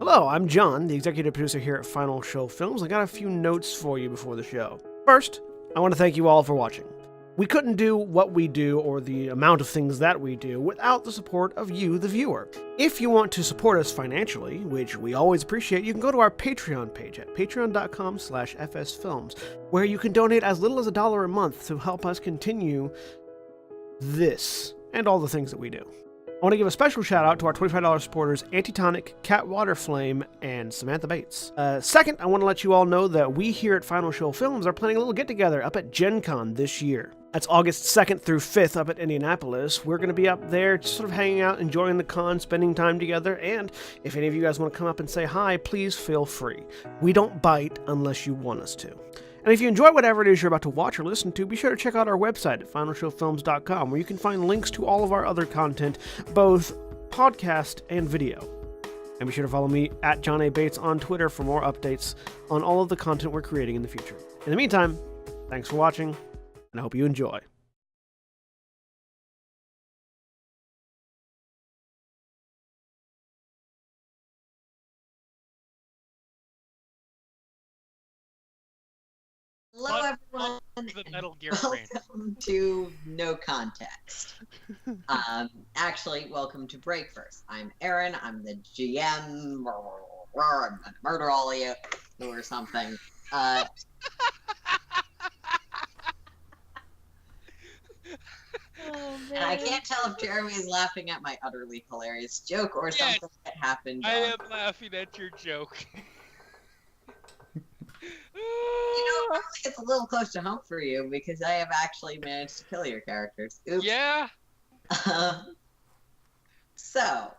Hello, I'm John, the executive producer here at Final Show Films. I got a few notes for you before the show. First, I want to thank you all for watching. We couldn't do what we do or the amount of things that we do without the support of you, the viewer. If you want to support us financially, which we always appreciate, you can go to our Patreon page at patreon.com/fsfilms, where you can donate as little as $1 a month to help us continue this and all the things that we do. I want to give a special shout out to our $25 supporters, Antitonic, Waterflame, and Samantha Bates. Second, I want to let you all know that we here at Final Show Films are planning a little get-together up at Gen Con this year. That's August 2nd through 5th up at Indianapolis. We're going to be up there just sort of hanging out, enjoying the con, spending time together, and if any of you guys want to come up and say hi, please feel free. We don't bite unless you want us to. And if you enjoy whatever it is you're about to watch or listen to, be sure to check out our website at finalshowfilms.com, where you can find links to all of our other content, both podcast and video. And be sure to follow me at John A. Bates on Twitter for more updates on all of the content we're creating in the future. In the meantime, thanks for watching, and I hope you enjoy. Hello, everyone. The Metal Gear franchise. Welcome to No Context. Actually, welcome to BreakVerse. I'm Aaron. I'm the GM. I'm gonna murder all of you or something. And I can't tell if Jeremy is laughing at my utterly hilarious joke or Yes, something that happened. I am laughing at your joke. Probably it's a little close to home for you because I have actually managed to kill your characters. Oops. Yeah. So,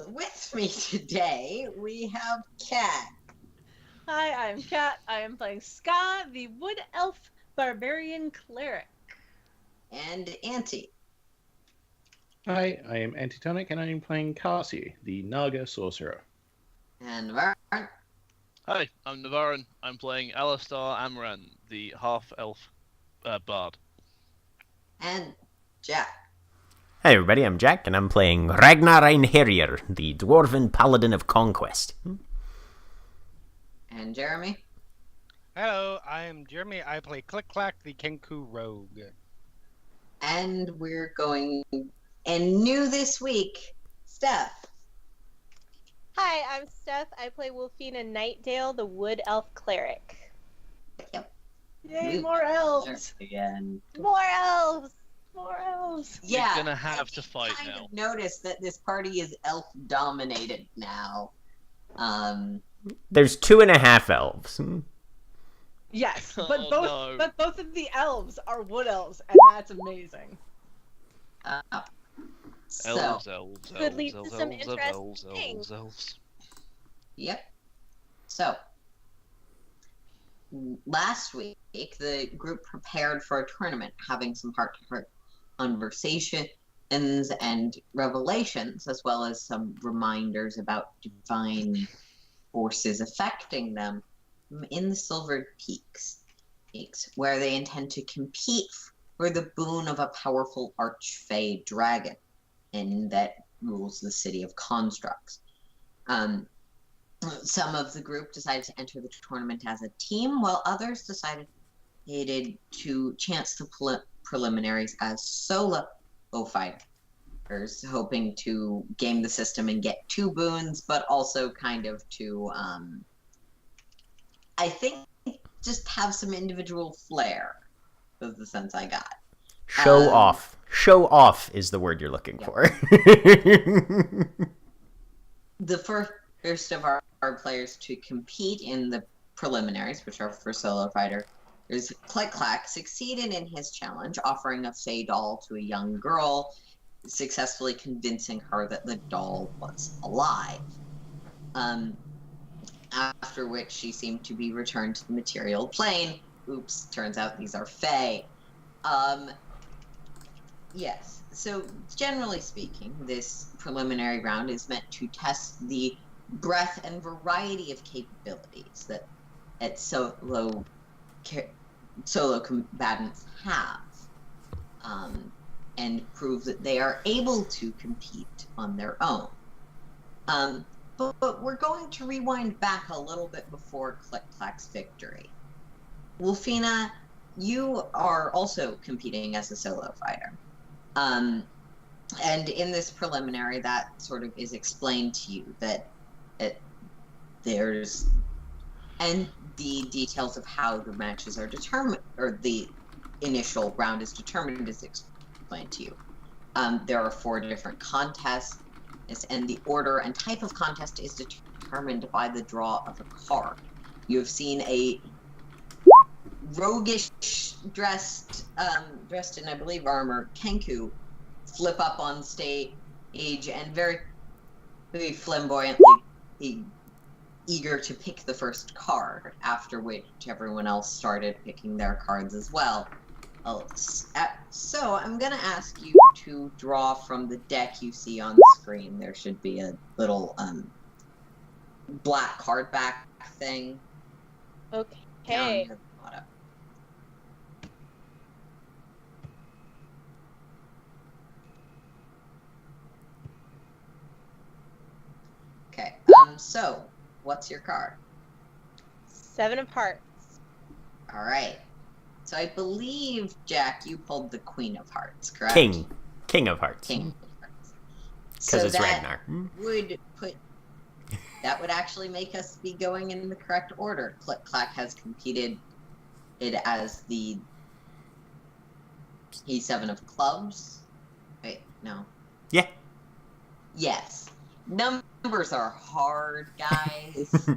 with me today, we have Kat. Hi, I'm Kat. I am playing Ska, the Wood Elf Barbarian Cleric. And Auntie. Hi, I am Antitonic, and I am playing Kasi, the Naga Sorcerer. And Vern. Hi, I'm Navarin. I'm playing Alistar Amran, the half-elf bard. And Jack. Hey everybody, I'm Jack, and I'm playing Ragnar Einherjar, the Dwarven Paladin of Conquest. And Jeremy. Hello, I am Jeremy. I play Click Clack, the Kenku Rogue. And we're going... And new this week, Steph. Hi, I'm Steph. I play Wolfina Nightdale, the Wood Elf Cleric. Yep. Yay, more elves! Again. More elves! More elves! Yeah. You're gonna have to fight I now. noticed that this party is elf-dominated now. There's 2.5 elves. Yes, but Oh, no. both of the elves are wood elves, and that's amazing. So, Elves. Could lead to some interesting things. Elves. yep. So, last week, the group prepared for a tournament, having some heart-to-heart conversations and revelations, as well as some reminders about divine forces affecting them in the Silver Peaks, where they intend to compete for the boon of a powerful archfey dragon, and that rules the city of constructs. Some of the group decided to enter the tournament as a team, while others decided to chance the preliminaries as solo fighters, hoping to game the system and get 2 boons, but also kind of to, I think, just have some individual flair, was the sense I got. Show off. Show off is the word you're looking for. The first of our players to compete in the preliminaries, which are for solo fighters, Click Clack, succeeded in his challenge, offering a fey doll to a young girl, successfully convincing her that the doll was alive. After which she seemed to be returned to the material plane. Oops, turns out these are fey. Yes, so generally speaking, this preliminary round is meant to test the breadth and variety of capabilities that solo combatants have. and prove that they are able to compete on their own. But we're going to rewind back a little bit before Click Clack's victory. Wolfina, you are also competing as a solo fighter. And in this preliminary, that sort of is explained to you that there's, and the details of how the matches are determined, or the initial round is determined, is explained to you. There are 4 different contests, and the order and type of contest is determined by the draw of a card. You have seen a roguish dressed in, I believe, armor, Kenku, flip up on stage and very flamboyantly eager to pick the first card, after which everyone else started picking their cards as well. So I'm going to ask you to draw from the deck you see on the screen. There should be a little black card back thing. Okay. Okay, so what's your card? 7 of Hearts. All right. So I believe, Jack, you pulled the Queen of Hearts, correct? King of Hearts. King of Hearts. Because it's Ragnar. That would actually make us be going in the correct order. Click Clack has competed it as the E7 of clubs. Wait, no. Yeah. Yes. Numbers are hard, guys.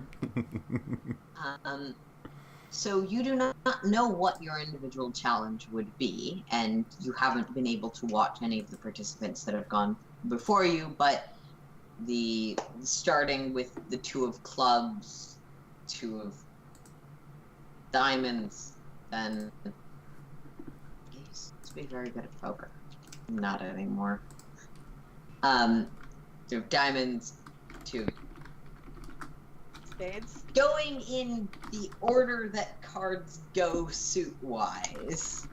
So you do not know what your individual challenge would be, and you haven't been able to watch any of the participants that have gone before you, but starting with the 2 of clubs, 2 of diamonds, then I used to be very good at poker. Not anymore. 2 of diamonds, 2 Spades. going in the order that cards go suit-wise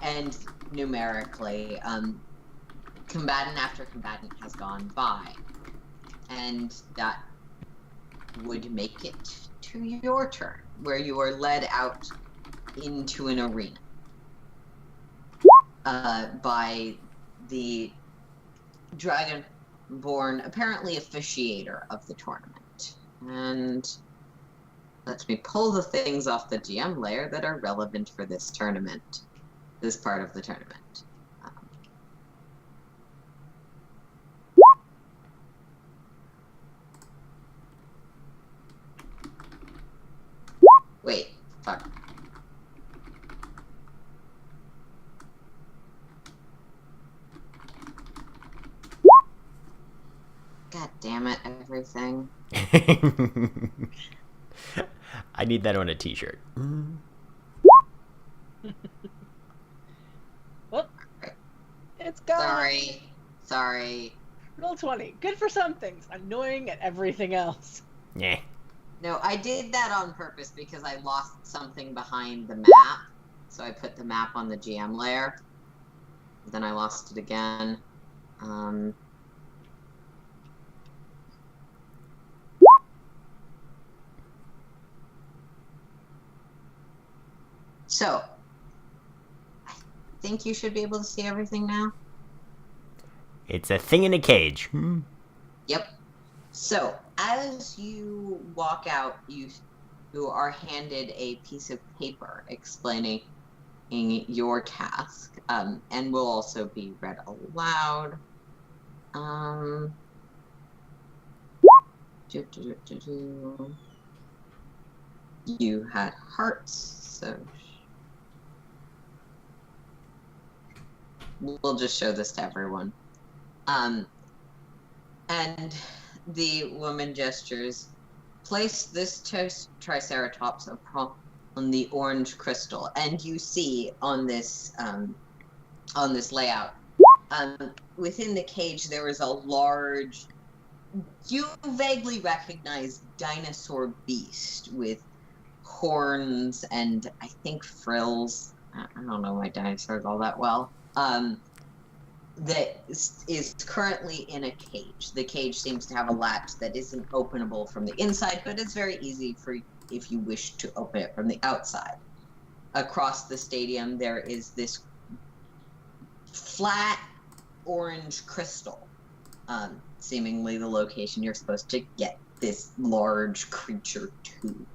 and numerically, combatant after combatant has gone by, and that would make it to your turn, where you are led out into an arena by the Dragonborn, apparently officiator of the tournament. And let me pull the things off the GM layer that are relevant for this tournament, this part of the tournament. Wait, fuck. God damn it, everything. I need that on a t-shirt. Well, it's gone. Sorry. Roll 20. Good for some things. Annoying at everything else. Yeah. No, I did that on purpose because I lost something behind the map. So I put the map on the GM layer. Then I lost it again. So, I think you should be able to see everything now. It's a thing in a cage. Yep. So, as you walk out, you are handed a piece of paper explaining your task, and will also be read aloud. You had hearts, so we'll just show this to everyone. And the woman gestures, place this triceratops on the orange crystal, and you see on this layout, within the cage there is a large, you vaguely recognize dinosaur beast with horns and I think frills. I don't know my dinosaurs all that well. that is currently in a cage. The cage seems to have a latch that isn't openable from the inside, but it's very easy for if you wish to open it from the outside. Across the stadium, there is this flat orange crystal, seemingly the location you're supposed to get this large creature to.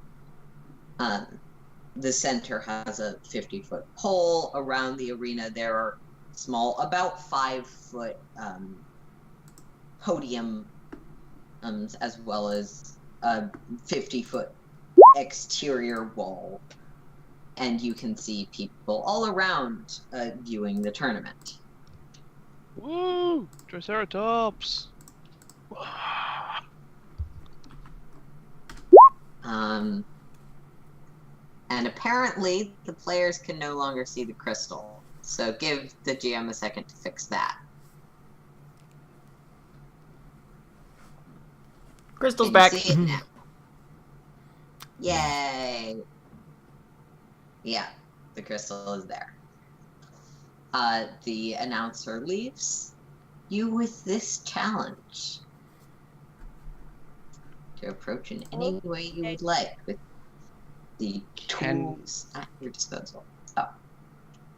The center has a 50-foot pole. Around the arena, there are small, about 5-foot podium, as well as a 50-foot exterior wall. And you can see people all around viewing the tournament. Woo! Triceratops! And apparently, the players can no longer see the crystal. So give the GM a second to fix that. Crystal's Can back. you see it now? Yay! Yeah, the crystal is there. The announcer leaves you with this challenge to approach in any way you would like with the tools at your disposal. Oh.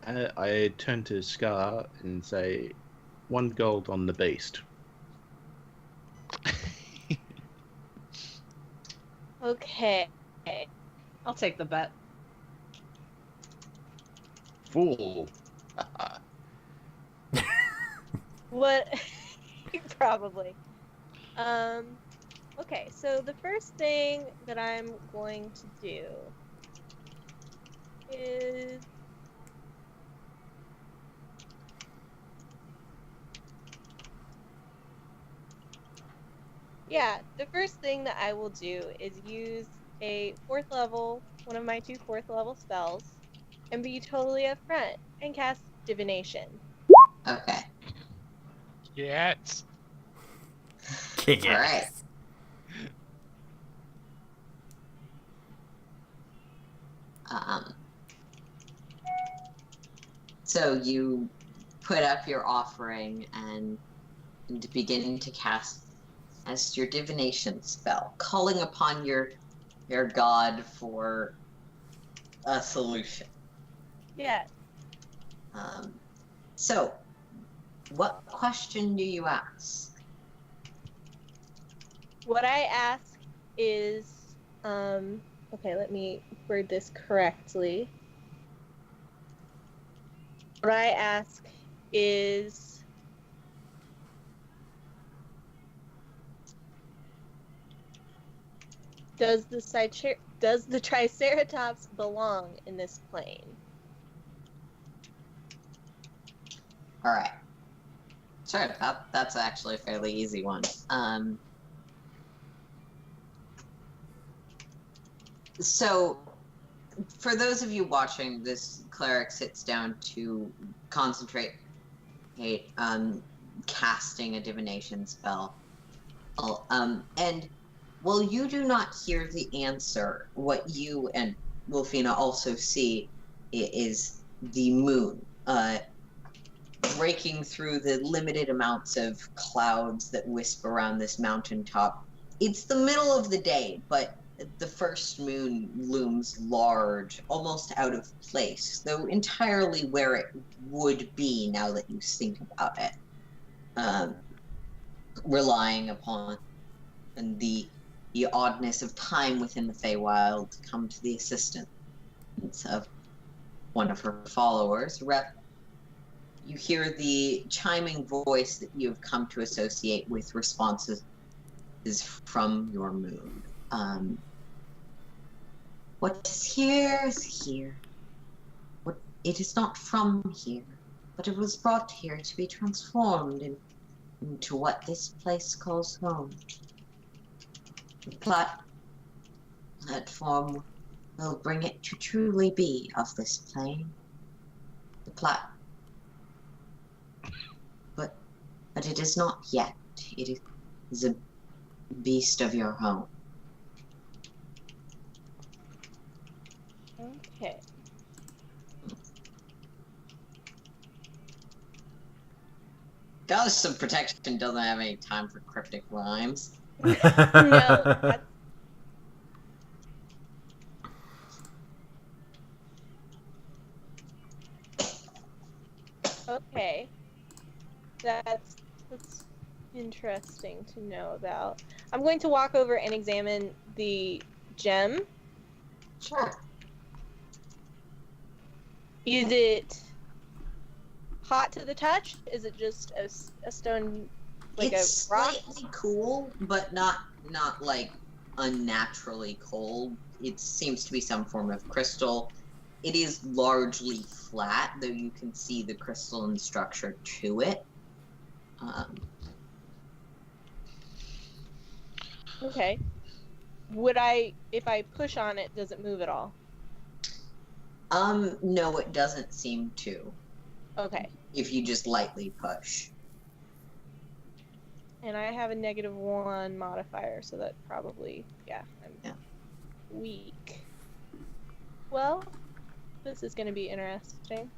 I turn to Scar and say, 1 gold on the beast. Okay. I'll take the bet. Fool. What? Probably. Okay, so the first thing that I'm going to do is the first thing that I will do is use a 4th level, one of my 2 4th level spells, and be totally upfront and cast divination. Okay. Yes. Kick it. All right. So you put up your offering and beginning to cast as your divination spell, calling upon your god for a solution. Yeah. So, what question do you ask? What I ask is, okay, let me word this correctly. What I ask is, does the Triceratops belong in this plane? All right. Sure, that's actually a fairly easy one. So, for those of you watching, this cleric sits down to concentrate, casting a divination spell. And while you do not hear the answer, what you and Wolfina also see is the moon breaking through the limited amounts of clouds that wisp around this mountaintop. It's the middle of the day, but the first moon looms large, almost out of place, though entirely where it would be now that you think about it. Relying upon the oddness of time within the Feywild to come to the assistance of one of her followers. You hear the chiming voice that you have come to associate with responses from your moon. What is here is here. It is not from here, but it was brought here to be transformed into what this place calls home. The platform will bring it to truly be of this plane. But it is not yet. It is a beast of your home. Okay. Goddess of Protection doesn't have any time for cryptic rhymes. No, that's... Okay. That's interesting to know about. I'm going to walk over and examine the gem. Sure. Is it hot to the touch? Is it just a stone, like It's a rock? slightly cool, but not like unnaturally cold. It seems to be some form of crystal. It is largely flat, though you can see the crystalline structure to it. Okay. Would I, if I push on it, does it move at all? No, it doesn't seem to. Okay. If you just lightly push. And I have a -1 modifier, so that probably, I'm weak. Well, this is going to be interesting.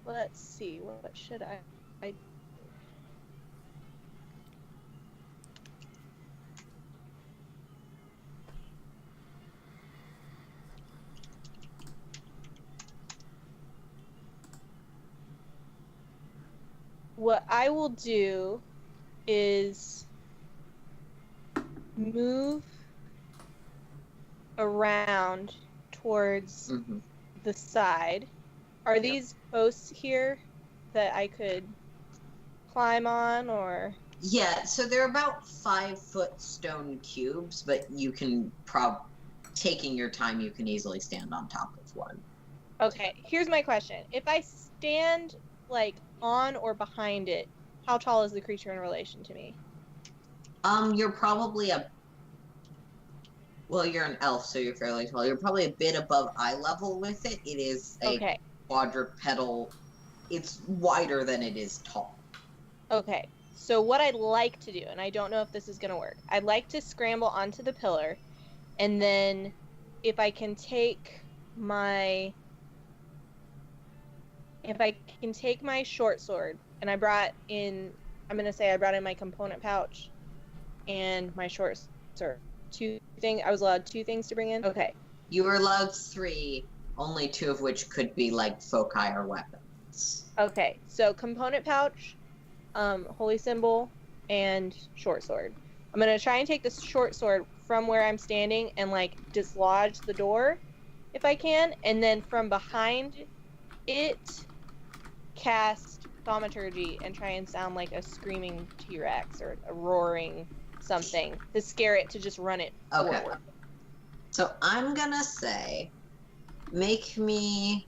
Let's see, what should I What I will do is move around towards the side. Are these posts here that I could climb on, or? Yeah, so they're about 5-foot stone cubes, but you can taking your time, you can easily stand on top of one. Okay, here's my question. If I stand, like, on or behind it, how tall is the creature in relation to me? You're probably well, you're an elf, so you're fairly tall. You're probably a bit above eye level with it. It is a quadrupedal. It's wider than it is tall. Okay, so what I'd like to do, and I don't know if this is going to work, I'd like to scramble onto the pillar, and then if I can take my short sword, and I brought in my component pouch and my short sword. I was allowed 2 things to bring in? Okay. You were allowed 3, only 2 of which could be like foci or weapons. Okay, so component pouch, holy symbol, and short sword. I'm gonna try and take the short sword from where I'm standing and like dislodge the door if I can, and then from behind it cast thaumaturgy and try and sound like a screaming T-Rex or a roaring something to scare it to just run it forward. So I'm gonna say, make me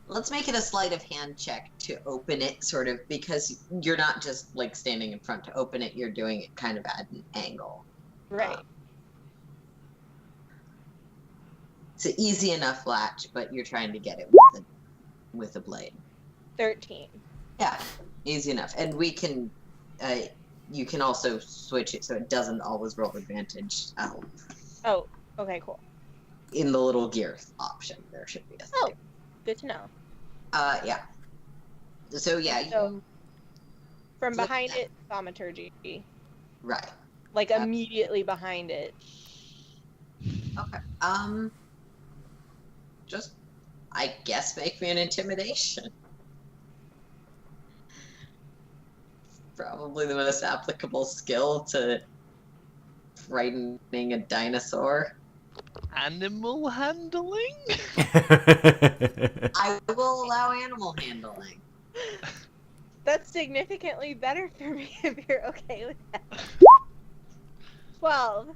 let's make it a sleight of hand check to open it, sort of, because you're not just like standing in front to open it, you're doing it kind of at an angle. Right. It's an easy enough latch, but you're trying to get it with a blade. 13. Yeah, easy enough. And we can, you can also switch it so it doesn't always roll advantage. Oh, okay, cool. In the little gear option, there should be a thing. Oh, good to know. Yeah. So yeah. So, from behind it, thaumaturgy. Right. Like immediately behind it. Okay. Just, I guess, make me an intimidation. Probably the most applicable skill to frightening a dinosaur. Animal handling? I will allow animal handling. That's significantly better for me if you're okay with that. 12.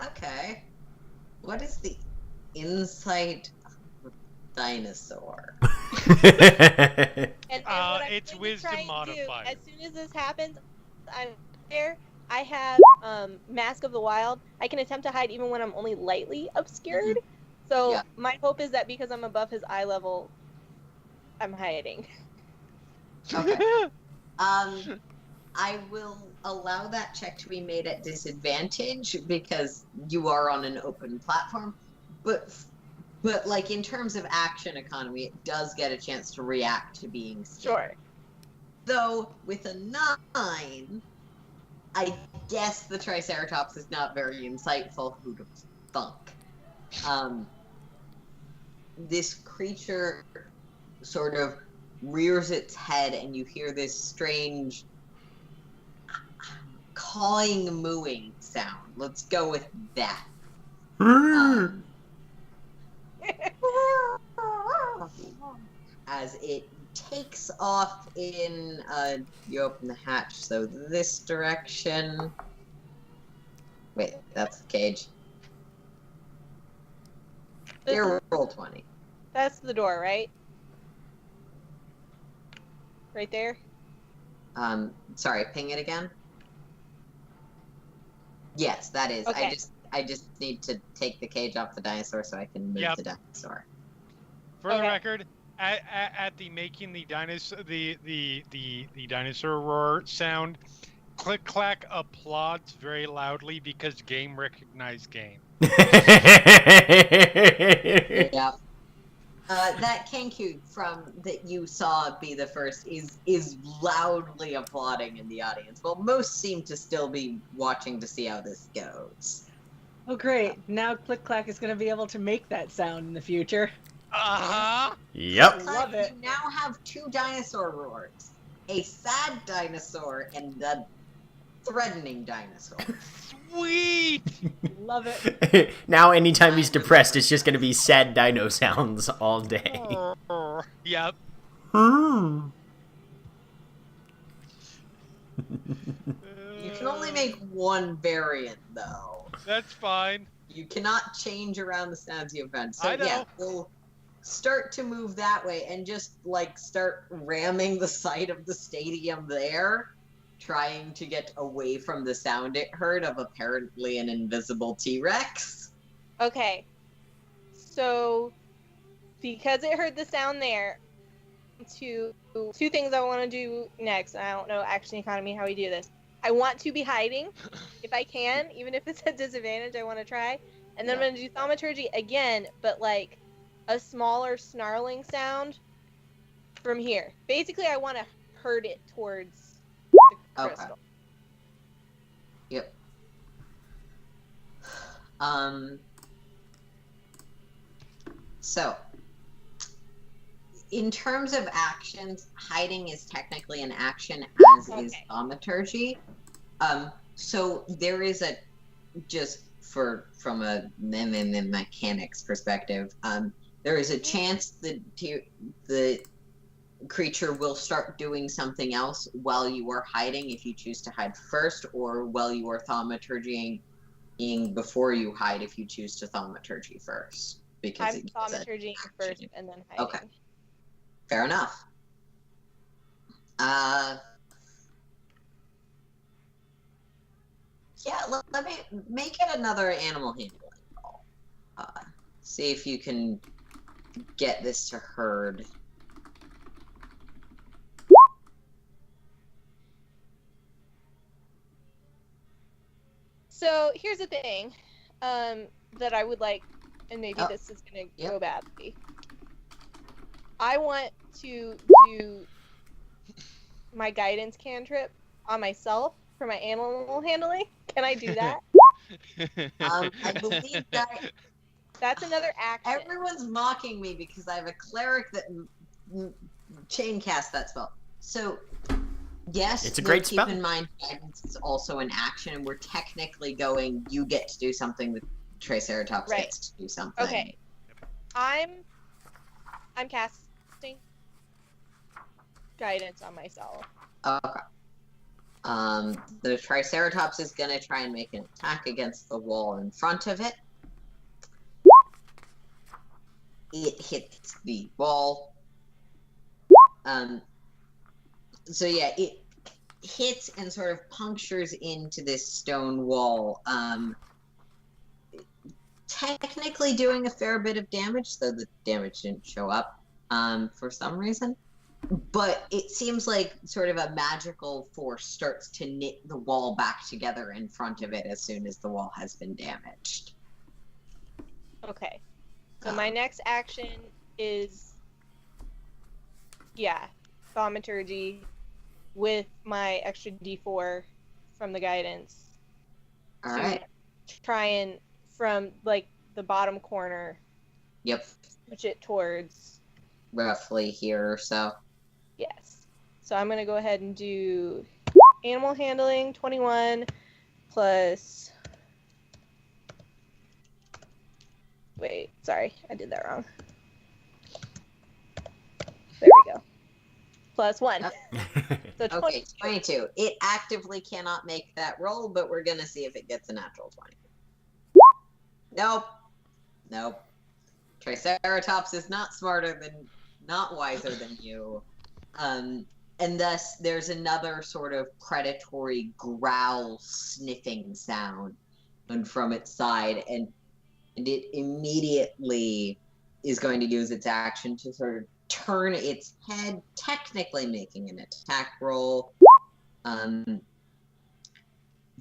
Okay. What is the insight of a dinosaur? And what I'm it's going to try wisdom and modifier. do, as soon as this happens, I'm there. I have Mask of the Wild. I can attempt to hide even when I'm only lightly obscured. So my hope is that because I'm above his eye level, I'm hiding. Okay. I will allow that check to be made at disadvantage because you are on an open platform, but But like in terms of action economy, it does get a chance to react to being scared. Sure. Though with a 9, I guess the Triceratops is not very insightful. Who'd have thunk? This creature sort of rears its head, and you hear this strange cawing, mooing sound. Let's go with that. As it takes off in, you open the hatch, so this direction. Wait, that's the cage. Here, roll 20. That's the door, right? Right there? Sorry, ping it again. Yes, that is. Okay. I just need to take the cage off the dinosaur so I can move Yep. the dinosaur. For the Okay. record, at the making the dinosaur the dinosaur roar sound, Click Clack applauds very loudly because game recognized game. Yeah. That Kenku from that you saw be the first is loudly applauding in the audience. Well, most seem to still be watching to see how this goes. Oh, great. Now Click Clack is going to be able to make that sound in the future. Uh-huh. Yep. Love it. You now have 2 dinosaur roars. A sad dinosaur and a threatening dinosaur. Sweet. Love it. Now, anytime he's depressed, it's just gonna be sad dino sounds all day. Yep. You can only make one variant, though. That's fine. You cannot change around the sounds you have found. So I know. yeah, we'll start to move that way and just like start ramming the side of the stadium there, trying to get away from the sound it heard of apparently an invisible T-Rex. Okay. So, because it heard the sound there, two things I want to do next. I don't know action economy how we do this. I want to be hiding if I can, even if it's a disadvantage. I want to try, and then I'm going to do thaumaturgy again, but like a smaller snarling sound from here. Basically, I want to herd it towards the Okay. crystal. Yep. So, in terms of actions, hiding is technically an action, as is Okay. thaumaturgy. So there is a, just from a mechanics perspective, there is a chance that the creature will start doing something else while you are hiding if you choose to hide first, or while you are thaumaturgying before you hide if you choose to thaumaturgy first. Because I'm it's thaumaturgy first action. and then hiding. Okay. Fair enough. Yeah, let me make it another animal handling roll. See if you can get this to herd. So here's the thing that I would like, and maybe Oh, this is going to yep. go badly. I want to do my guidance cantrip on myself for my animal handling. Can I do that? I believe that That's another action. everyone's mocking me because I have a cleric that chain cast that spell. So, yes, It's a though great keep spell. in mind guidance is also an action, and we're technically going. You get to do something. The Triceratops Right. gets to do something. Okay. I'm casting guidance on myself. Okay. The Triceratops is gonna try and make an attack against the wall in front of it. It hits the wall. So yeah, it hits and sort of punctures into this stone wall. Technically doing a fair bit of damage, though the damage didn't show up for some reason. But it seems like sort of a magical force starts to knit the wall back together in front of it as soon as the wall has been damaged. Okay. So my next action is, thaumaturgy with my extra D4 from the guidance. All right. Try and from like the bottom corner. Yep. Switch it towards. Roughly here or so. Yes. So I'm gonna go ahead and do animal handling 21 plus. Wait, sorry, I did that wrong. There we go. Plus 1. So 22. Okay, 22. It actively cannot make that roll, but we're gonna see if it gets a natural 20. Nope. Triceratops is not wiser than you. And thus there's another sort of predatory growl sniffing sound from its side, and it immediately is going to use its action to sort of turn its head, technically making an attack roll,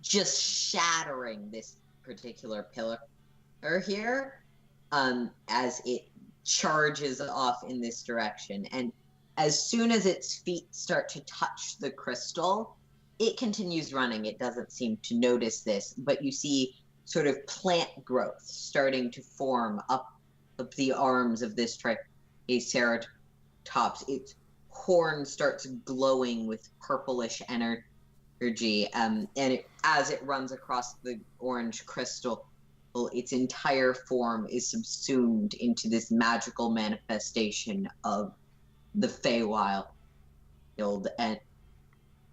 just shattering this particular pillar here, as it charges off in this direction. And as soon as its feet start to touch the crystal, it continues running. It doesn't seem to notice this, but you see sort of plant growth starting to form up the arms of this Triceratops. Its horn starts glowing with purplish energy, and as it runs across the orange crystal, its entire form is subsumed into this magical manifestation of the Feywild, and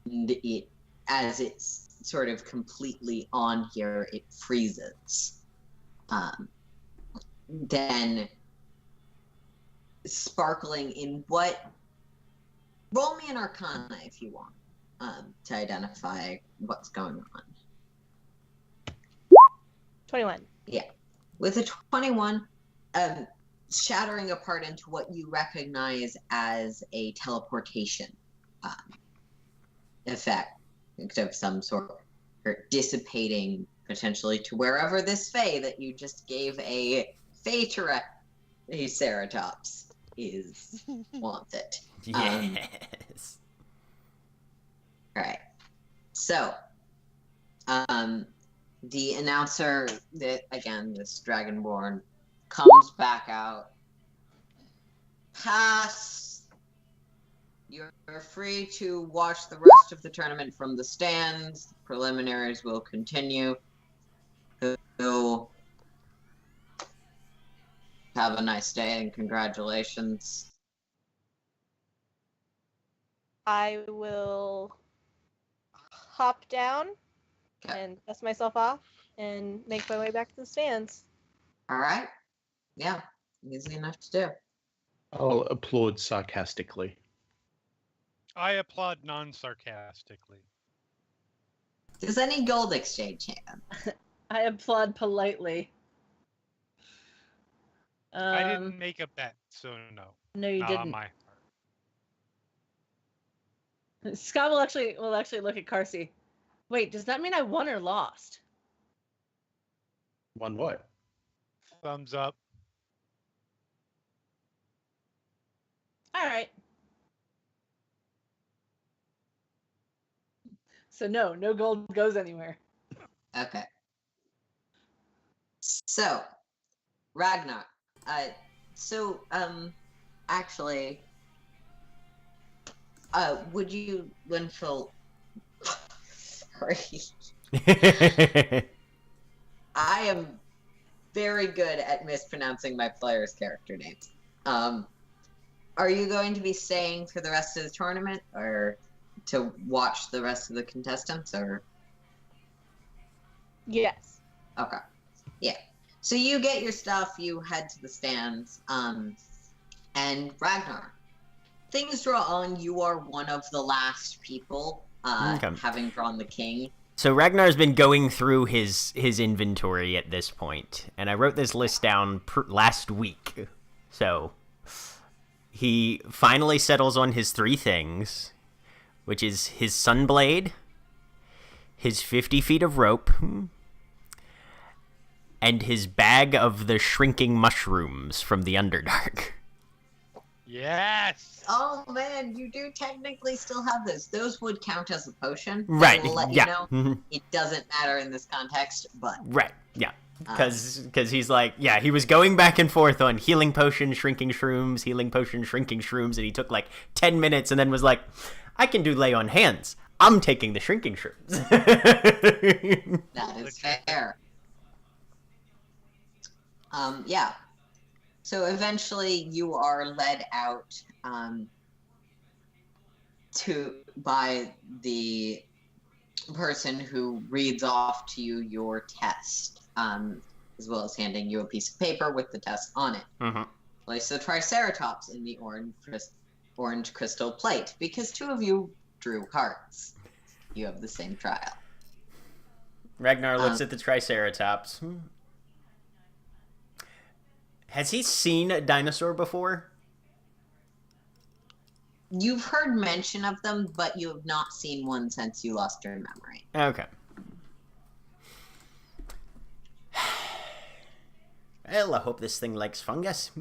it, as it's sort of completely on here, it freezes. Then, sparkling in what? Roll me an Arcana if you want, to identify what's going on. 21. Yeah. With a 21, shattering apart into what you recognize as a teleportation effect of some sort, or dissipating potentially to wherever this Fey that you just gave a Fey Triceratops is wants it. Yes. Right. So, the announcer, that again, this Dragonborn, comes back out. Pass. You're free to watch the rest of the tournament from the stands. Preliminaries will continue. So, have a nice day and congratulations. I will hop down and dust myself off and make my way back to the stands. All right. Yeah, easy enough to do. I'll applaud sarcastically. I applaud non-sarcastically. Does any gold exchange happen? I applaud politely. I didn't make a bet, so no. No, you Not on didn't. my part. Scott will actually look at Carsey. Wait, does that mean I won or lost? One what? Thumbs up. All right. So no gold goes anywhere. Okay. So, Ragnar. Actually, would you, Winfield? Sorry. I am very good at mispronouncing my players' character names. Are you going to be staying for the rest of the tournament, or to watch the rest of the contestants, or? Yes. Okay. Yeah. So you get your stuff, you head to the stands, and Ragnar, things draw on. You are one of the last people, Okay. having drawn the king. So Ragnar's been going through his inventory at this point, and I wrote this list down last week. So he finally settles on his 3 things, which is his sunblade, his 50 feet of rope, and his bag of the shrinking mushrooms from the Underdark. Yes. Oh man, you do technically still have those. Those would count as a potion. Right, We'll let yeah. you know. It doesn't matter in this context, but Right, yeah. Because he's like, yeah, he was going back and forth on healing potion, shrinking shrooms, healing potion, shrinking shrooms, and he took like 10 minutes and then was like, I can do lay on hands. I'm taking the shrinking shrooms. that is fair. Yeah. So eventually you are led out by the person who reads off to you your test, as well as handing you a piece of paper with the test on it. Mm-hmm. Place the Triceratops in the orange crystal plate, because two of you drew hearts. You have the same trial. Ragnar looks at the Triceratops. Has he seen a dinosaur before? You've heard mention of them, but you have not seen one since you lost your memory. Okay. Well, I hope this thing likes fungus.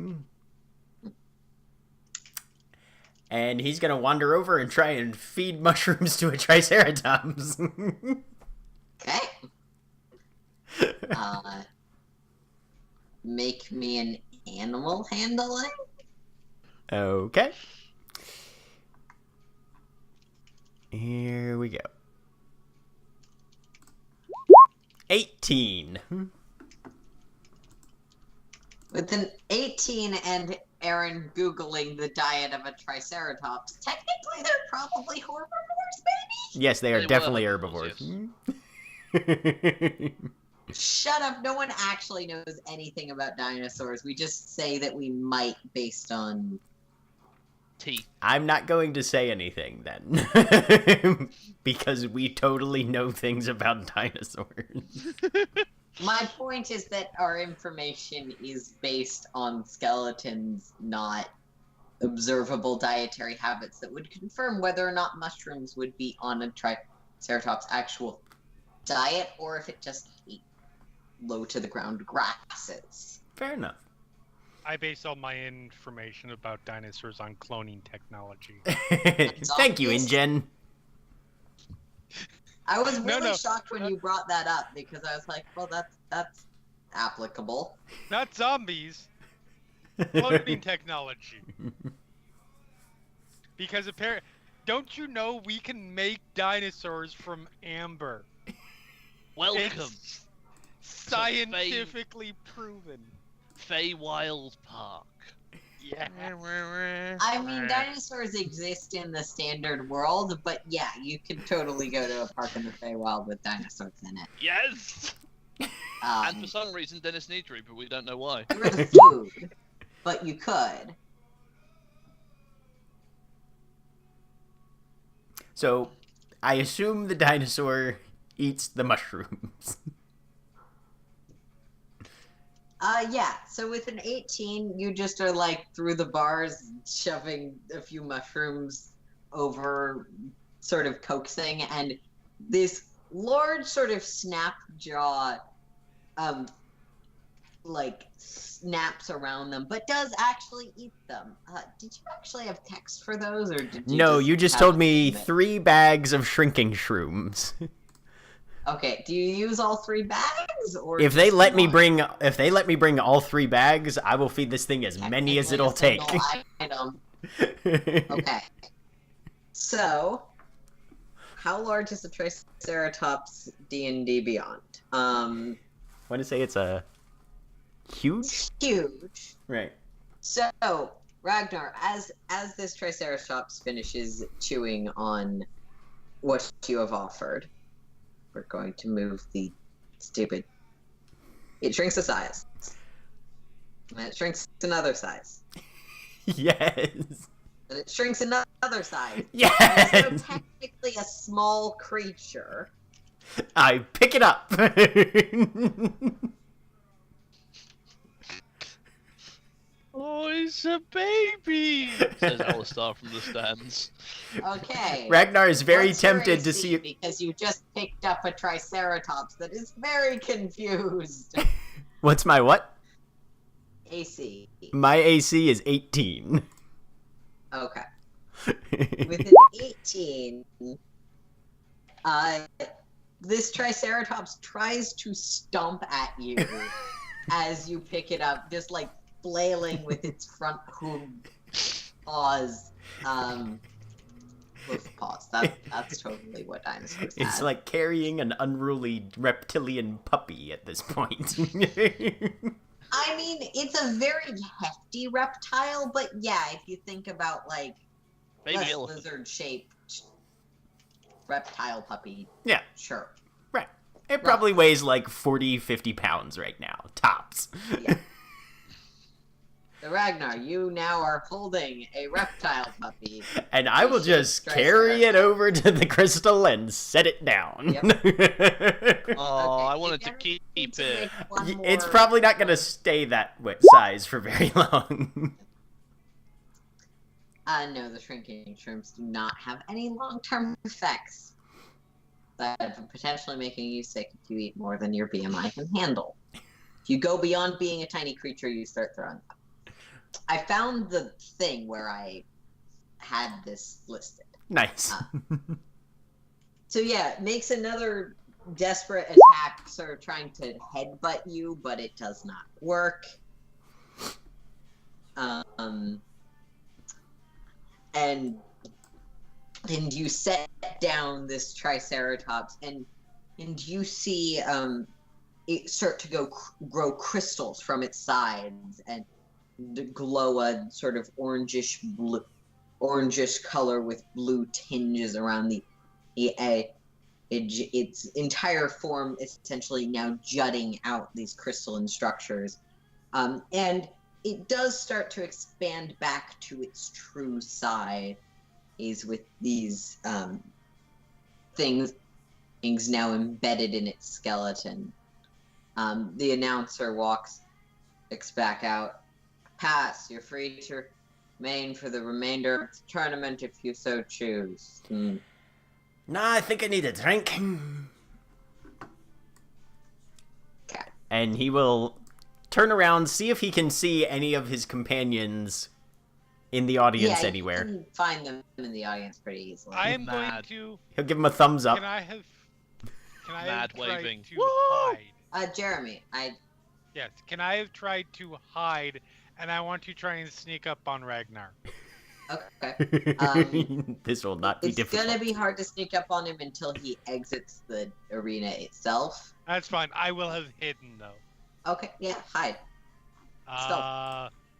And he's gonna wander over and try and feed mushrooms to a Triceratops. Okay. Make me an animal handling. Okay. Here we go. 18. With an 18 and Aaron Googling the diet of a Triceratops, technically they're probably herbivores, maybe? Yes, they are They were definitely herbivores, herbivores. Shut up. No one actually knows anything about dinosaurs. We just say that we might based on... Teeth. I'm not going to say anything then. Because we totally know things about dinosaurs. My point is that our information is based on skeletons, not observable dietary habits that would confirm whether or not mushrooms would be on a Triceratops' actual diet, or if it just ate low-to-the-ground grasses. Fair enough. I base all my information about dinosaurs on cloning technology. Thank you, obvious. InGen. I was really No. shocked when you brought that up, because I was like, well, that's applicable. Not zombies. Cloning technology. Because don't you know we can make dinosaurs from amber? Welcome. It's scientifically proven. Feywild Park. Yeah. I mean, dinosaurs exist in the standard world, but yeah, you can totally go to a park in the Feywild with dinosaurs in it. Yes! And for Um, some reason, Dennis Nedry, but we don't know why. for the food, but you could. So, I assume the dinosaur eats the mushrooms. Yeah, so with an 18, you just are like through the bars, shoving a few mushrooms over, sort of coaxing, and this large sort of snap jaw, like snaps around them, but does actually eat them. Did you actually have text for those, or did you No, you just have told me them? 3 bags of shrinking shrooms. Okay, do you use all 3 bags, or If they just let me one? bring all 3 bags, I will feed this thing as many as it'll take. Technically a single item. Okay. So, how large is the Triceratops D&D Beyond? I want to say it's a huge. Huge. Right. So, Ragnar, as this Triceratops finishes chewing on what you have offered, we're going to move the stupid... It shrinks a size. And it shrinks another size. Yes. And it shrinks another size. Yes. So technically a small creature. I pick it up. Oh, it's a baby! Says Alistar from the stands. Okay. Ragnar is very What's your tempted to AC? see. Because you just picked up a Triceratops that is very confused. What's my what? AC. My AC is 18. Okay. With an 18, this Triceratops tries to stomp at you as you pick it up, just like flailing with its front paws. Hoof paws. That's totally what dinosaurs had. It's like carrying an unruly reptilian puppy at this point. I mean, it's a very hefty reptile, but yeah, if you think about like Maybe less elephant. lizard-shaped reptile puppy, Yeah. sure. Right. It probably weighs like 40, 50 pounds right now, tops. Yeah. So Ragnar, you now are holding a reptile puppy. And I will just carry it over to the crystal and set it down. Oh, Okay, I you wanted to gotta keep need to it. make one It's more- probably not going to stay that size for very long. No, the shrinking shrooms do not have any long-term effects. But potentially making you sick if you eat more than your BMI can handle. If you go beyond being a tiny creature, you start throwing up. I found the thing where I had this listed. Nice. So yeah, it makes another desperate attack, sort of trying to headbutt you, but it does not work. And you set down this Triceratops, and you see it start to grow crystals from its sides and glow a sort of orangish color with blue tinges around the its entire form essentially now jutting out these crystalline structures. And it does start to expand back to its true size, is with these things now embedded in its skeleton. The announcer walks back out. Pass, you're free to remain for the remainder of the tournament if you so choose. Nah, I think I need a drink. Okay. And he will turn around, see if he can see any of his companions in the audience Yeah, anywhere. you can find them in the audience pretty easily. I am going Mad. to. He'll give him a thumbs up. Can I have Mad tried waving. to Woo! hide? Jeremy, Yes. Can I have tried to hide? And I want to try and sneak up on Ragnar. okay. This will not be It's difficult. gonna be hard to sneak up on him until he exits the arena itself. That's fine. I will have hidden though. Okay, yeah, hide.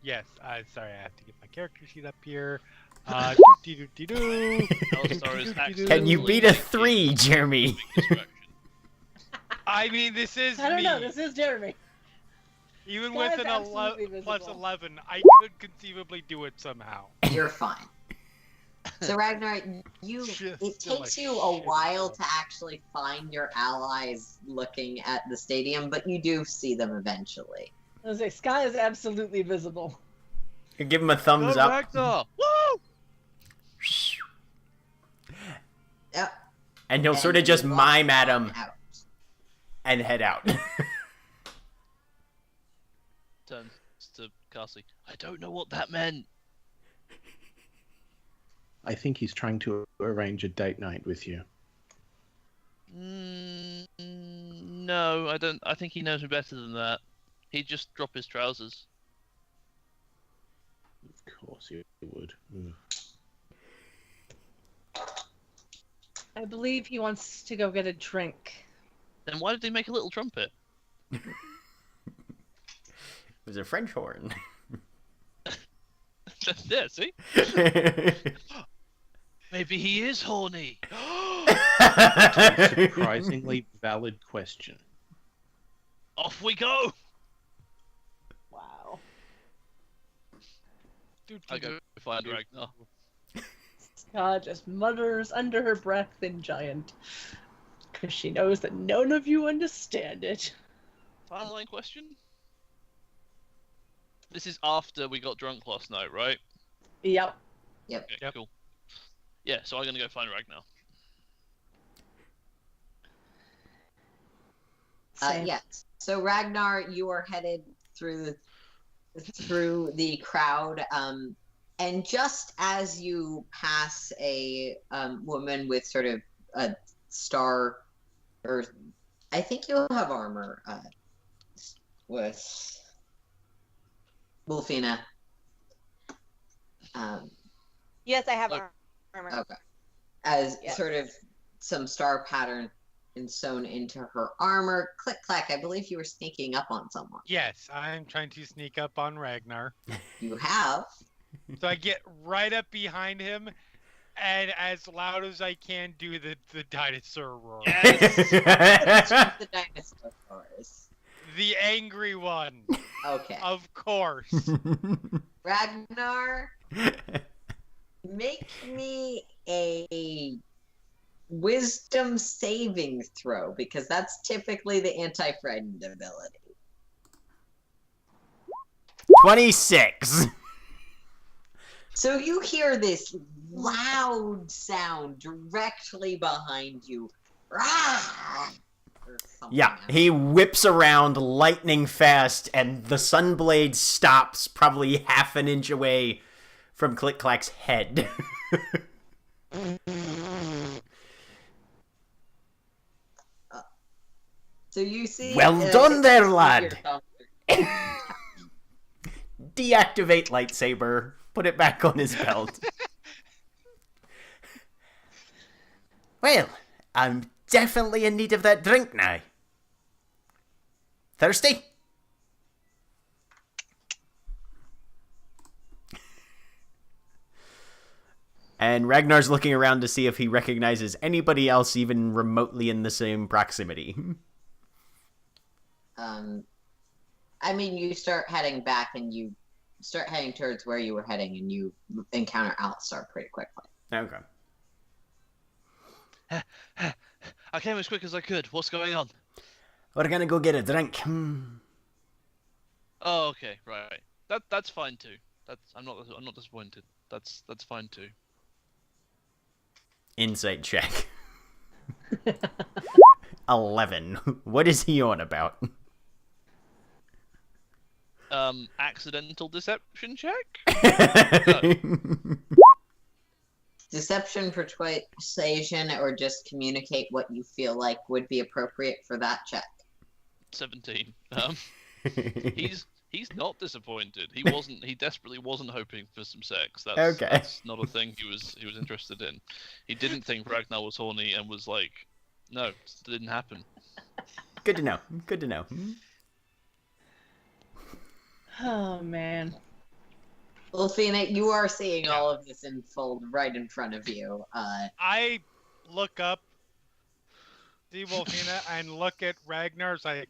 Yes. Sorry, I have to get my character sheet up here. Doo-doo-doo-doo. Alistar is accidentally Can you beat a making 3, Jeremy? big distraction. I mean, this is I don't me. know. This is Jeremy. Even Sky with is an absolutely plus visible. 11, I could conceivably do it somehow. You're fine. So Ragnar, Just it still takes a you a shit while show. to actually find your allies looking at the stadium, but you do see them eventually. I was like, Sky is absolutely visible. Give him a thumbs Go, up. Ragnar! Woo! Yep. And he'll sort of And just you walk mime at on him out. and head out. Turns to Cassie. I don't know what that meant. I think he's trying to arrange a date night with you. No, I don't. I think he knows me better than that. He'd just drop his trousers. Of course he would. I believe he wants to go get a drink. Then why did he make a little trumpet? It was a French horn. Yeah, see? Maybe he is horny. Surprisingly valid question. Off we go. Wow. I go find Ragnar. Sky just mutters under her breath in giant. Because she knows that none of you understand it. Final line question. This is after we got drunk last night, right? Yep. Okay, Yep. cool. Yeah, so I'm gonna go find Ragnar. Same. Yeah. So Ragnar, you are headed through the crowd, and just as you pass a woman with sort of a star, or I think you'll have armor, with Wolfina. Yes, I have Look. armor. Okay. As Yes. sort of some star pattern and sewn into her armor. Click clack, I believe you were sneaking up on someone. Yes, I'm trying to sneak up on Ragnar. You have. So I get right up behind him, and as loud as I can, do the dinosaur roar. The dinosaur roars. The angry one, Okay. of course. Ragnar, make me a wisdom saving throw, because that's typically the anti-frightened ability. 26. So you hear this loud sound directly behind you. Rah! Or something. Yeah, he whips around lightning fast, and the sunblade stops probably half an inch away from Click Clack's head. So you see. Well done there, your lad. thumb- Deactivate lightsaber. Put it back on his belt. Well, I'm definitely in need of that drink now. Thirsty? And Ragnar's looking around to see if he recognizes anybody else even remotely in the same proximity. I mean, you start heading back, and you start heading towards where you were heading, and you encounter Alistar pretty quickly. Okay. I came as quick as I could. What's going on? We're gonna go get a drink. Oh, okay, right. That's fine too. I'm not disappointed. That's fine too. Insight check. 11. What is he on about? Accidental deception check? Deception, persuasion, or just communicate what you feel like would be appropriate for that check. 17. He's not disappointed. He desperately wasn't hoping for some sex. Okay. That's not a thing he was interested in. He didn't think Ragnar was horny and was like, no, it didn't happen. Good to know. Good to know. Oh man. Well, Fina, you are seeing all of this unfold right in front of you. I look up, see Wolfina, and look at Ragnar's like,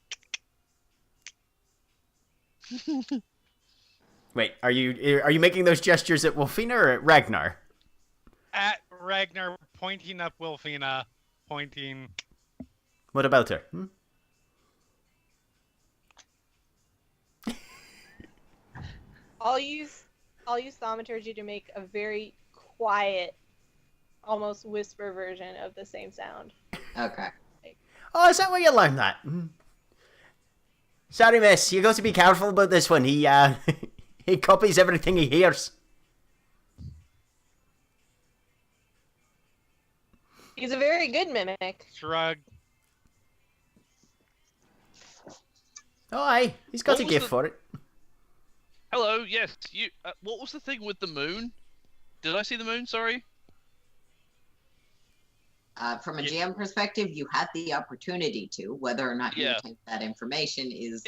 Wait, are you making those gestures at Wolfina or at Ragnar? at Ragnar, pointing up Wolfina, pointing. What about her? I'll use thaumaturgy to make a very quiet, almost whisper version of the same sound. Okay. Oh, is that where you learned that? Sorry, miss. You got to be careful about this one. He he copies everything he hears. He's a very good mimic. Shrug. Oh, aye. He's got What a was gift the- for it. Hello, yes, you. What was the thing with the moon? Did I see the moon? Sorry. From a Yeah. GM perspective, you had the opportunity to. Whether or not you Yeah. take that information is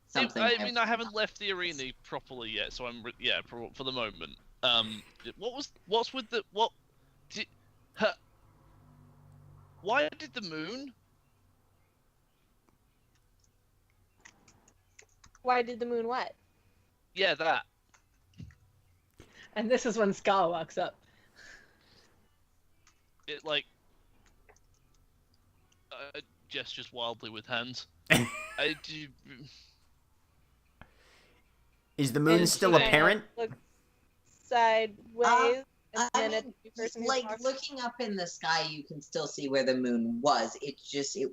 something. I mean, I haven't left the arena properly yet, so I'm for the moment. What's with the what? Why did the moon? Why did the moon what? Yeah, that. And this is when Ska walks up. It gestures wildly with hands. I do. Is the moon And still she kinda apparent? looks sideways And I then mean, at the person who like talks- looking up in the sky, you can still see where the moon was. It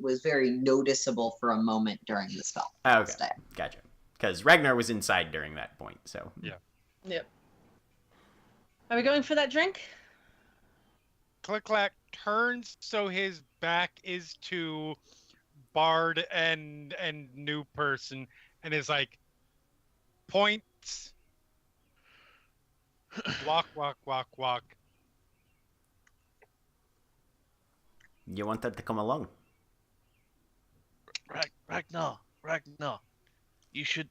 was very noticeable for a moment during the spell. Okay, gotcha. Because Ragnar was inside during that point, so. Yeah. Yep. Are we going for that drink? Click clack turns so his back is to Bard and new person, and is like points. Walk, walk, walk, walk. You want her to come along? Ragnar, you should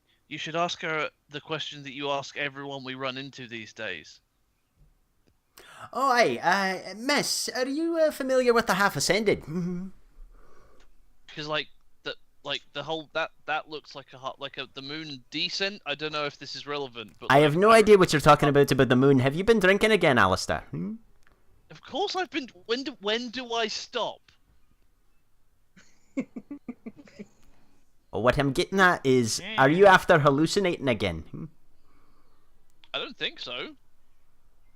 ask her the question that you ask everyone we run into these days. Oh, aye. Miss, are you familiar with the Half Ascended? Because the whole that looks like the moon descent. I don't know if this is relevant, but I have no idea what you're talking about the moon. Have you been drinking again, Alistair? Of course I've been. When do I stop? What I'm getting at is, are you after hallucinating again? I don't think so.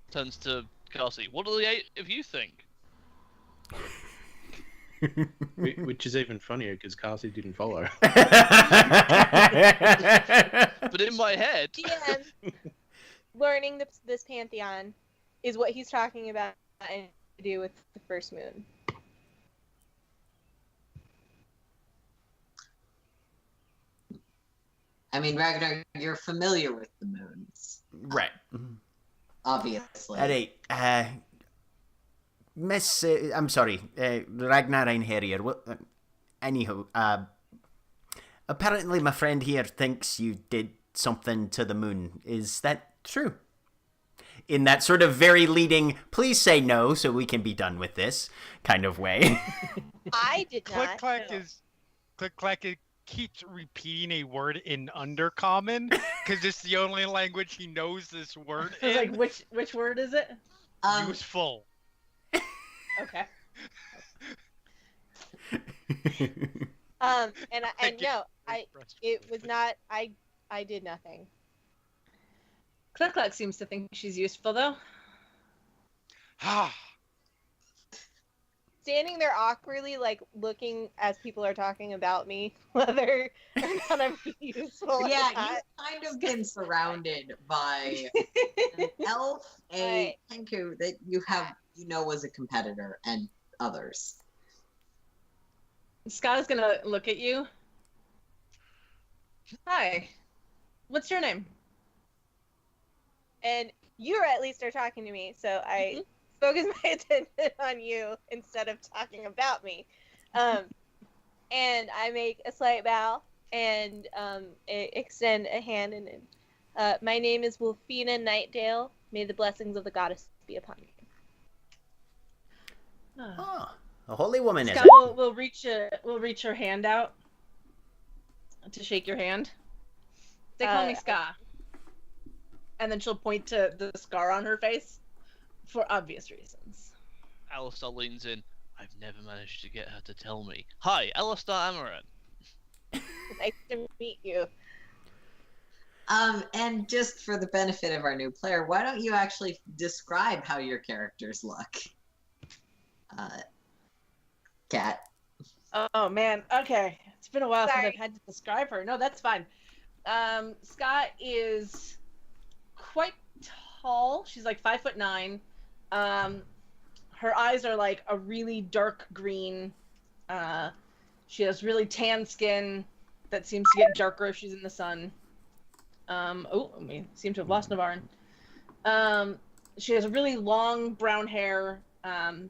Turns to Carsey. What do the 8 of you think? Which is even funnier because Carsey didn't follow. But in my head, DM learning this pantheon is what he's talking about and to do with the first moon. I mean, Ragnar, you're familiar with the moons, Right. obviously. All right. Miss, I'm sorry, Ragnar Einherjar. Anyhow, apparently my friend here thinks you did something to the moon. Is that true? In that sort of very leading, please say no so we can be done with this kind of way. I did Click not. clack no. is click clack. It keeps repeating a word in Undercommon because it's the only language he knows this word I was in. like, which word is it? Useful. Okay. And Thank you. no, it was not. I did nothing. Cluck seems to think she's useful though. Ah, Standing there awkwardly, like looking as people are talking about me, whether or not I'm useful. or Yeah, not. you've kind of been surrounded by an elf, a Tenku that you was a competitor, and others. Scott is gonna look at you. Hi. What's your name? And you at least are talking to me, so I focus my attention on you instead of talking about me. And I make a slight bow and extend a hand. And my name is Wolfina Nightdale. May the blessings of the goddess be upon you. Oh, a holy woman, is Scott it? will reach her hand out to shake your hand. They call me Ska. And then she'll point to the scar on her face for obvious reasons. Alistair leans in. I've never managed to get her to tell me. Hi, Alistair Amaran. Nice to meet you. And just for the benefit of our new player, why don't you actually describe how your characters look? Kat. Oh man, okay. It's been a while Sorry. since I've had to describe her. No, that's fine. Scott is quite tall. She's like 5'9". Her eyes are like a really dark green. She has really tan skin that seems to get darker if she's in the sun. We seem to have lost Navarin. She has a really long brown hair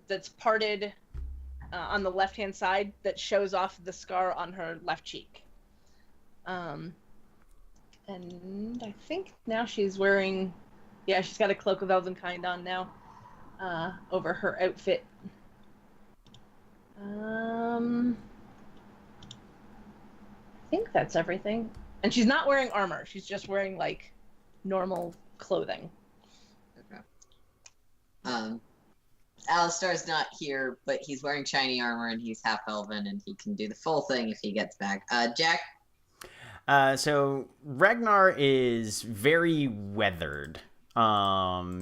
that's parted on the left-hand side that shows off the scar on her left cheek. And I think now she's wearing... Yeah, she's got a cloak of Elvenkind on now over her outfit. I think that's everything. And she's not wearing armor. She's just wearing, like, normal clothing. Okay. Alistair's not here, but he's wearing shiny armor and he's half elven and he can do the full thing if he gets back. Jack? So Ragnar is very weathered.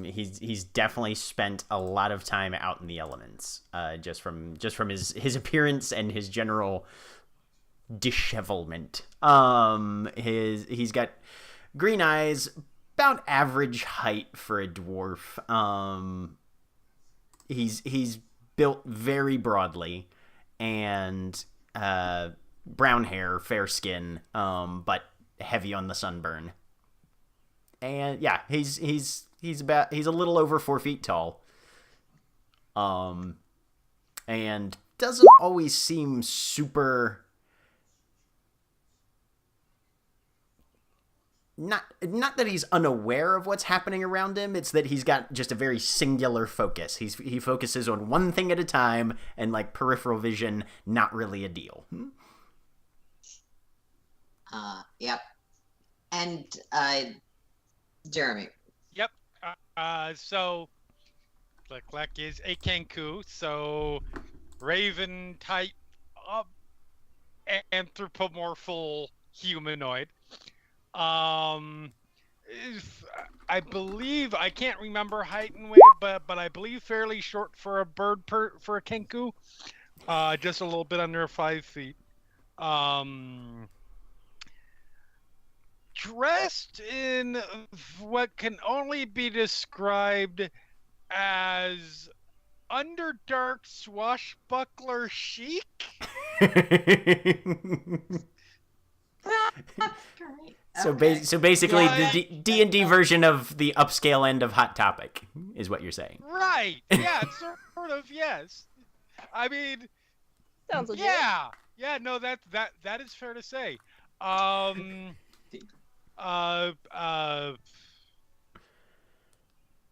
He's definitely spent a lot of time out in the elements, just from his appearance and his general dishevelment. He's got green eyes, about average height for a dwarf. He's built very broadly, and brown hair, fair skin, but heavy on the sunburn. And yeah, he's a little over 4 feet tall. And doesn't always seem super. Not that he's unaware of what's happening around him. It's that he's got just a very singular focus. He focuses on one thing at a time, and like peripheral vision, not really a deal. Yep. And Jeremy. Yep. So Click is a Kenku, so raven type, anthropomorphal humanoid. I believe, I can't remember height and weight, but I believe fairly short for a bird for a Kenku. Just a little bit under 5 feet. Dressed in what can only be described as underdark swashbuckler chic. So, Okay. so basically, Yeah, the D&D version of the upscale end of Hot Topic is what you're saying. Right. Yeah, sort of, yes. I mean, Sounds legit. yeah, no, that is fair to say.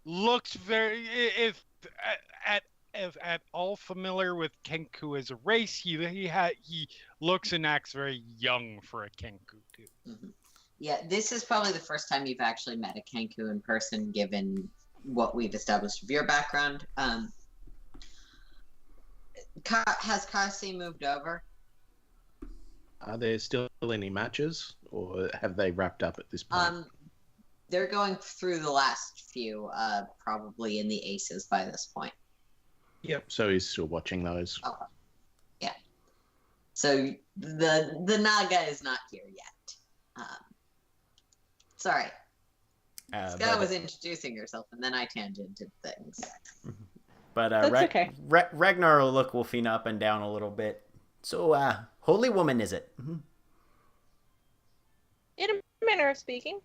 Looks very, if at all familiar with Kenku as a race, he looks and acts very young for a Kenku too. Mm-hmm. Yeah, this is probably the first time you've actually met a Kenku in person, given what we've established of your background. Has Kasi moved over? Are there still any matches, or have they wrapped up at this point? They're going through the last few, probably in the aces by this point. Yep. So he's still watching those. Okay. Yeah. So the Naga is not here yet. Sorry. Scott was introducing herself, and then I tangented things. But That's okay. Ragnar will look Wolfina up and down a little bit. So, holy woman, is it? Mm-hmm. In a manner of speaking.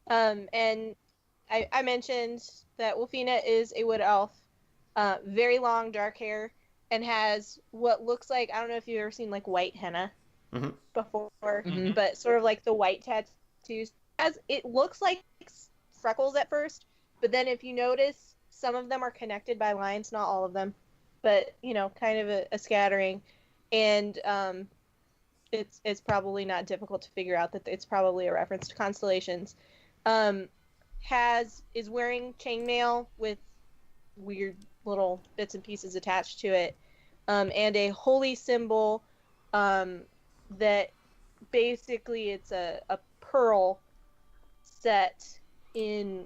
And I mentioned that Wolfina is a wood elf, very long dark hair, and has what looks like, I don't know if you've ever seen like white henna before, but sort of like the white tattoos. It looks like freckles at first, but then if you notice, some of them are connected by lines, not all of them, but kind of a scattering, and it's probably not difficult to figure out that it's probably a reference to constellations. Is wearing chainmail with weird little bits and pieces attached to it, and a holy symbol that basically it's a pearl set in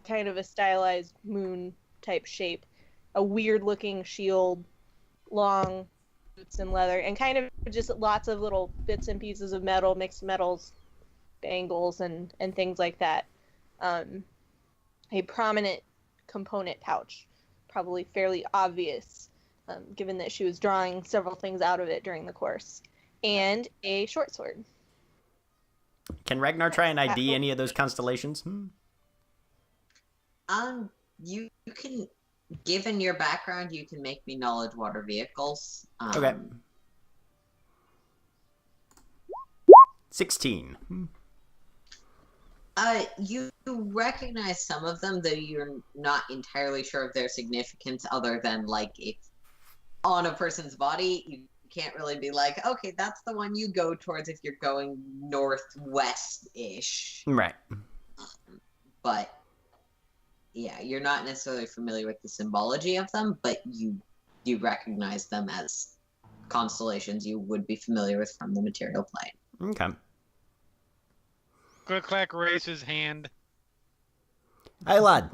kind of a stylized moon type shape, a weird looking shield, long boots and leather, and kind of just lots of little bits and pieces of metal, mixed metals, bangles and things like that. A prominent component pouch, probably fairly obvious, given that she was drawing several things out of it during the course, and a short sword. Can Ragnar try and ID any of those constellations? You can, given your background, you can make me knowledge water vehicles. Okay. 16. You recognize some of them, though you're not entirely sure of their significance, other than like if on a person's body, you can't really be like, okay, that's the one you go towards if you're going northwest-ish. Right. But yeah, you're not necessarily familiar with the symbology of them, but you recognize them as constellations you would be familiar with from the material plane. Okay. Click clack raise his hand. Hey, lad.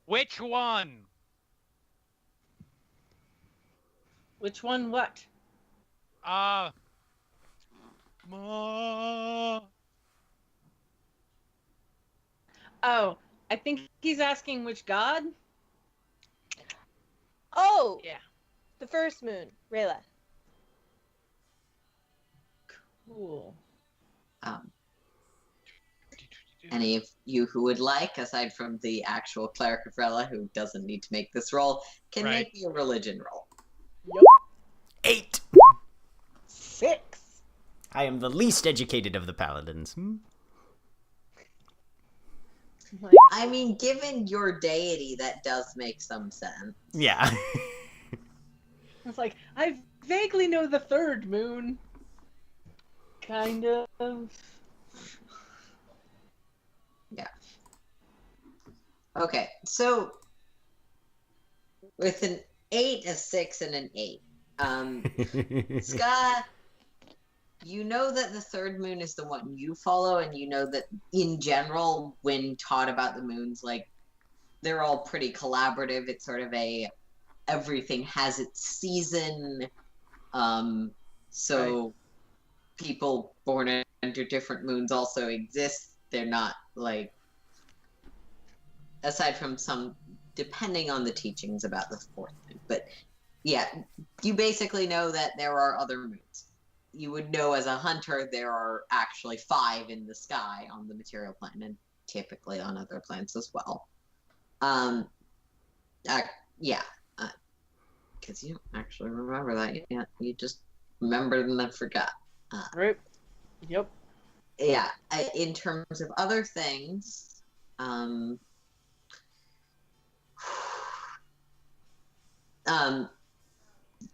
Which one? Which one? What? Ma. Oh, I think he's asking which god. Oh, Yeah. the first moon, Rayla. Cool. Any of you who would like, aside from the actual cleric of Rella, who doesn't need to make this roll, can Right. make me a religion roll. 8. 6. I am the least educated of the paladins. I mean, given your deity, that does make some sense. Yeah. It's like, I vaguely know the third moon. Kind of. Yeah. Okay, so with an 8, a 6, and an 8, Ska, you know that the third moon is the one you follow, and you know that in general, when taught about the moons, like, they're all pretty collaborative. It's sort of everything has its season. So people born under different moons also exist. They're not like, aside from some, depending on the teachings about the fourth moon. But yeah, you basically know that there are other moons. You would know as a hunter there are actually 5 in the sky on the material plane, and typically on other planets as well. Because you don't actually remember that yet. You just remembered and then forgot. Right. Yep. Yeah, in terms of other things,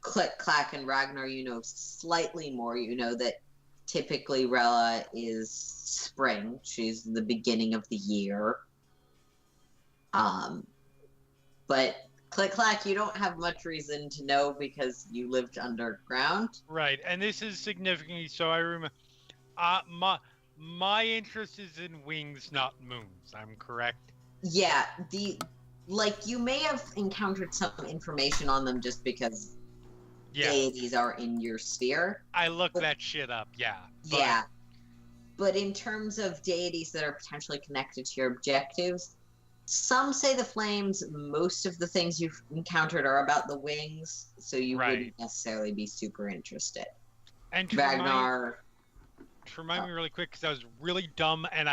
Click, Clack, and Ragnar, you know slightly more. You know that typically Rella is spring. She's the beginning of the year. But Click, Clack, you don't have much reason to know because you lived underground. Right, and this is significantly so. I remember. My interest is in wings, not moons. I'm correct. Yeah, you may have encountered some information on them just because deities are in your sphere. I looked that shit up. Yeah. Yeah. But in terms of deities that are potentially connected to your objectives, some say the flames. Most of the things you've encountered are about the wings, so you wouldn't necessarily be super interested. And Ragnar. To remind me really quick, because I was really dumb, and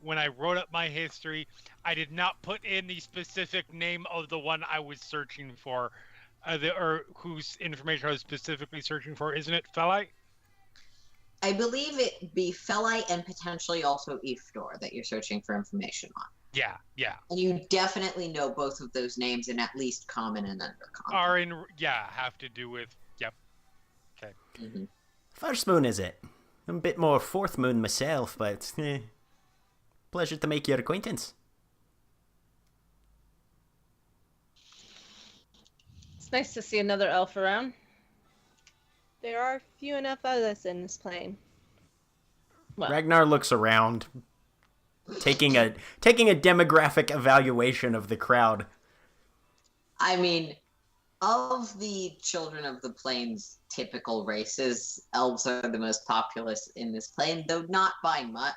when I wrote up my history, I did not put in the specific name of the one I was searching for, or whose information I was specifically searching for. Isn't it Felite? I believe it be Felite and potentially also Ifdor that you're searching for information on. Yeah, yeah. And you definitely know both of those names in at least common and undercommon. Have to do with, yep. Okay. Mm-hmm. First moon, is it? I'm a bit more fourth moon myself, but pleasure to make your acquaintance. It's nice to see another elf around. There are few enough of us in this plane. Well, Ragnar looks around, taking a demographic evaluation of the crowd. I mean, of the children of the plains typical races, elves are the most populous in this plane, though not by much.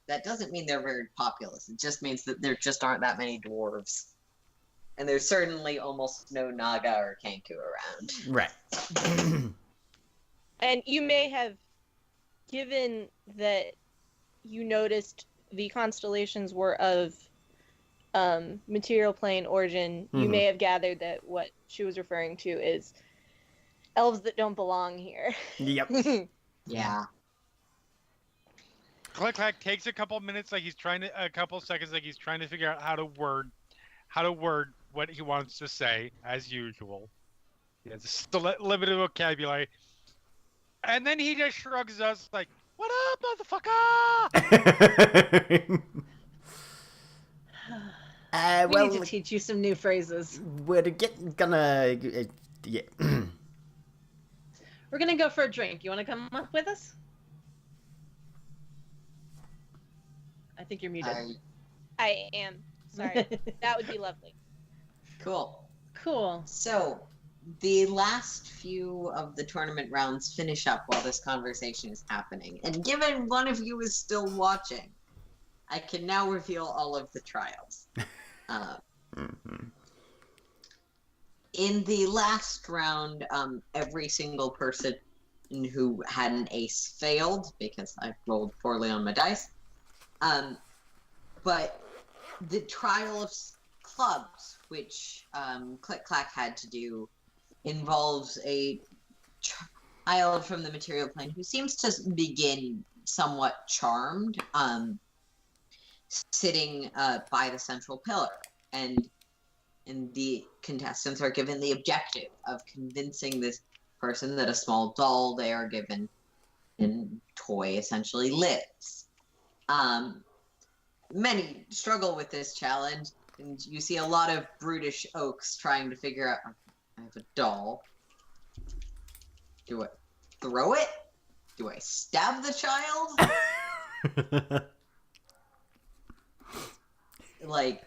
That doesn't mean they're very populous. It just means that there just aren't that many dwarves. And there's certainly almost no Naga or Kanku around. Right. And you may have, given that you noticed the constellations were of material plane origin, you may have gathered that what she was referring to is elves that don't belong here. Yep. Yeah. Click Clack takes a couple seconds, like he's trying to figure out how to word what he wants to say, as usual. He has a limited vocabulary. And then he just shrugs us like, "What up, motherfucker?" we need to teach you some new phrases. We're gonna... yeah. We're gonna go for a drink. You want to come up with us? I think you're muted. I am. Sorry. That would be lovely. Cool. Cool. So, the last few of the tournament rounds finish up while this conversation is happening. And given one of you is still watching, I can now reveal all of the trials. In the last round, every single person who had an ace failed because I rolled poorly on my dice. But the trial of clubs, which Click Clack had to do, involves a child from the material plane who seems to begin somewhat charmed, sitting by the central pillar, and the contestants are given the objective of convincing this person that a small doll they are given and toy essentially lives. Many struggle with this challenge, and you see a lot of brutish oaks trying to figure out, I have a doll. Do I throw it? Do I stab the child? Like,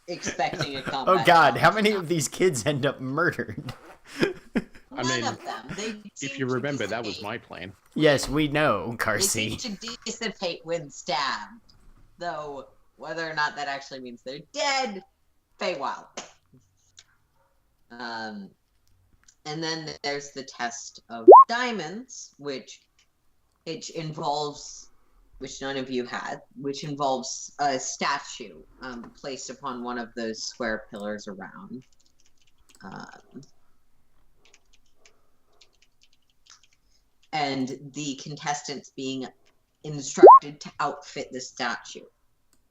expecting a combat. Oh god, how many of these kids end up murdered? None of them. If you remember, that was my plan. Yes, we know, They Carsey. seem to dissipate when stabbed. Though, whether or not that actually means they're dead, Feywild. And then there's the test of diamonds, which involves, which none of you had, which involves a statue placed upon one of those square pillars around. And the contestants being instructed to outfit the statue.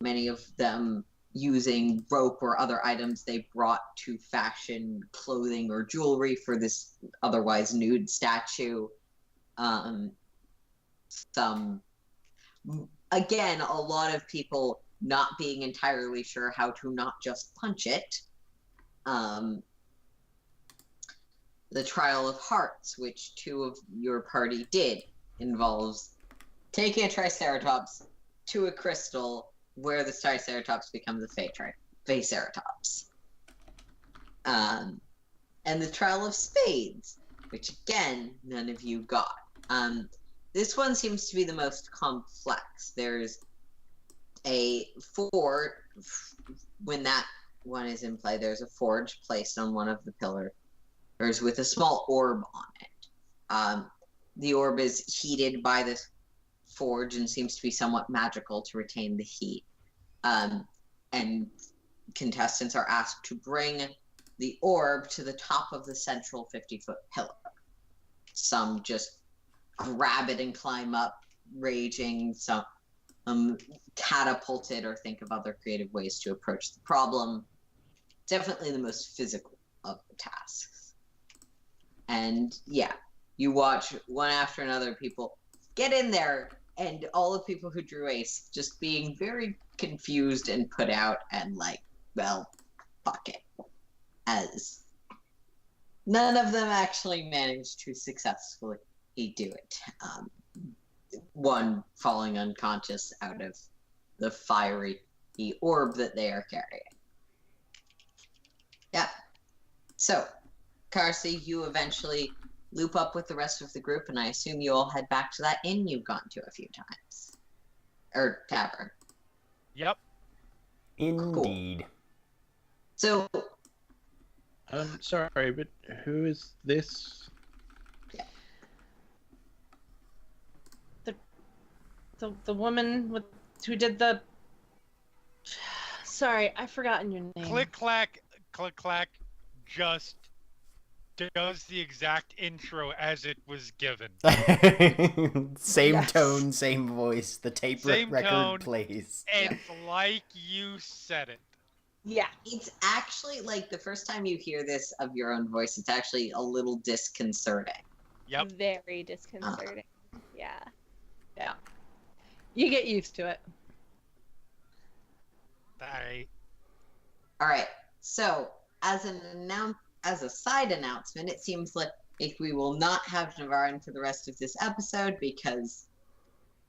Many of them using rope or other items they brought to fashion clothing or jewelry for this otherwise nude statue. Again, a lot of people not being entirely sure how to not just punch it. The Trial of Hearts, which two of your party did, involves taking a Triceratops to a crystal where the Triceratops becomes a Faceratops. And the Trial of Spades, which again, none of you got. This one seems to be the most complex. There's a forge, when that one is in play, there's a forge placed on one of the pillars with a small orb on it. The orb is heated by this forge and seems to be somewhat magical to retain the heat. And contestants are asked to bring the orb to the top of the central 50-foot pillar. Some just grab it and climb up, raging. Some catapult it or think of other creative ways to approach the problem. Definitely the most physical of the tasks. And yeah, you watch one after another people get in there, and all the people who drew ace just being very confused and put out and like, well, fuck it. As none of them actually managed to successfully do it. One falling unconscious out of the fiery orb that they are carrying. Yeah. So, Carsey, you eventually loop up with the rest of the group, and I assume you all head back to that inn you've gone to a few times. Or tavern. Yep. Indeed. Cool. So, Sorry, but who is this? The woman who did the. Sorry, I've forgotten your name. Click clack just does the exact intro as it was given. Same Yes. tone, same voice. The tape Same record tone. plays. It's like you said it. Yeah. it's actually, like, the first time you hear this of your own voice, it's actually a little disconcerting. Yep. Very disconcerting. Yeah. Yeah. You get used to it. All right. So, as a side announcement, it seems like If we will not have Navarin for the rest of this episode because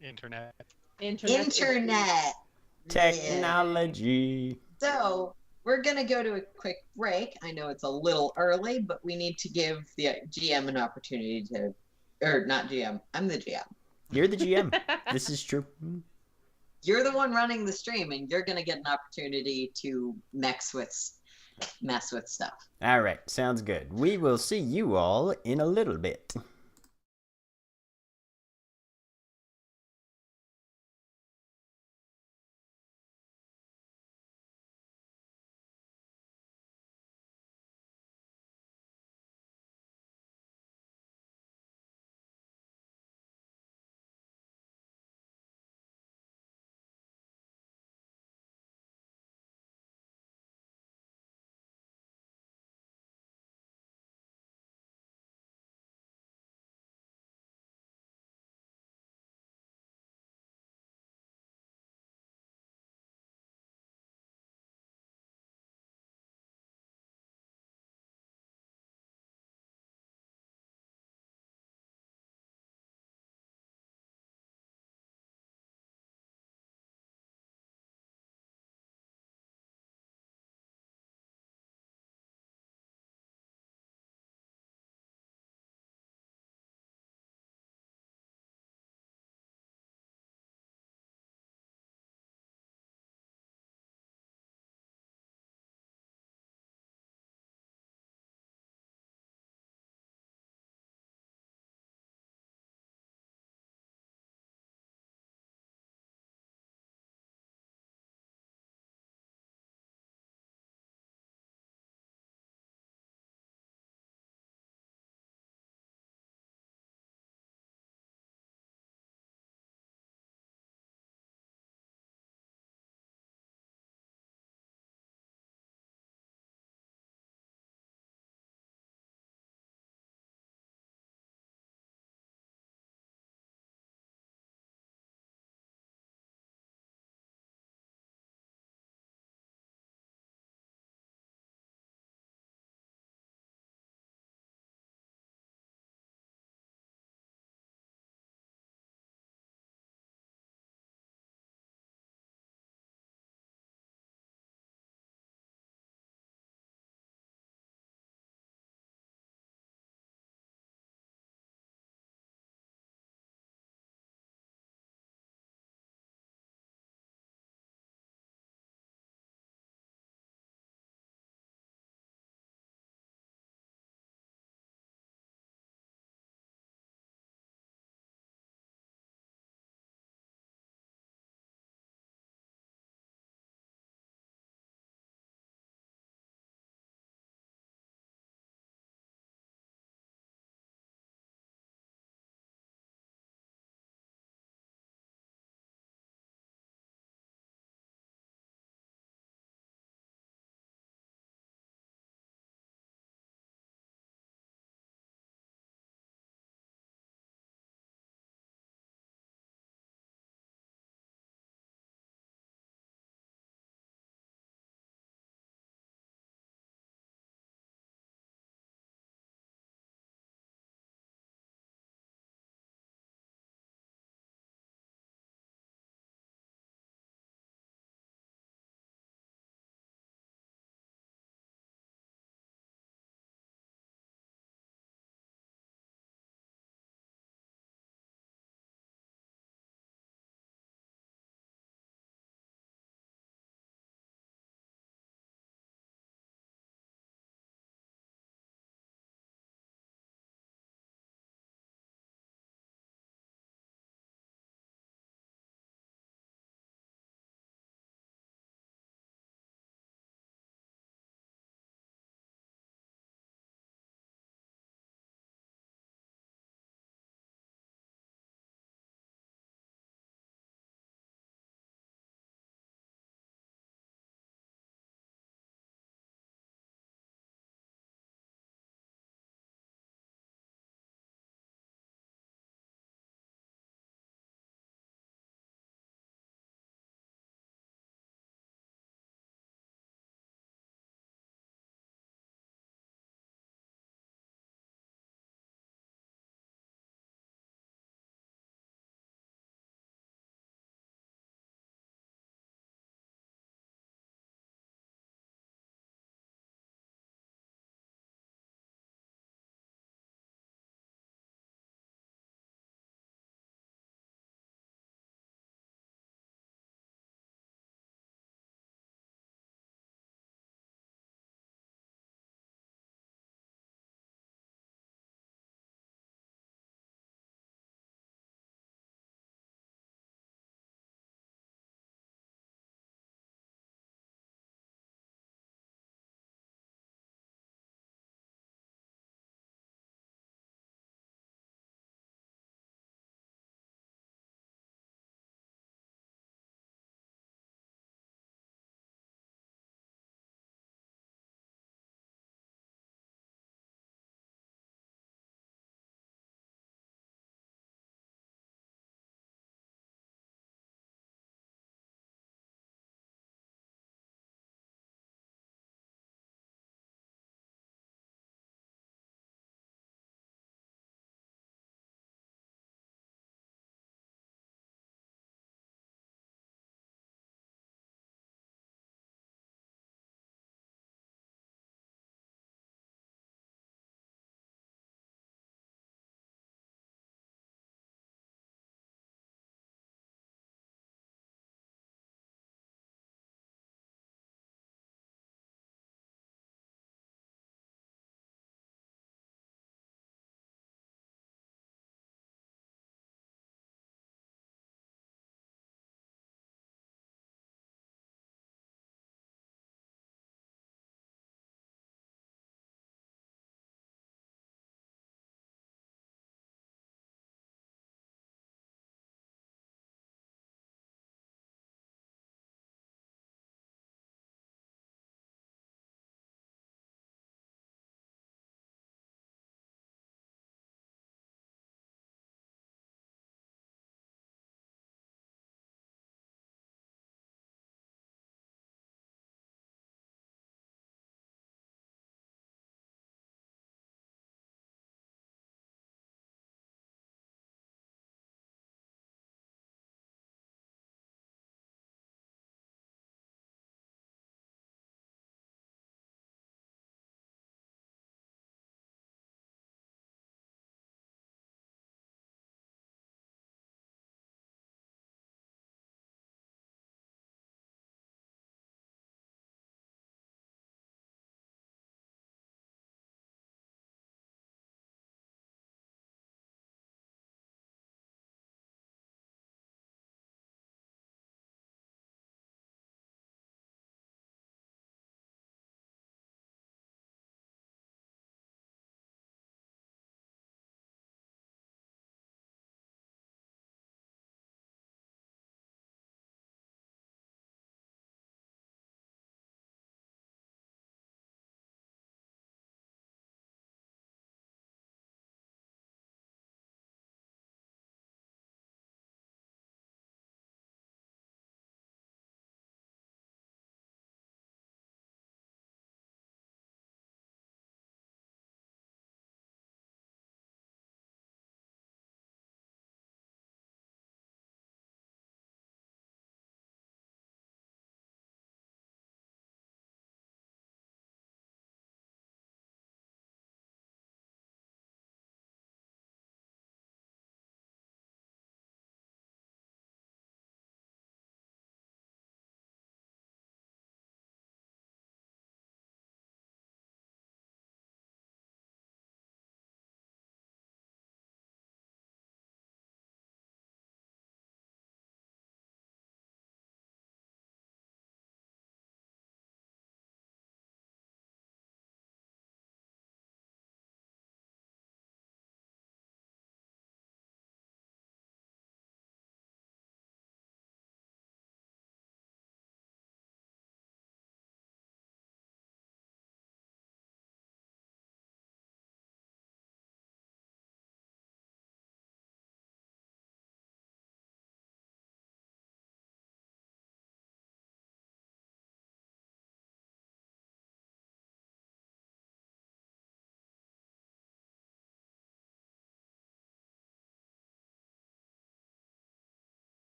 Internet. Internet. internet. Technology. So we're gonna go to a quick break. I know it's a little early, but we need to give the GM an opportunity to, or not GM. I'm the GM. You're the GM. This is true. You're the one running the stream, and you're gonna get an opportunity to mess with stuff. All right, sounds good. We will see you all in a little bit.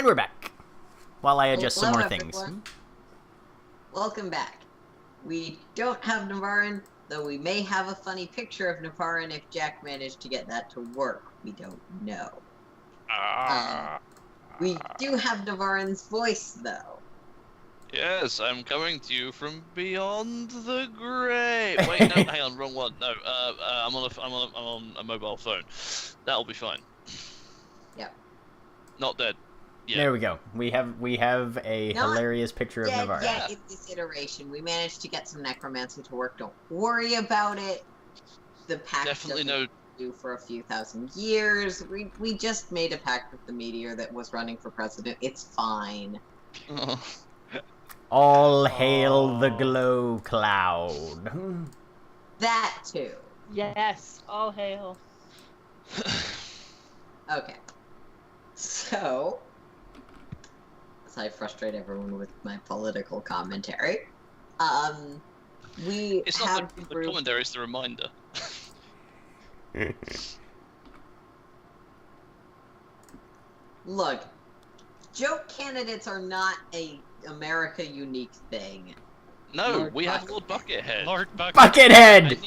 And we're back. While I adjust some Hello, more things. everyone. Welcome back. We don't have Navarin, though we may have a funny picture of Navarin if Jack managed to get that to work. We don't know. We do have Navarin's voice, though. Yes, I'm coming to you from beyond the grave. Wait, no, hang on, wrong one. No, I'm on a mobile phone. That'll be fine. Yep. Not dead. Yeah. There we go. We have a Not hilarious picture of Navarre. Yeah, in this iteration, we managed to get some necromancy to work. Don't worry about it. The pact Definitely doesn't do for a few thousand years. We just made a pact with the meteor that was running for president. It's fine. Oh. All hail the glow cloud. That too. Yes, all hail. Okay. So, as I frustrate everyone with my political commentary, we It's have not the commentary, it's the reminder. Look, joke candidates are not a America unique thing. No, Lord we have Bucket. Lord Buckethead. Lord Bucket. Buckethead! And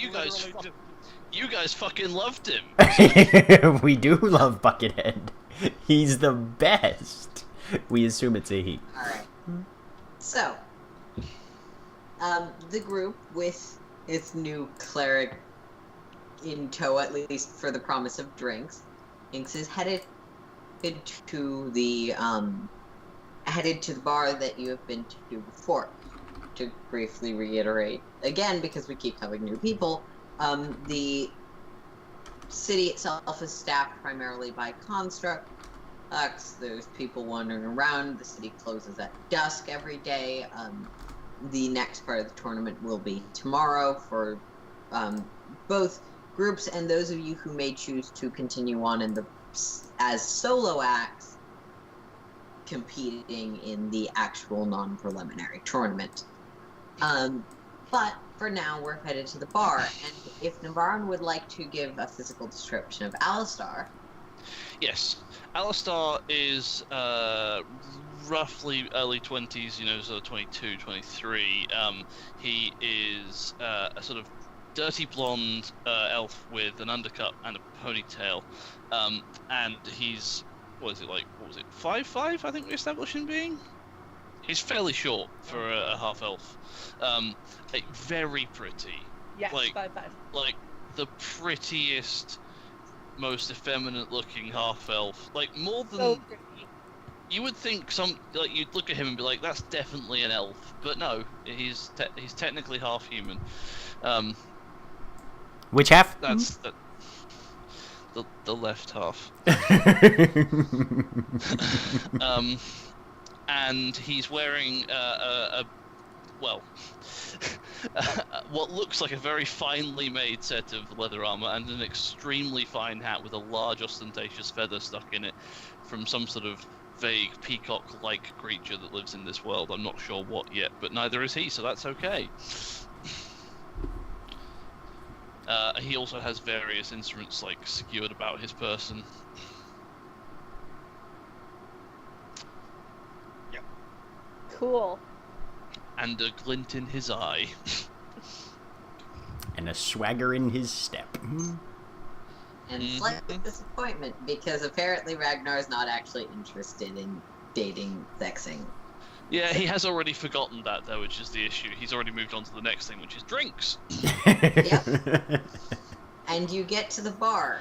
you guys fucking loved him. We do love Buckethead. He's the best. We assume it's a he. Alright. So, the group with its new cleric in tow, at least for the promise of drinks, is headed to the bar that you have been to before. To briefly reiterate again, because we keep having new people, the city itself is staffed primarily by constructs. There's people wandering around. The city closes at dusk every day. The next part of the tournament will be tomorrow for both groups, and those of you who may choose to continue on as solo acts competing in the actual non-preliminary tournament. But for now, we're headed to the bar, and if Navarin would like to give a physical description of Alistar. Yes. Alistar is roughly early 20s, so 22, 23. He is a sort of dirty blonde elf with an undercut and a ponytail. And he's, 5'5", I think we established him being? He's fairly short for a half-elf. Very pretty. Yes, Like- 5'5". Like, the prettiest, most effeminate-looking half-elf. Like, more than... So pretty. You would think you'd look at him and be like, that's definitely an elf. But no, he's technically half-human. Which half? That's the left half. And he's wearing what looks like a very finely made set of leather armor and an extremely fine hat with a large ostentatious feather stuck in it from some sort of vague peacock-like creature that lives in this world. I'm not sure what yet, but neither is he, so that's okay. He also has various instruments skewered about his person. Cool. And a glint in his eye. And a swagger in his step. And slight disappointment, because apparently Ragnar is not actually interested in dating sexing. Yeah, he has already forgotten that, though, which is the issue. He's already moved on to the next thing, which is drinks. Yep. And you get to the bar.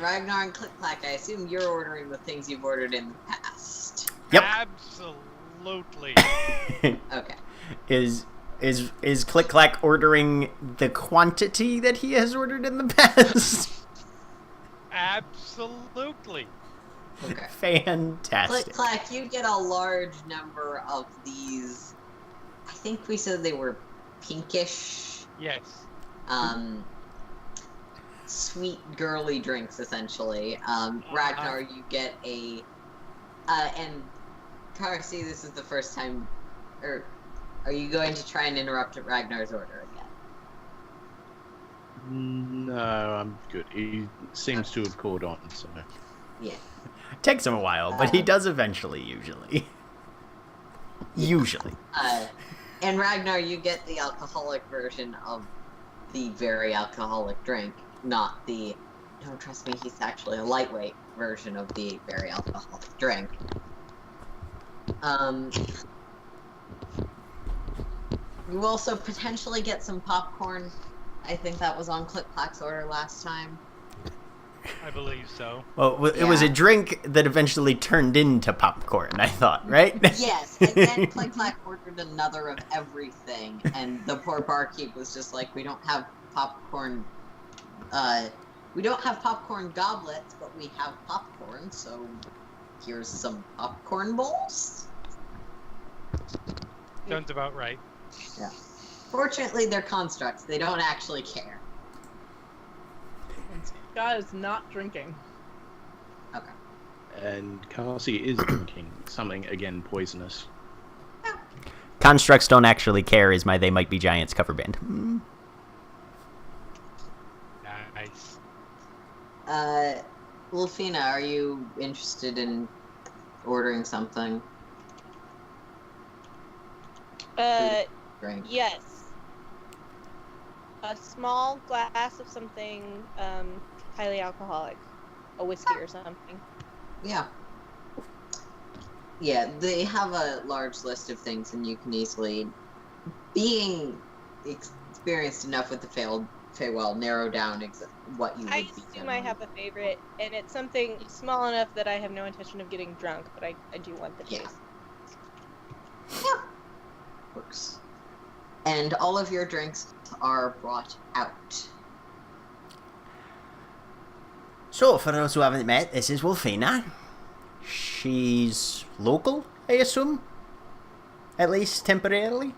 Ragnar and Click-Clack, I assume you're ordering the things you've ordered in the past. Yep. Absolutely. Okay. Is Click Clack ordering the quantity that he has ordered in the past? Absolutely. Okay. Fantastic. Click-Clack, you get a large number of these. I think we said they were pinkish. Yes. Sweet girly drinks, essentially. Ragnar, you get and Karsi, this is the first time, or are you going to try and interrupt Ragnar's order again? No, I'm good. He seems to have caught on, so... Yeah. Takes him a while, but he does eventually, usually. Usually. And Ragnar, you get the alcoholic version of the very alcoholic drink, not the, no, trust me, he's actually a lightweight version of the very alcoholic drink. You also potentially get some popcorn. I think that was on Click Clack's order last time. I believe so. Well, it was a drink that eventually turned into popcorn, I thought, right? Yes, and then Click Clack ordered another of everything, and the poor barkeep was just like, we don't have popcorn, we don't have popcorn goblets, but we have popcorn, so here's some popcorn bowls. Sounds about right. Yeah. Fortunately, they're constructs. They don't actually care. Scott is not drinking. Okay. And Carsey is drinking something, again, poisonous. Constructs Don't Actually Care is my They Might Be Giants cover band. Nice. Wolfina, are you interested in ordering something? Drink. Yes. A small glass of something highly alcoholic, a whiskey or something. Yeah. Yeah, they have a large list of things, and you can easily, being experienced enough with the Feywild, narrow down what you would be assume I have a favorite, and it's something small enough that I have no intention of getting drunk, but I do want the taste. Yeah. Works. And all of your drinks are brought out. So, for those who haven't met, this is Wolfina. She's local, I assume? At least temporarily?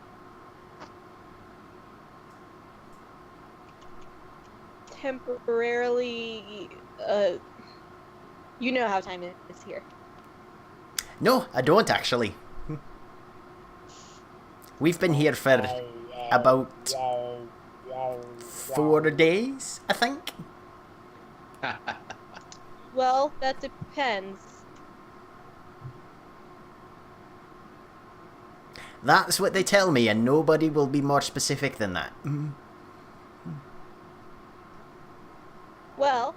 Temporarily, you know how time is here. No, I don't actually. We've been here for about 4 days, I think. Well, that depends. That's what they tell me, and nobody will be more specific than that. Well,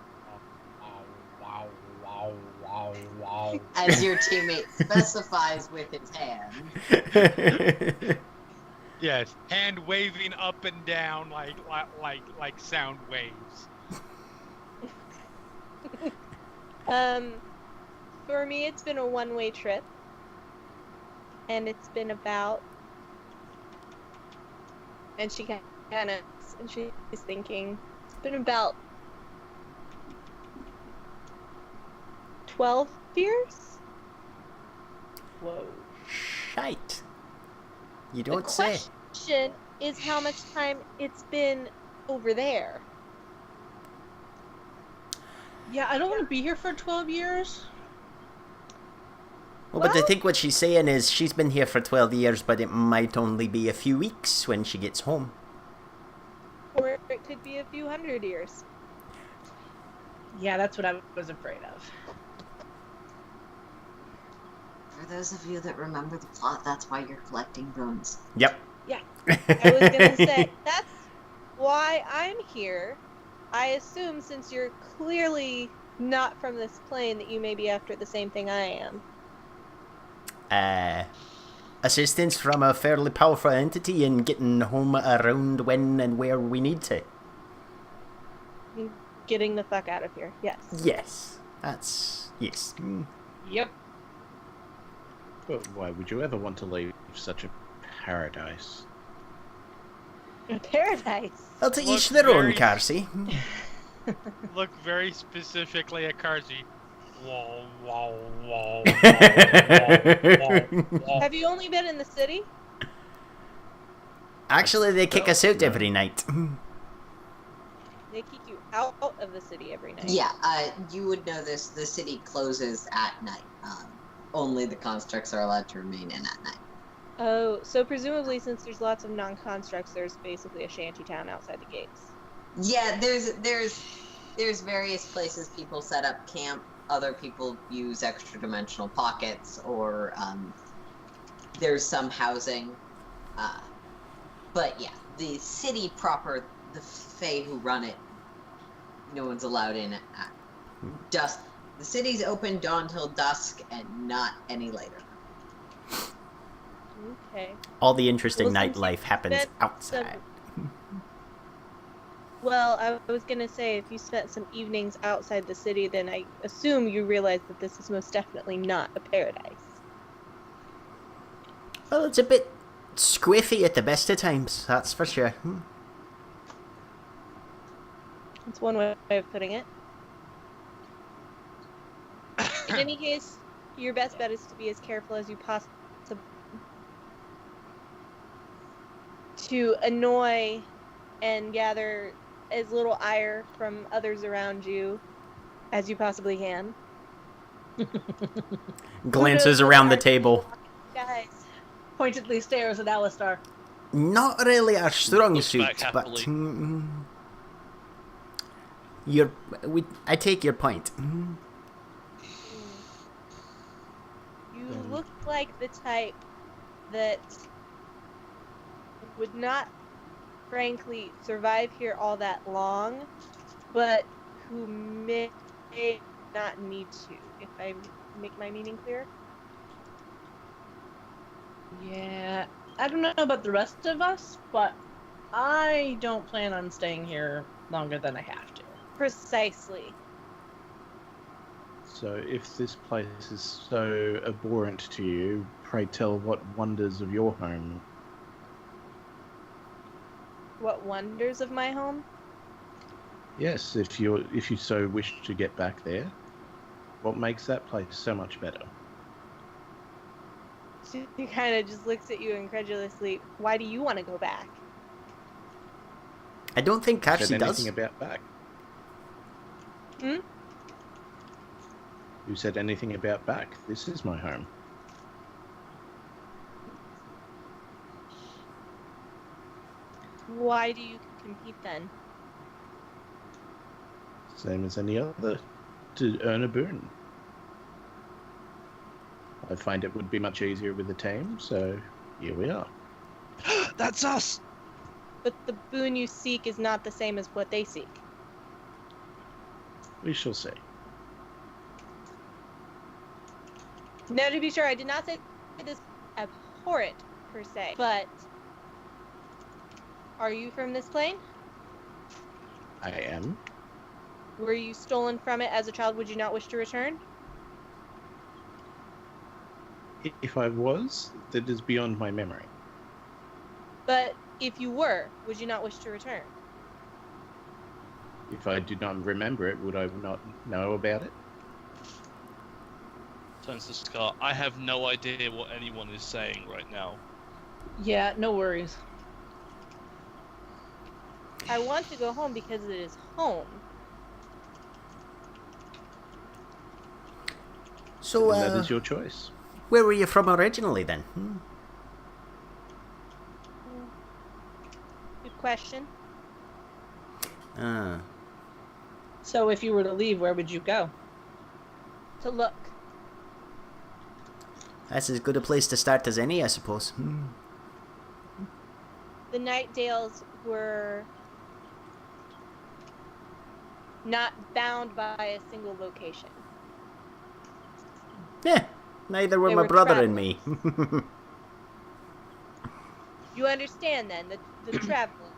As your teammate specifies with his hand. Yes, hand waving up and down like sound waves. for me, it's been a one-way trip, and it's been about. And she kind of, and she's thinking, it's been about 12 years. Whoa. Shite. You don't say. The question is how much time it's been over there. Yeah, I don't want to be here for 12 years. Well, but I think what she's saying is she's been here for 12 years, but it might only be a few weeks when she gets home. Or it could be a few hundred years. Yeah, that's what I was afraid of. For those of you that remember the plot, that's why you're collecting bones. Yep. Yeah. I was gonna say, that's why I'm here. I assume since you're clearly not from this plane that you may be after the same thing I am. Assistance from a fairly powerful entity in getting home around when and where we need to. Getting the fuck out of here, yes. Yes. That's... yes. Yep. But why would you ever want to leave such a paradise? Paradise. Well, to Look each their own, very- Carsey. Look very specifically at Carsey. Whoa, whoa, whoa, Have you only been in the city? Actually, they kick us out every night. They kick you out of the city every night. Yeah, you would know this. The city closes at night. Only the constructs are allowed to remain in at night. Oh, so presumably since there's lots of non-constructs, there's basically a shanty town outside the gates. Yeah, there's various places people set up camp. other people use extra dimensional pockets, or there's some housing. But yeah, the city proper, the Fae who run it, no one's allowed in at dusk. The city's open dawn till dusk and not any later. Okay. All the interesting Well, since nightlife you happens spent outside. Well, I was gonna say, if you spent some evenings outside the city, then I assume you realize that this is most definitely not a paradise. Well, it's a bit squiffy at the best of times, that's for sure. That's one way of putting it. In any case, your best bet is to be as careful as you possibly to annoy and gather as little ire from others around you as you possibly can. Glances around the table. Guys, Pointedly stares at Alistar. Not really a strong Looks suit, back but happily. I take your point. you look like the type that would not, frankly, survive here all that long, but who may not need to, if I make my meaning clear. Yeah, I don't know about the rest of us, but I don't plan on staying here longer than I have to. Precisely. So, if this place is so abhorrent to you, pray tell what wonders of your home. What wonders of my home? Yes, if you so wish to get back there, what makes that place so much better? She kind of just looks at you incredulously. Why do you want to go back? I don't think Said Karsi anything does. about back? Hmm? Who said anything about back? This is my home. Why do you compete then? Same as any other, to earn a boon. I find it would be much easier with a team, so here we are. That's us. But the boon you seek is not the same as what they seek. We shall see. Now, to be sure, I did not say this abhorrent, per se, but are you from this plane? I am. Were you stolen from it as a child? Would you not wish to return? If I was, that is beyond my memory. But if you were, would you not wish to return? If I did not remember it, would I not know about it? Turns to Scar. I have no idea what anyone is saying right now. Yeah, no worries. I want to go home because it is home. So, And that is your choice. where were you from originally then? Good question. Ah, So if you were to leave, where would you go? To look. that's as good a place to start as any, I suppose. The Nightdales were not bound by a single location. Yeah, neither were They my were brother and me. You understand then the traveling.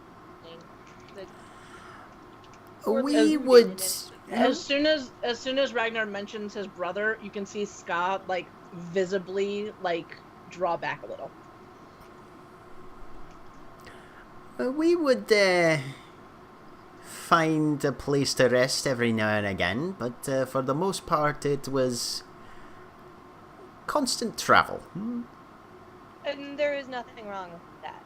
We would... As soon as Ragnar mentions his brother, you can see Scott visibly draw back a little. We would find a place to rest every now and again, but for the most part it was constant travel. And there is nothing wrong with that.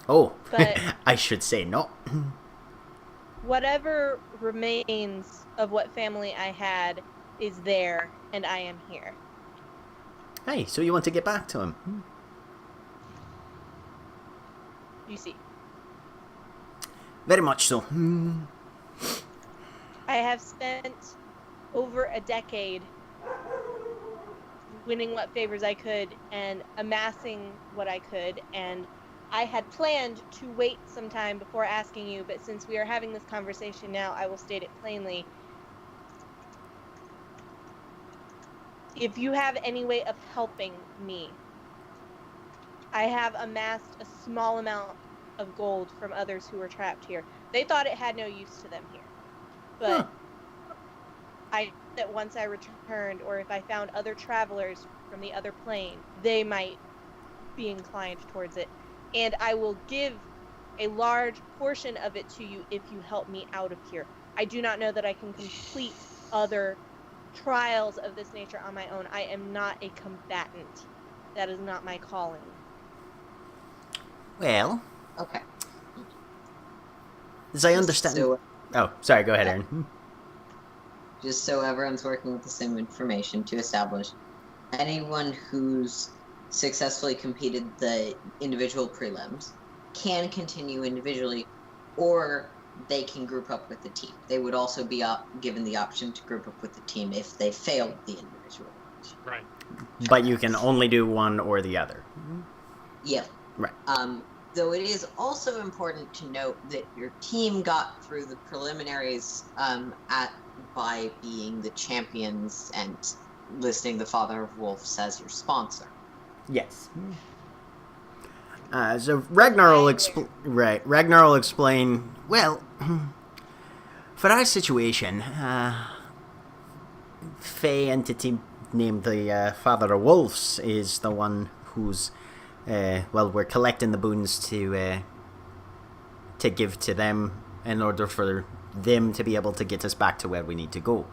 Oh, But- I should say not. Whatever remains of what family I had is there, and I am here. Hey, so you want to get back to him? You see. Very much so. I have spent over a decade winning what favors I could and amassing what I could, and I had planned to wait some time before asking you, but since we are having this conversation now, I will state it plainly. If you have any way of helping me, I have amassed a small amount of gold from others who were trapped here. They thought it had no use to them here. But I that once I returned, or if I found other travelers from the other plane, they might be inclined towards it. And I will give a large portion of it to you if you help me out of here. I do not know that I can complete other trials of this nature on my own. I am not a combatant. That is not my calling. Well, Okay. as I understand... So, Oh, sorry, go ahead, Aaron. just so everyone's working with the same information to establish, anyone who's successfully competed the individual prelims can continue individually, or they can group up with the team. They would also be given the option to group up with the team if they failed the individual. Right. But you can only do one or the other. Yeah. Right. Though it is also important to note that your team got through the preliminaries by being the champions and listing the Father of Wolves as your sponsor. Yes. So Ragnar will Ragnar will explain. Well, for our situation, Fey entity named the Father of Wolves is the one who's we're collecting the boons to give to them in order for them to be able to get us back to where we need to go.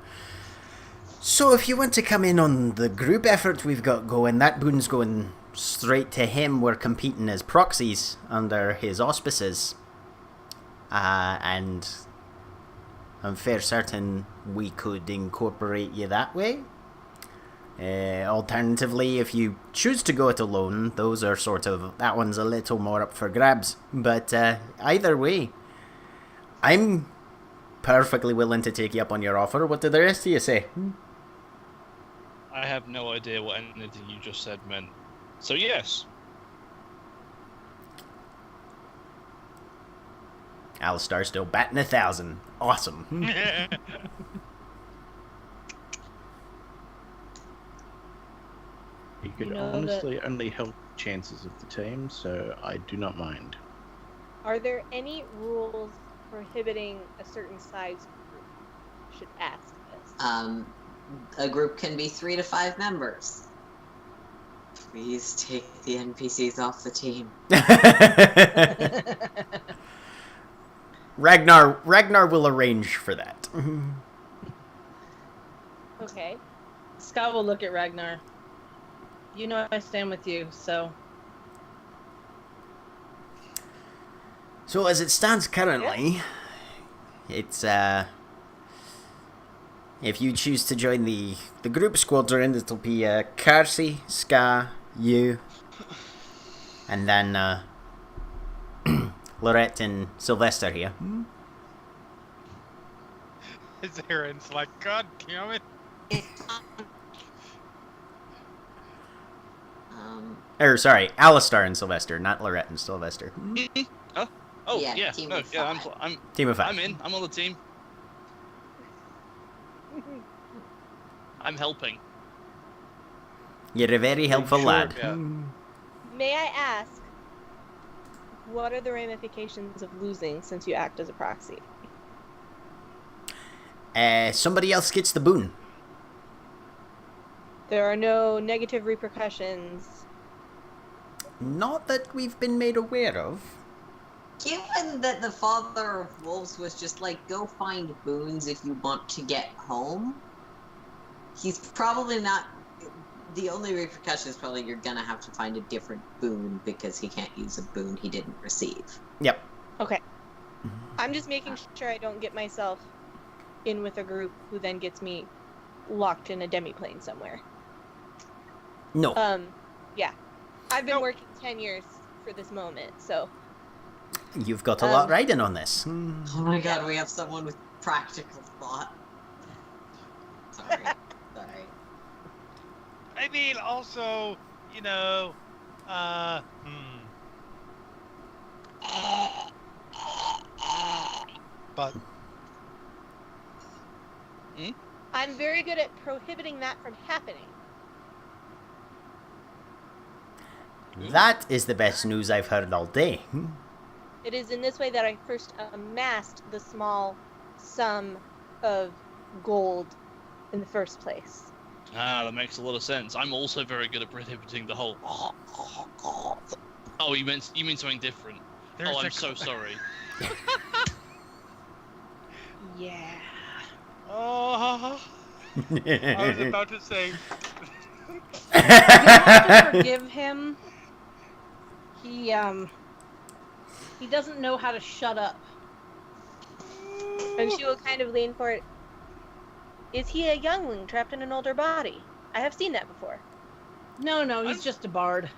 So if you want to come in on the group effort we've got going, that boon's going straight to him. We're competing as proxies under his auspices. And I'm fair certain we could incorporate you that way. Alternatively, if you choose to go it alone, those are that one's a little more up for grabs. But either way, I'm perfectly willing to take you up on your offer. What do the rest of you say? I have no idea what anything you just said meant. So yes. Alistar still batting 1,000. Awesome. You could You know honestly only help chances of the team, so I do not mind. Are there any rules prohibiting a certain size group? Should ask this. A group can be 3 to 5 members. Please take the NPCs off the team. Ragnar will arrange for that. Okay. Scott will look at Ragnar. You know I stand with you, so... So as it stands currently, it's if you choose to join the group squadron, it'll be Carsey, Ska, you, and then Lorette and Sylvester here. Aaron's like, God damn it. Sorry, Alistar and Sylvester, not Lorette and Sylvester. Oh Yeah, yeah, team no, of yeah, five. I'm Team of 5. I'm in. I'm on the team. I'm helping. You're a very helpful Sure, lad. yeah. May I ask, what are the ramifications of losing since you act as a proxy? Somebody else gets the boon. There are no negative repercussions. Not that we've been made aware of. Given that the Father of Wolves was just like, go find boons if you want to get home, he's probably not... The only repercussion is probably you're gonna have to find a different boon because he can't use a boon he didn't receive. Yep. Okay. I'm just making sure I don't get myself in with a group who then gets me locked in a demiplane somewhere. No. Yeah. I've been Nope. working 10 years for this moment, so... You've got a lot riding on this. Oh my god, we have someone with practical thought. Sorry. I mean, also, you know, But I'm very good at prohibiting that from happening. That is the best news I've heard all day. It is in this way that I first amassed the small sum of gold in the first place. That makes a lot of sense. I'm also very good at prohibiting the whole. Oh, you mean something different? there's I'm so sorry. Yeah. Oh, I was about to say. You have to forgive him. He doesn't know how to shut up. And she will kind of lean forward. Is he a youngling trapped in an older body? I have seen that before. No, he's just a bard.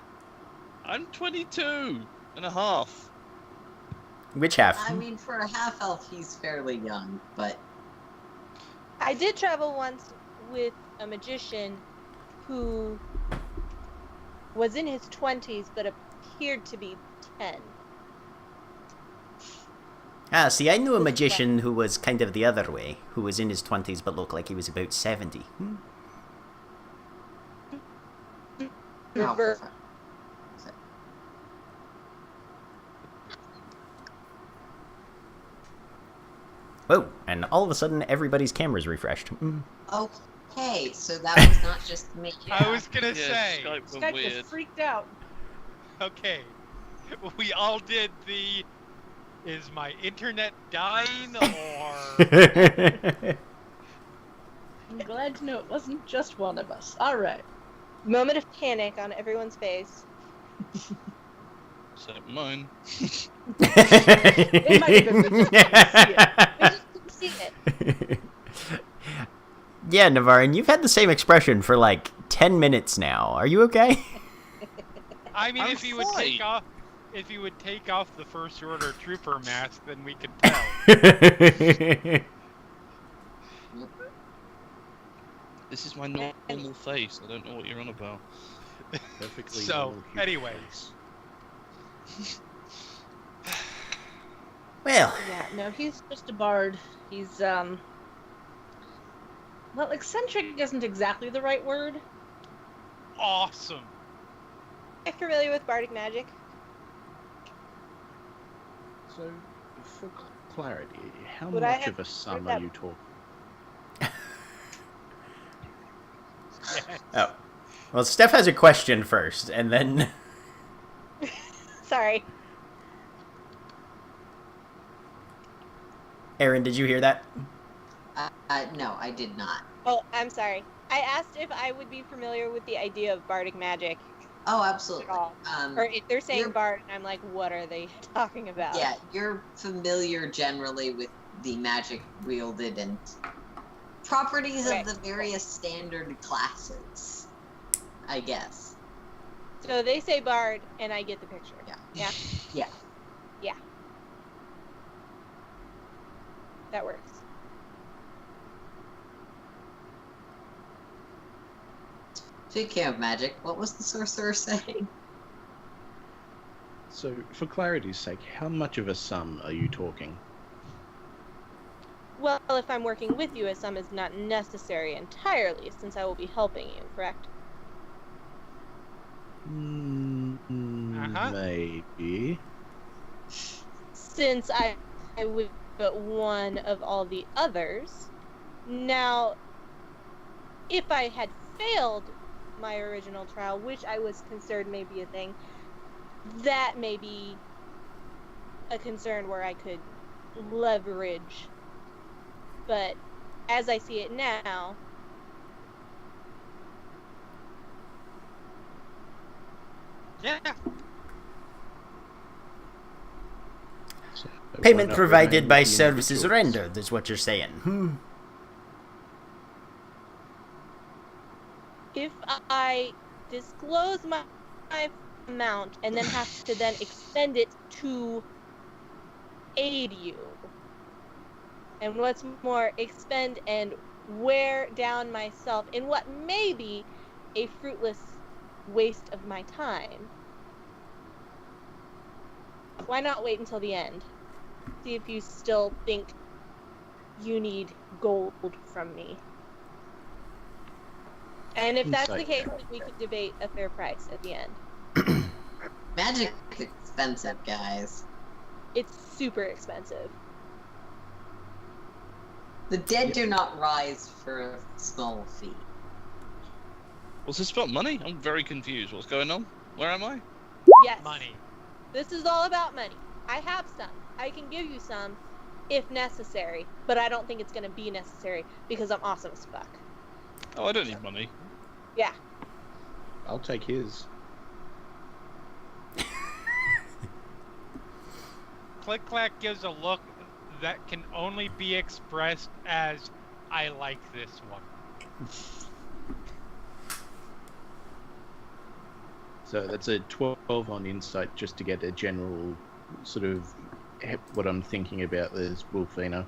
I'm 22 and a half. Which half? I mean, for a half elf, he's fairly young, but I did travel once with a magician who was in his 20s but appeared to be 10. Ah, see, I knew a magician who was kind of the other way, who was in his 20s but looked like he was about 70. Reverse. Whoa, and all of a sudden everybody's camera's refreshed. okay, so that was not just me. I was gonna Yeah, say. Skype went Skype weird. was freaked out. Okay, we all did the. Is my internet dying or? I'm glad to know it wasn't just one of us. All right. Moment of panic on everyone's face. Except mine. It might have been me. We just couldn't see it. Yeah, Navarin, you've had the same expression for like 10 minutes now. Are you okay? I mean, I'm if you would take fine. off, the first order trooper mask, then we could tell. This is my normal face. I don't know what you're on about. Perfectly So, normal human anyway. face. Well, Yeah, no, he's just a bard. He's well, eccentric isn't exactly the right word. Awesome. Are you familiar with bardic magic? So, for clarity, how Would I much have of a sum heard are that? you talking? oh. Well, Steph has a question first, and then... Sorry. Aaron, did you hear that? No, I did not. Oh, I'm sorry. I asked if I would be familiar with the idea of bardic magic Oh, at absolutely. all. Or if they're saying you're- bard, and I'm like, what are they talking about? Yeah, you're familiar generally with the magic wielded and properties Okay. of the various standard classes, I guess. So they say bard, and I get the picture. Yeah. Yeah? Yeah. Yeah. That works. Speaking of magic, what was the sorcerer saying? So, for clarity's sake, how much of a sum are you talking? Well, if I'm working with you, a sum is not necessary entirely, since I will be helping you, correct? Maybe. Since I would but one of all the others. Now, if I had failed my original trial, which I was concerned may be a thing, that may be a concern where I could leverage. But as I see it now, Yeah. So, Payment why not provided remain by with the services individuals? rendered is what you're saying. if I disclose my amount and then have to then expend it to aid you, and what's more, expend and wear down myself in what may be a fruitless waste of my time, why not wait until the end? See if you still think you need gold from me. And if that's the case, then we could debate a fair price at the end. Magic is expensive, guys. It's super expensive. The dead do not rise for a small fee. Was this about money? I'm very confused. What's going on? Where am I? Yes. Money. This is all about money. I have some. I can give you some if necessary, but I don't think it's going to be necessary because I'm awesome as fuck. Oh, I don't need money. Yeah. I'll take his. Click Clack gives a look that can only be expressed as, I like this one. So that's a 12 on insight just to get a general sort of what I'm thinking about is Wolfina.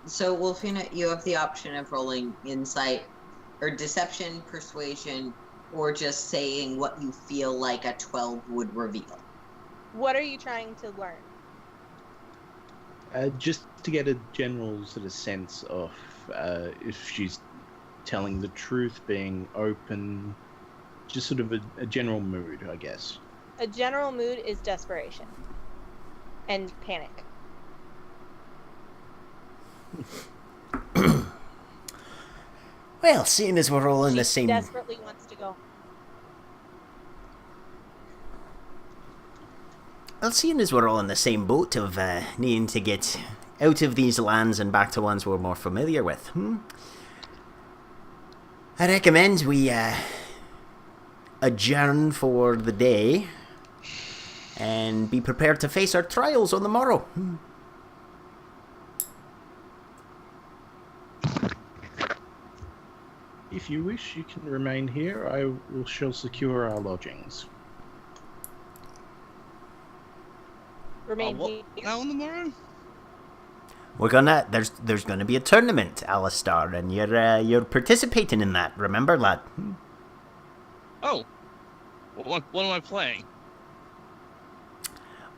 So Wolfina, you have the option of rolling insight or deception, persuasion, or just saying what you feel like a 12 would reveal. What are you trying to learn? Just to get a general sort of sense of if she's telling the truth, being open, just sort of a general mood, I guess. A general mood is desperation and panic. Well, seeing as we're all in She the same... desperately wants to go. Well, seeing as we're all in the same boat of needing to get out of these lands and back to ones we're more familiar with, I recommend we adjourn for the day and be prepared to face our trials on the morrow. If you wish, you can remain here. Shall secure our lodgings. Remain What? here. Now on the morrow? We're gonna there's gonna be a tournament, Alistar, and you're participating in that. Remember, lad? Oh. What am I playing?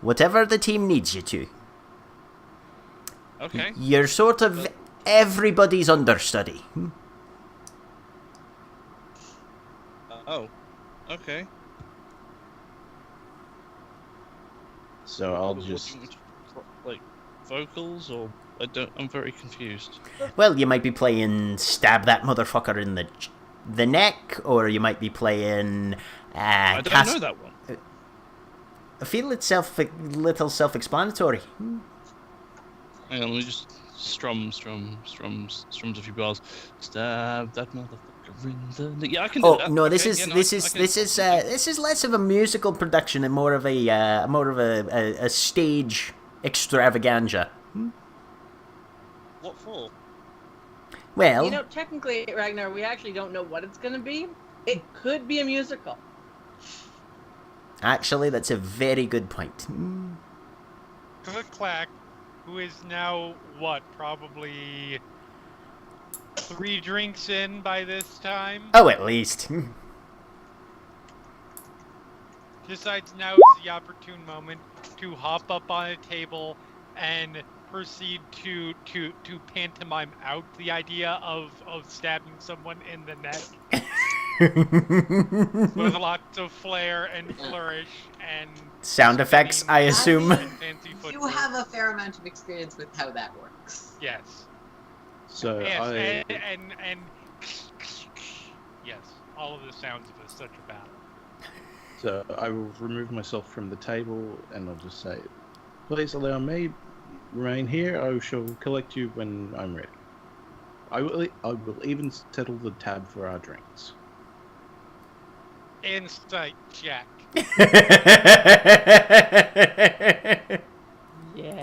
Whatever the team needs you to. Okay. You're sort of everybody's understudy. Oh. Okay. So I'll What do just... you want to like vocals or I'm very confused. Well, you might be playing stab that motherfucker in the neck, or you might be playing I don't know that one. I feel it's a little self-explanatory. Hang on, let me just strums a few bars. Stab that motherfucker in the neck. Yeah, I can do that. No, Okay, this is yeah, no, this I is can- this is this is less of a musical production and more of a stage extravaganza. What for? Well, You know, technically, Ragnar, we actually don't know what it's going to be. It could be a musical. actually, that's a very good point. Click Clack, who is now, probably 3 drinks in by this time, Oh, at least. decides now is the opportune moment to hop up on a table and proceed to pantomime out the idea of stabbing someone in the neck with lots of flair and flourish and Sound effects, I assume. and fancy You footwork. have a fair amount of experience with how that works. Yes. So Yes, and yes, all of the sounds of such a battle. So I will remove myself from the table and I'll just say, please allow me, remain here. I shall collect you when I'm ready. I will even settle the tab for our drinks. Insight check. Yeah.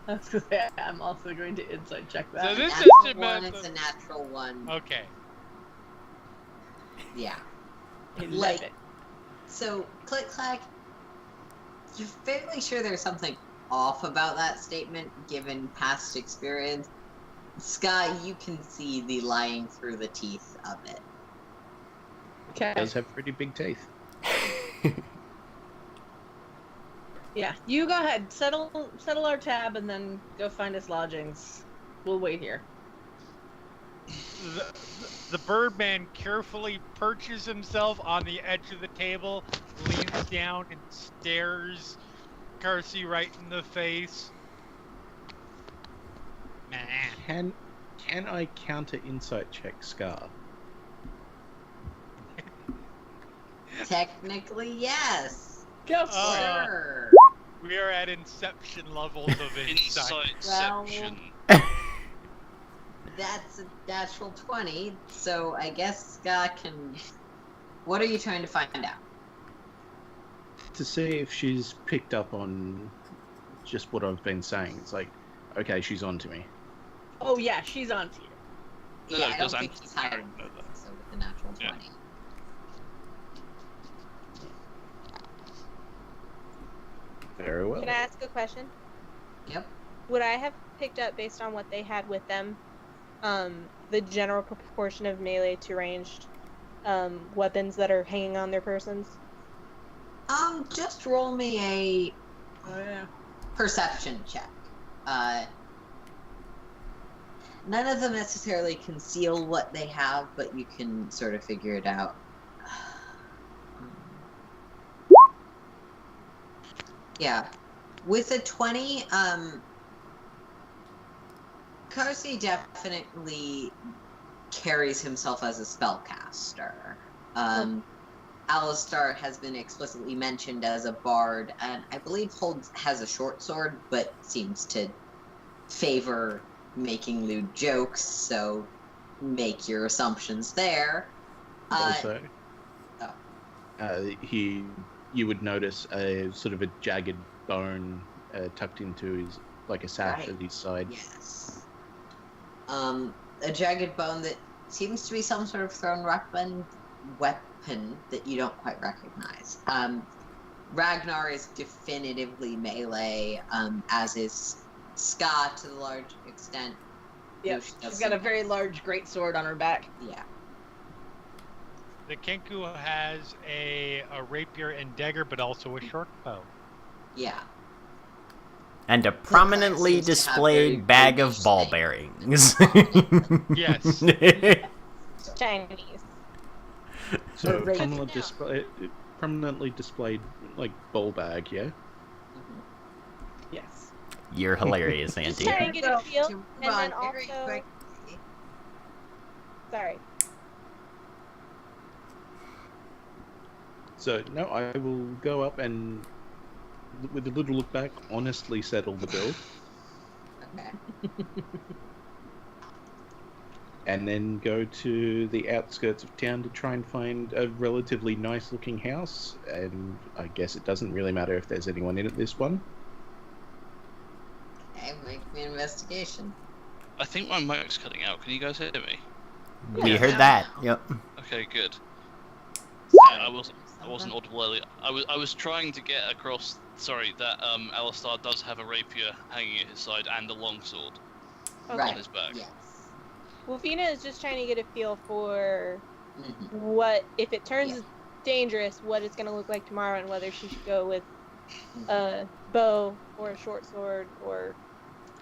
I was gonna say, I'm also going to insight check that. So this is Natural one, Samantha. it's a natural one. Okay. Yeah. I love like- it. So, click clack. You're fairly sure there's something off about that statement, given past experience. Scott, you can see the lying through the teeth of it. Okay. It does have pretty big teeth. Yeah, you go ahead. Settle our tab, and then go find us lodgings. We'll wait here. The Birdman carefully perches himself on the edge of the table, leans down, and stares Carsey right in the face. Nah. Can I counter insight check Scar? Technically, yes. Go for it. Sure. We are at inception levels of insight. Insightception. That's a natural 20, so I guess Scott can... What are you trying to find out? To see if she's picked up on just what I've been saying. It's like, okay, she's on to me. Oh yeah, she's on to you. No, Yeah, I don't because think she's hiding know that. so with the natural 20. Yeah. Very well. Can I ask a question? Yep. Would I have picked up, based on what they had with them, the general proportion of melee to ranged weapons that are hanging on their persons? Just roll me a Oh yeah. perception check. None of them necessarily conceal what they have, but you can sort of figure it out. Yeah. With a 20, Carsey definitely carries himself as a spellcaster. Alistar has been explicitly mentioned as a bard, and I believe has a short sword, but seems to favor making lewd jokes, so make your assumptions there. Also, oh. you would notice a sort of a jagged bone tucked into his, like a sash Right. at his side. Yes. A jagged bone that seems to be some sort of thrown weapon that you don't quite recognize. Ragnar is definitively melee, as is Ska to the large extent. Yeah, Yoshi she's does got a some- very large greatsword on her back. Yeah. The Kenku has a rapier and dagger, but also a short bow. Yeah. And a prominently seems to have very displayed bag British of ball things. bearings. Yes. Chinese. So Right. prominently displayed like ball bag, yeah. Yes. You're hilarious, Just Auntie. trying to get a feel, To and move then on very also... quickly. Sorry. So no, I will go up and, with a little look back, honestly settle the bill, Okay. and then go to the outskirts of town to try and find a relatively nice-looking house. And I guess it doesn't really matter if there's anyone in it. This one. Okay, make me an investigation. I think my mic's cutting out. Can you guys hear me? We heard that. Yep. Okay, good. Sorry. I wasn't audible earlier. I was trying to get across. Sorry, that Alistar does have a rapier hanging at his side and a longsword Okay. Right. on his back. Yes. Well, Fina is just trying to get a feel for Mhm. what, if it turns Yeah. dangerous, what it's going to look like tomorrow, and whether she should go with a bow or a short sword or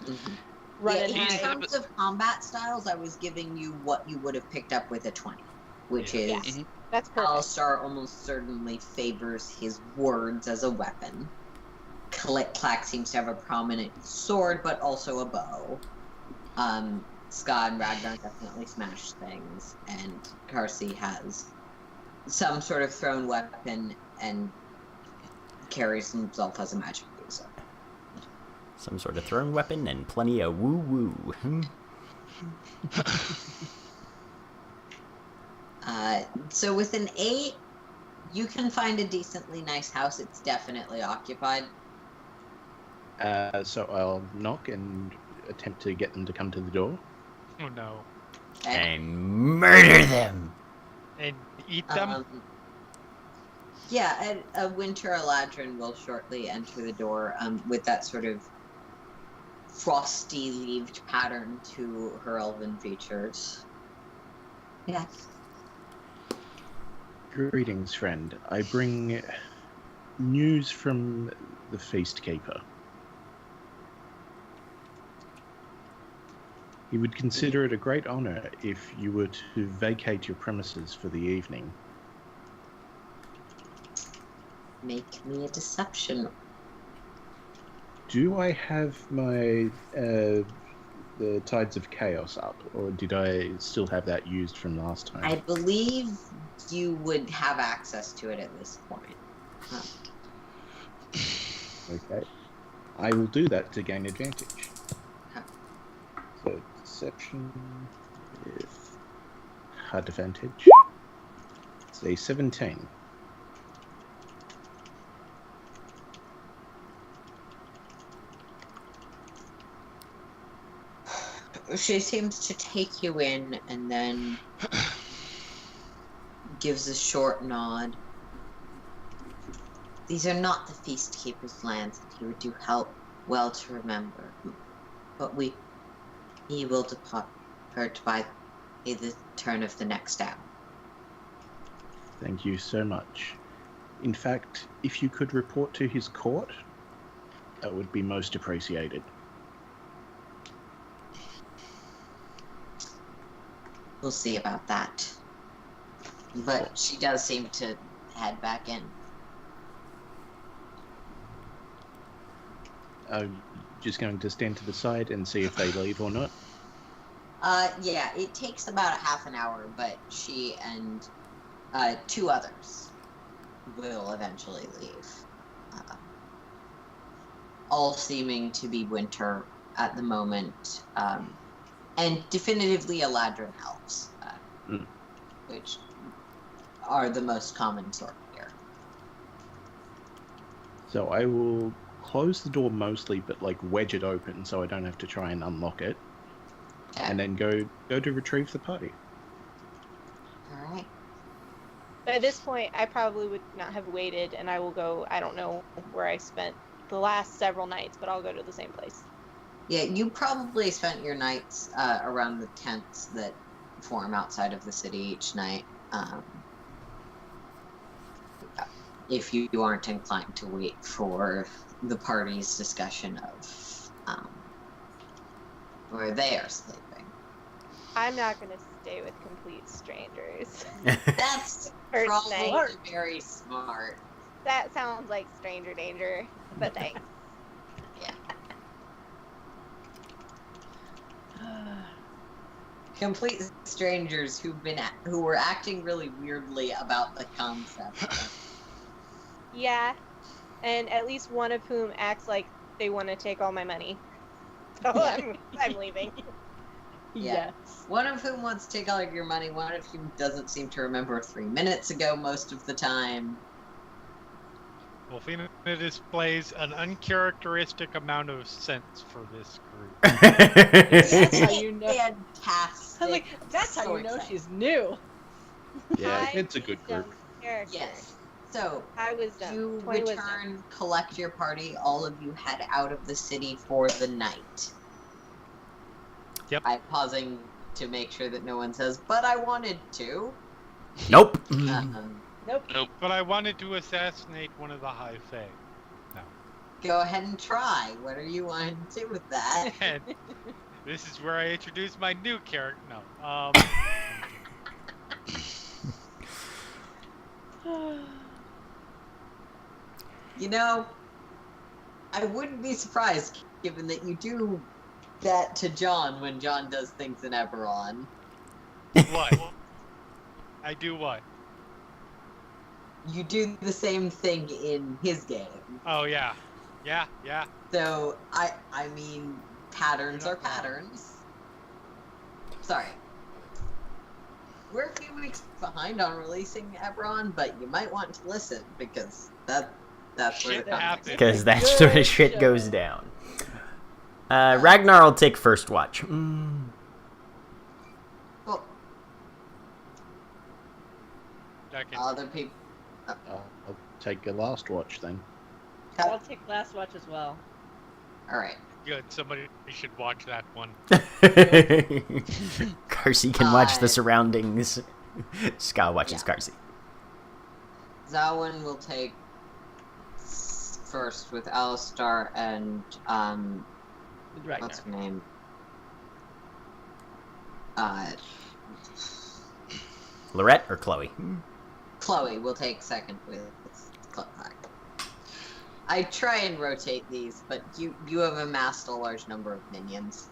Mhm. run Yeah, and in hide. terms of combat styles, I was giving you what you would have picked up with a 20, which Yeah. is Mhm. That's perfect. Alistar almost certainly favors his words as a weapon. Click-Clack seems to have a prominent sword, but also a bow. Ska and Ragnar definitely smash things, and Carsey has some sort of thrown weapon and carries himself as a magic user. Some sort of thrown weapon and plenty of woo-woo. So with an 8, you can find a decently nice house. It's definitely occupied. So I'll knock and attempt to get them to come to the door. Oh no. Okay? And murder them. And eat them? Yeah, and a winter eladrin will shortly enter the door with that sort of frosty-leaved pattern to her elven features. Yes. Greetings, friend. I bring news from the Feast Keeper. He would consider it a great honor if you were to vacate your premises for the evening. Make me a deception. Do I have my the Tides of Chaos up, or did I still have that used from last time? I believe you would have access to it at this point. Okay. I will do that to gain advantage. Huh. So, deception with hard advantage. It's a 17. She seems to take you in and then gives a short nod. These are not the Feast Keeper's lands that he would do well to remember. But he will depart by the turn of the next hour. Thank you so much. In fact, if you could report to his court, that would be most appreciated. We'll see about that. But she does seem to head back in. I'm just going to stand to the side and see if they leave or not. Yeah, it takes about a half an hour, but she and two others will eventually leave. All seeming to be winter at the moment, and definitively Eladrin elves, which are the most common sort here. So I will close the door mostly, but like wedge it open so I don't have to try and unlock it. Okay. And then go to retrieve the party. All right. But at this point, I probably would not have waited, and I will go. I don't know where I spent the last several nights, but I'll go to the same place. Yeah, you probably spent your nights around the tents that form outside of the city each night. If you aren't inclined to wait for the party's discussion of where they are sleeping. I'm not going to stay with complete strangers. That's First probably night. very smart. That sounds like stranger danger, but thanks. Yeah. Complete strangers who were acting really weirdly about the concept. Yeah, and at least one of whom acts like they want to take all my money. So Yeah. I'm leaving. Yeah. One of whom wants to take all of your money, one of whom doesn't seem to remember 3 minutes ago most of the time. Wolfina displays an uncharacteristic amount of sense for this group. That's how you know. Fantastic. I'm like, that's how So you know excited. she's new. Yeah, High it's a good wisdom group. character. Yes. So, High wisdom. you 20 wisdom. return, collect your party, all of you head out of the city for the night. Yep. I'm pausing to make sure that no one says, but I wanted to. Nope. Nope. But I wanted to assassinate one of the High Fae. Go ahead and try. What are you wanting to do with that? And this is where I introduce my new character. No. You know, I wouldn't be surprised given that you do that to John when John does things in Eberron. What? I do what? You do the same thing in his game. Oh, yeah. Yeah. So, I mean, patterns are patterns. Sorry. We're a few weeks behind on releasing Eberron, but you might want to listen because that's where Shit the context happens. Because that sort of shit goes down. Ragnar will take first watch. Well, Second. other people. I'll take a last watch then. I'll take last watch as well. All right. Good. Somebody should watch that one. Carsey can watch the Uh, surroundings. Ska watches yeah. Carsey. Zawin will take first with Alistar and With Ragnar. what's her name? Lorette or Chloe? Chloe will take second with Click-Clack. I try and rotate these, but you have amassed a large number of minions.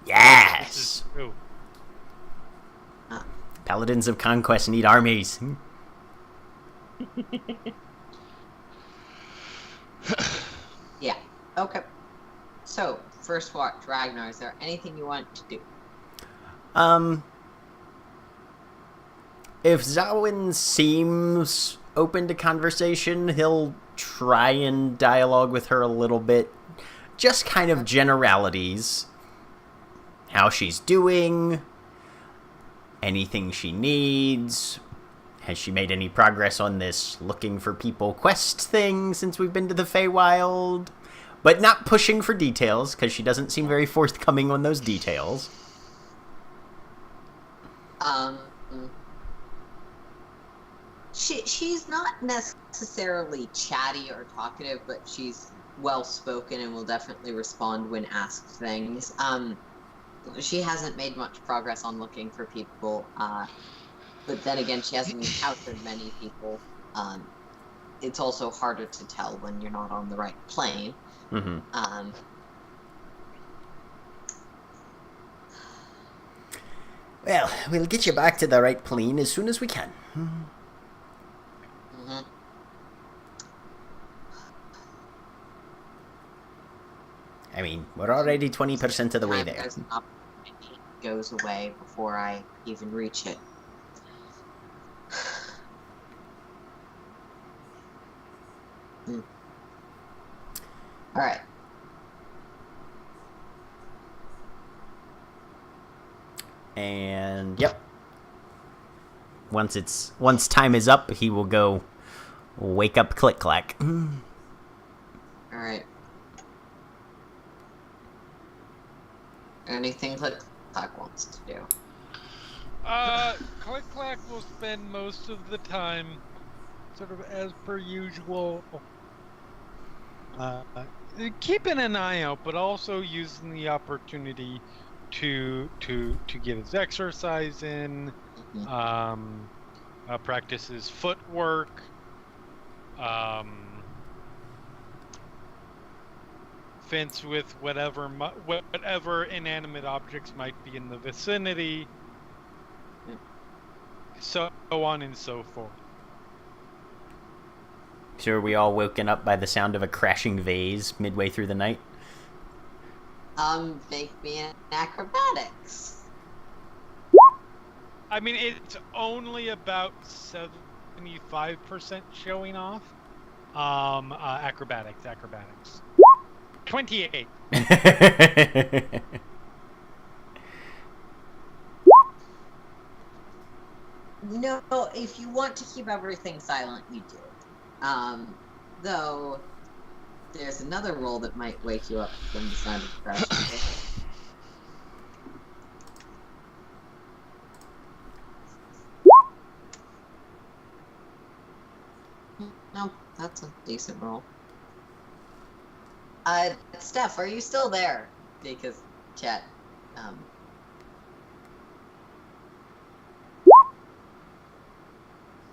This Yes! is true. Paladins of Conquest need armies. Yeah. Okay. So, first watch, Ragnar, is there anything you want to do? If Zawin seems open to conversation, he'll try and dialogue with her a little bit. Just kind of generalities. How she's doing. Anything she needs. Has she made any progress on this looking for people quest thing since we've been to the Feywild? But not pushing for details, because she doesn't seem very forthcoming on those details. She's not necessarily chatty or talkative, but she's well spoken and will definitely respond when asked things. She hasn't made much progress on looking for people, but then again, she hasn't encountered many people. It's also harder to tell when you're not on the right plane. Mm-hmm. Well, we'll get you back to the right plane as soon as we can. Mhm. I mean, we're already 20% of the way Time there. goes up, it goes away before I even reach it. All right. And yep. Once time is up, he will go wake up Click-Clack. All right. Anything Click-Clack wants to do? Click-Clack will spend most of the time, sort of as per usual, keeping an eye out, but also using the opportunity to get his exercise in, practice his footwork, fence with whatever inanimate objects might be in the vicinity, so on and so forth. So are we all woken up by the sound of a crashing vase midway through the night? Make me an acrobatics. I mean, it's only about 75% showing off. Acrobatics. 28. No, if you want to keep everything silent, you do. Though, there's another roll that might wake you up from the sound of crashing. No, that's a decent roll. Steph, are you still there? Because chat,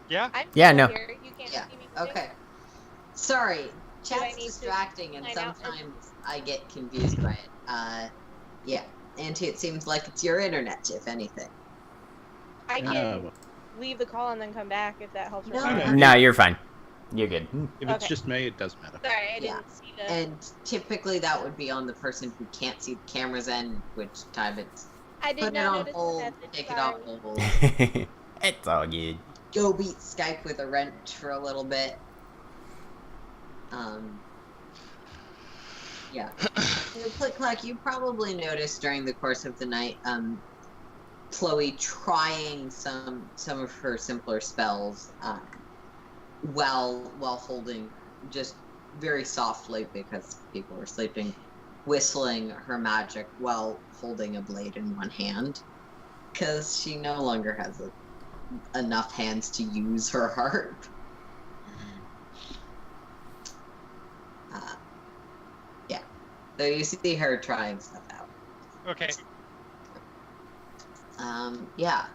Yeah? I'm Yeah, still no. here. You can't yeah, see me moving. okay. Sorry, I chat's need to distracting and sign out? sometimes I get confused by it. Yeah, Auntie, it seems like it's your internet, if anything. I can No, leave the call and then come back if that helps. No, remember. no. No, you're fine. You're good. if it's Okay. just me, it doesn't matter. Sorry, I Yeah. didn't see the. And typically that would be on the person who can't see the cameras in, which time it's I did put it not on notice hold, the message. take it Sorry. off hold, It's all good. go beat Skype with a wrench for a little bit. Yeah. Click-Clack, you probably noticed during the course of the night, Chloe trying some of her simpler spells, while holding, just very softly because people were sleeping, whistling her magic while holding a blade in one hand, because she no longer has enough hands to use her harp. Yeah, so you see her trying stuff out. Okay. Yeah,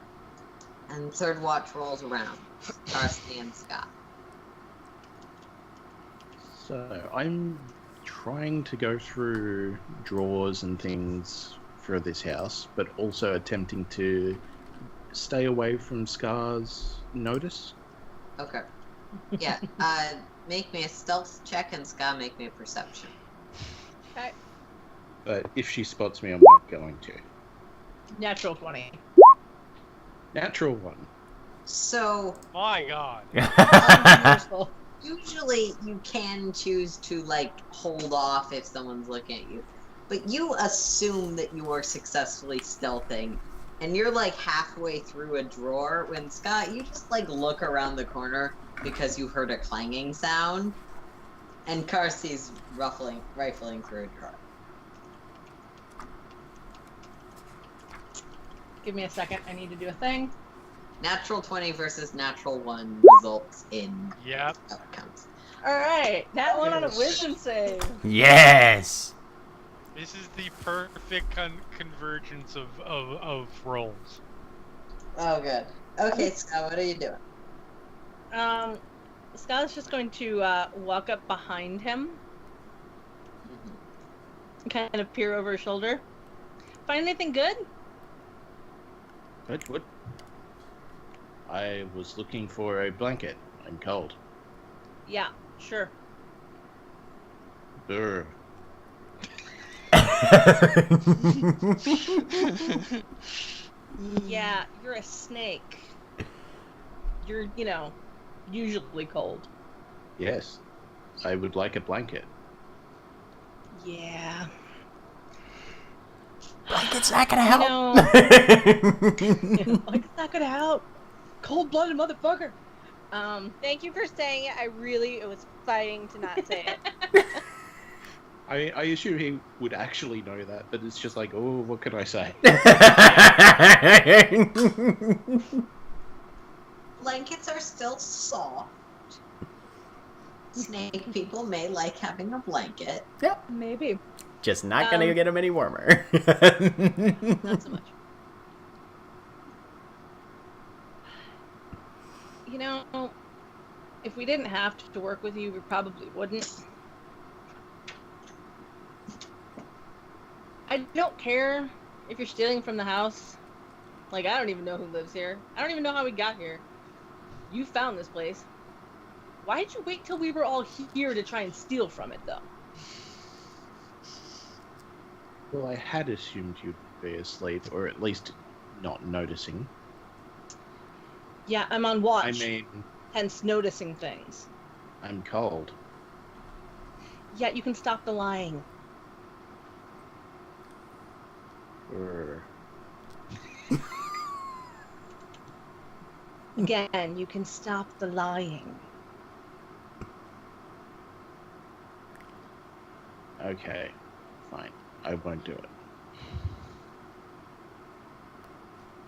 and third watch rolls around. Darcy and Scott. So I'm trying to go through drawers and things for this house, but also attempting to stay away from Scar's notice. Okay. Yeah. Make me a stealth check, and Scott, make me a perception. Okay. But if she spots me, I'm not going to. Natural 20. Natural 1. So My God. Unuseful. usually you can choose to like hold off if someone's looking at you, but you assume that you are successfully stealthing, and you're like halfway through a drawer when Scott, you just like look around the corner because you heard a clanging sound, and Carsey's rifling through a drawer. Give me a second. I need to do a thing. Natural 20 versus natural 1 results in Yep. outcomes. All right. That one on a wisdom save. Yes. This is the perfect convergence of rolls. Oh, good. Okay, Scott, what are you doing? Scott's just going to walk up behind him and kind of peer over his shoulder. Find anything good? What? I was looking for a blanket. I'm cold. Yeah, sure. Brr. Yeah, you're a snake. You're, usually cold. Yes. I would like a blanket. Yeah. Blanket's not gonna help. Like, it's not gonna help. Cold-blooded motherfucker. Thank you for saying it. It was fighting to not say it. I assume he would actually know that, but it's just like, oh, what can I say? Blankets are still soft. Snake people may like having a blanket. Maybe. Just not gonna get him any warmer. Not so much. If we didn't have to work with you, we probably wouldn't. I don't care if you're stealing from the house. Like, I don't even know who lives here. I don't even know how we got here. You found this place. Why did you wait till we were all here to try and steal from it, though? Well, I had assumed you'd be asleep, or at least not noticing. Yeah, I'm on watch. I mean, hence noticing things. I'm cold. Yeah, you can stop the lying. Brr. Again, you can stop the lying. Okay, fine. I won't do it.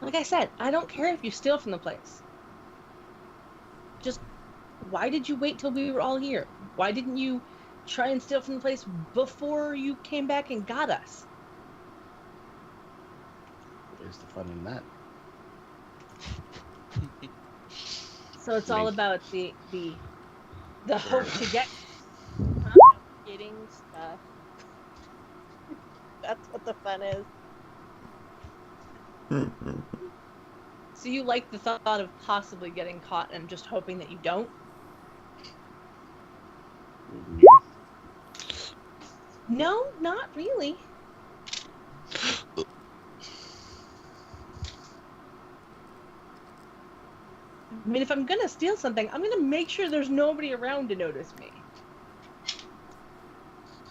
Like I said, I don't care if you steal from the place. Just, why did you wait till we were all here? Why didn't you try and steal from the place before you came back and got us? Where's the fun in that? So it's all about the hope to get Getting stuff. That's what the fun is. So you like the thought of possibly getting caught and just hoping that you don't? No, not really. I mean, if I'm gonna steal something, I'm gonna make sure there's nobody around to notice me.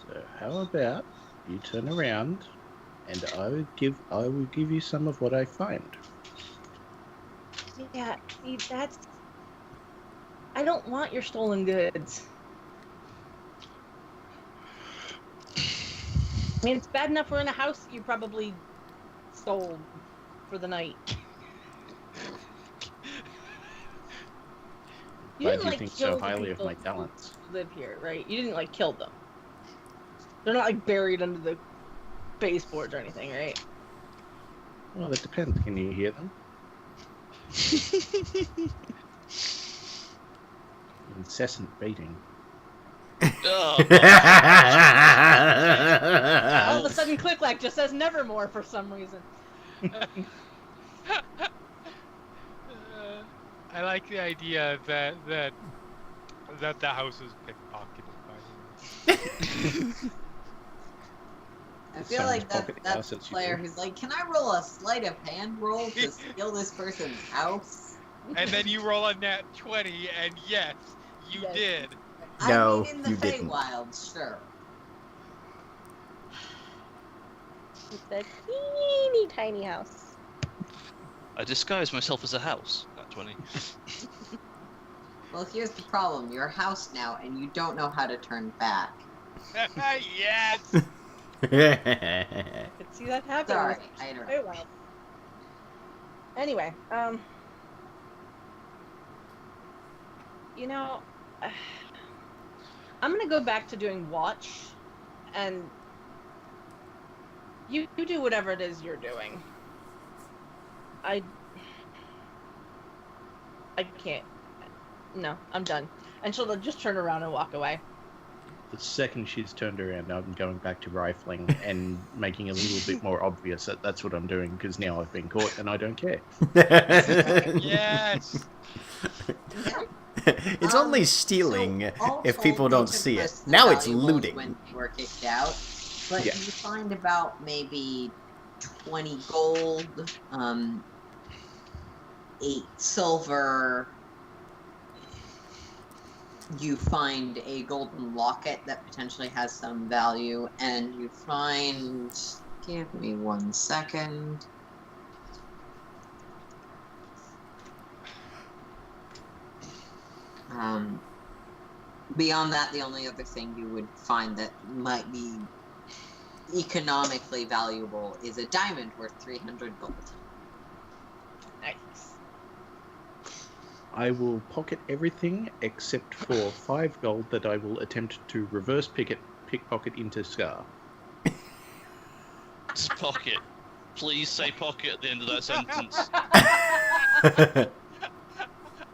So how about you turn around, and I will give you some of what I find. Yeah, see, I don't want your stolen goods. I mean, it's bad enough we're in a house you probably stole for the night. You Glad didn't you like think kill so the highly of people my who talents. live here, right? You didn't like kill them. They're not like buried under the baseboards or anything, right? Well, that depends. Can you hear them? Incessant beating. Oh, All of a sudden, Click-Clack just says Nevermore for some reason. I like the idea that the house is pickpocketed, by the way. I feel Someone's like pocketing that's us, the it's you. player who's like, can I roll a sleight of hand roll to steal this person's house? And then you roll a nat 20, and yes, you Yes. did. No, I mean, in the you didn't. Feywild, sure. It's a teeny tiny house. I disguise myself as a house. At 20. Well, here's the problem. You're a house now, and you don't know how to turn back. Yes! I could see that happening. Sorry, with I don't know. Very well. Anyway, you know, I'm gonna go back to doing watch, and you do whatever it is you're doing. I can't. No, I'm done. And she'll just turn around and walk away. The second she's turned around, I'm going back to rifling and making it a little bit more obvious that that's what I'm doing, because now I've been caught and I don't care. Yes! It's only stealing all if told, people they don't took see it. most of the Now it's valuables looting. when they were kicked out, but Yeah. you find about maybe 20 gold, 8 silver. You find a golden locket that potentially has some value, and you find. Give me 1 second. Beyond that, the only other thing you would find that might be economically valuable is a diamond worth 300 gold. Nice. I will pocket everything except for 5 gold that I will attempt to reverse pickpocket into Scar. It's pocket. Please say pocket at the end of that sentence.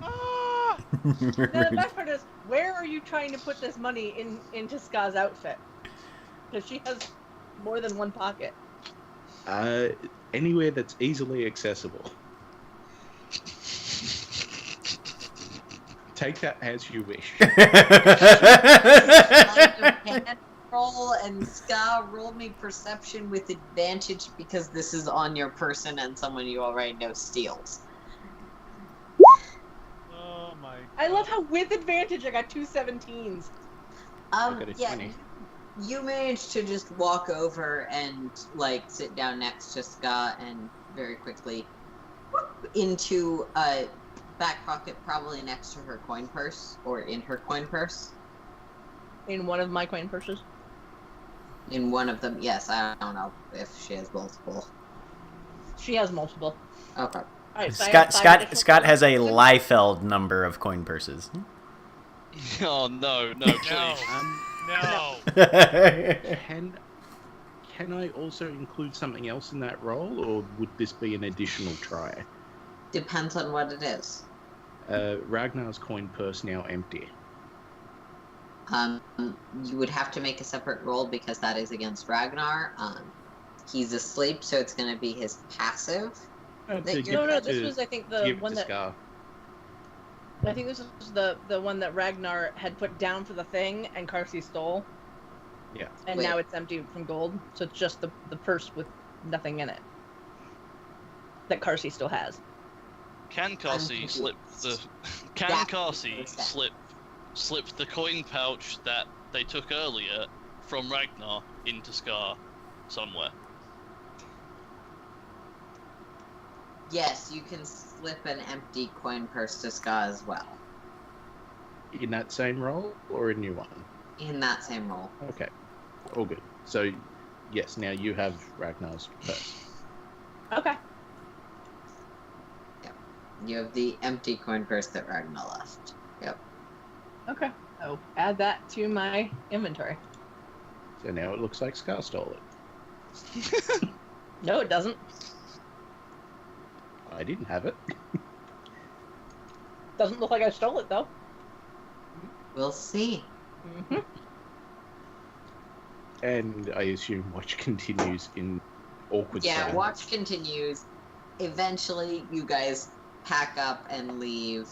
Ah! Now, the best part is, where are you trying to put this money into Ska's outfit? Because she has more than one pocket. Anywhere that's easily accessible. Take that as you wish. Roll and Ska, roll me perception with advantage because this is on your person and someone you already know steals. Oh my god. I love how with advantage I got 2 17s. got a Yeah, 20. you managed to just walk over and like sit down next to Ska and very quickly into a back pocket, probably next to her coin purse or in her coin purse. In one of my coin purses. In one of them, yes. I don't know if she has multiple. She has multiple. Okay. Alright, so I have 5 Scott additional has a coins. Liefeld number of coin purses. Oh no, please. No. Can I also include something else in that roll, or would this be an additional try? Depends on what it is. Ragnar's coin purse now empty. You would have to make a separate roll because that is against Ragnar. He's asleep, so it's going to be his passive. To That give- No, to this was I think the give one to that Scar. I think this was the one that Ragnar had put down for the thing and Carsey stole. Yeah. And Wait. now it's empty from gold, so it's just the purse with nothing in it. That Carsey still has. Can Carsey confused. slip the? Can That's Carsey what I said. slip the coin pouch that they took earlier from Ragnar into Scar somewhere? Yes, you can slip an empty coin purse to Ska as well. In that same role or a new one? In that same role. Okay, all good. So, yes, now you have Ragnar's purse. Okay. You have the empty coin purse that Ragnar left. Yep. Okay. I'll add that to my inventory. So now it looks like Scar stole it. No, it doesn't. I didn't have it. Doesn't look like I stole it though. We'll see. Hmm. And I assume watch continues in awkward Yeah, silence. watch continues. Eventually, you guys pack up and leave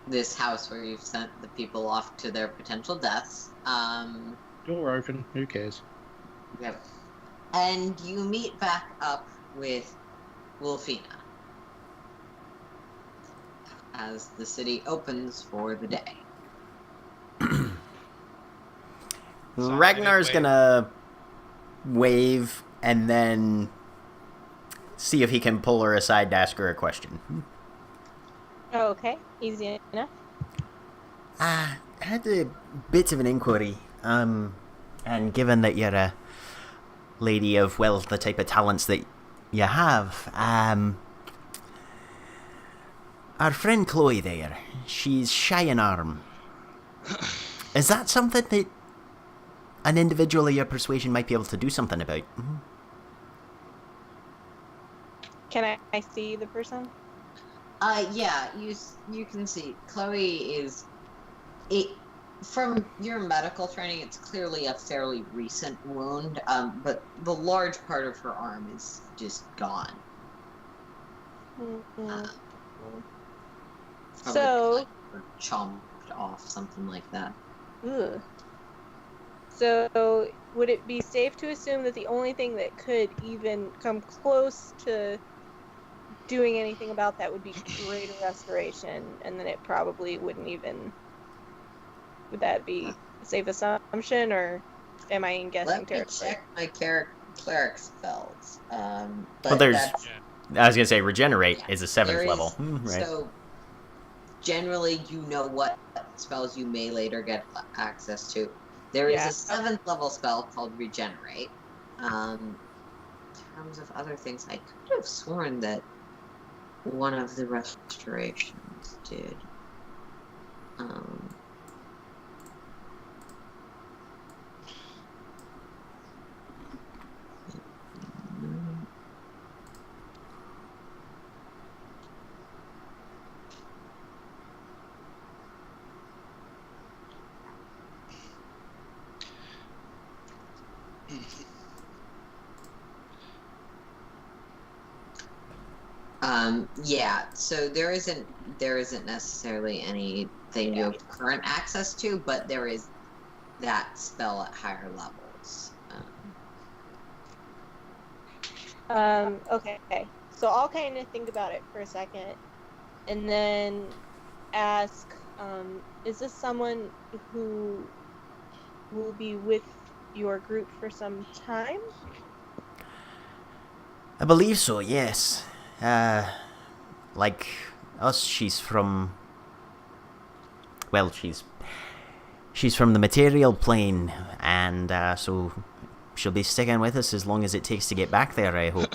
this house where you've sent the people off to their potential deaths. Door open, who cares? Yep. And you meet back up with Wolfina as the city opens for the day. So Ragnar's anyway- gonna wave and then see if he can pull her aside to ask her a question. Okay, easy enough. I had a bit of an inquiry, and given that you're a lady of, well, the type of talents that you have, our friend Chloe there, she's shy in arm. Is that something that an individual of your persuasion might be able to do something about? Can I see the person? Yeah, you can see Chloe is it from your medical training. It's clearly a fairly recent wound, but the large part of her arm is just gone. Mm-mm. Probably So- like, or chomped off, something like that. Ugh. So, would it be safe to assume that the only thing that could even come close to doing anything about that would be greater restoration, and then it probably wouldn't even... Would that be a safe assumption, or am I in guessing Let me territory? check my cleric spells. But Well, there's- that's, I was gonna say regenerate Yeah, is a 7th there is- level. Right. So generally, you know what spells you may later get access to. There is Yeah. a 7th level spell called regenerate. In terms of other things, I could have sworn that one of the restorations did. Yeah, so there isn't necessarily anything you have current access to, but there is that spell at higher levels. Okay. So I'll kind of think about it for a second, and then ask, is this someone who will be with your group for some time? I believe so, yes. Like us, she's from... Well, she's from the material plane, and so she'll be sticking with us as long as it takes to get back there, I hope.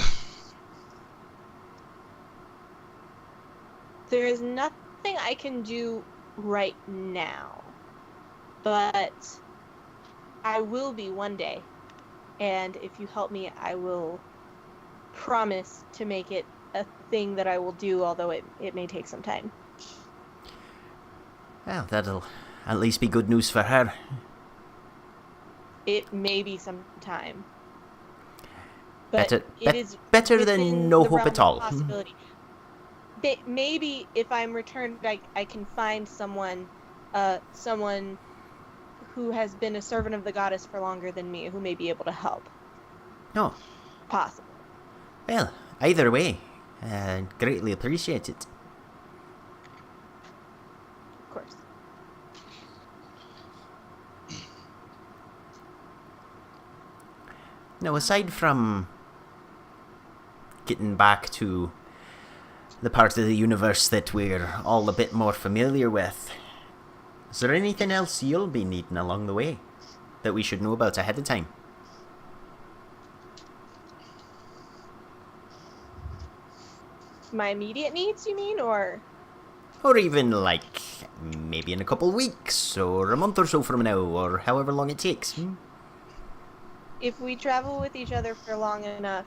There is nothing I can do right now, but I will be one day. And if you help me, I will promise to make it a thing that I will do, although it may take some time. Well, that'll at least be good news for her. It may be some time. Better- it is better within than no the hope realm at of all. possibility. Maybe if I'm returned, I can find someone who has been a servant of the goddess for longer than me, who may be able to help. No. Possible. Well, either way, greatly appreciate it. Of course. Now, aside from getting back to the part of the universe that we're all a bit more familiar with. Is there anything else you'll be needing along the way that we should know about ahead of time? My immediate needs, you mean, or? Or even, like, maybe in a couple weeks, or a month or so from now, or however long it takes. If we travel with each other for long enough,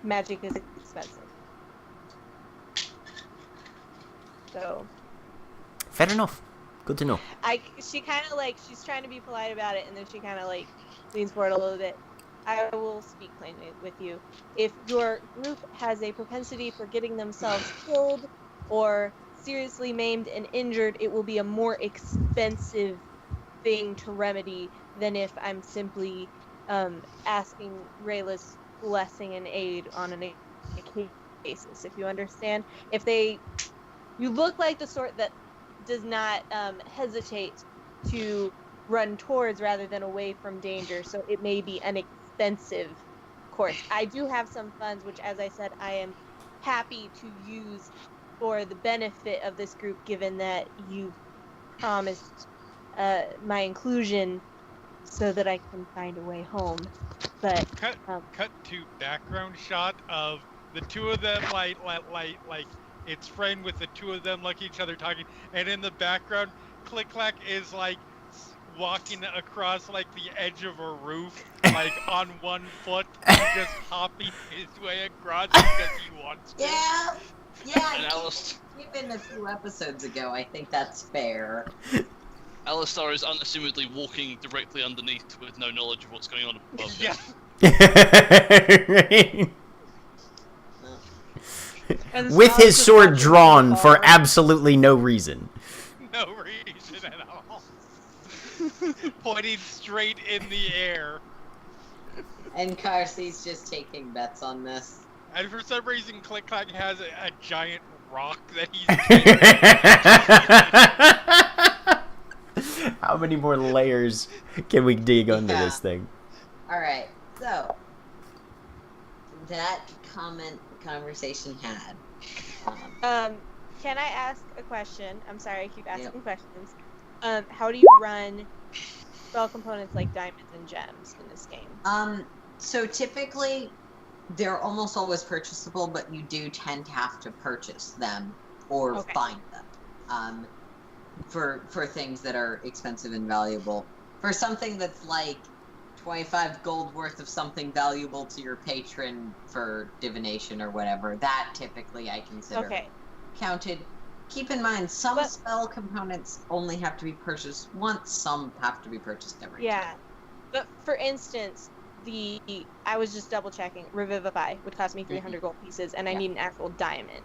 magic is expensive. So. Fair enough. Good to know. She kind of like, she's trying to be polite about it, and then she kind of like leans forward a little bit. I will speak plainly with you. If your group has a propensity for getting themselves killed or seriously maimed and injured, it will be a more expensive thing to remedy than if I'm simply asking Rayla's blessing and aid on an occasional basis, if you understand. You look like the sort that does not hesitate to run towards rather than away from danger, so it may be an expensive course. I do have some funds, which, as I said, I am happy to use for the benefit of this group, given that you promised my inclusion so that I can find a way home. But cut to background shot of the two of them, like it's framed with the two of them looking at each other talking, and in the background, Click Clack is like walking across like the edge of a roof, like on one foot, just hopping his way across because he wants to. Yeah. Even a few episodes ago, I think that's fair. Alistar is unassumedly walking directly underneath with no knowledge of what's going on above him. With his sword drawn for absolutely no reason. No reason at all. Pointing straight in the air. And Carsey's just taking bets on this. And for some reason, Click Clack has a giant rock that he's How many more layers can we dig under this thing? Alright, so that conversation had. Can I ask a question? I'm sorry, I keep asking questions. How do you run spell components like diamonds and gems in this game? So typically, they're almost always purchasable, but you do tend to have to purchase them or find them for things that are expensive and valuable. For something that's like 25 gold worth of something valuable to your patron for divination or whatever, that typically I consider counted. Keep in mind, some spell components only have to be purchased once, some have to be purchased every time. But for instance, I was just double checking, Revivify would cost me 300 gold pieces, and I need an actual diamond.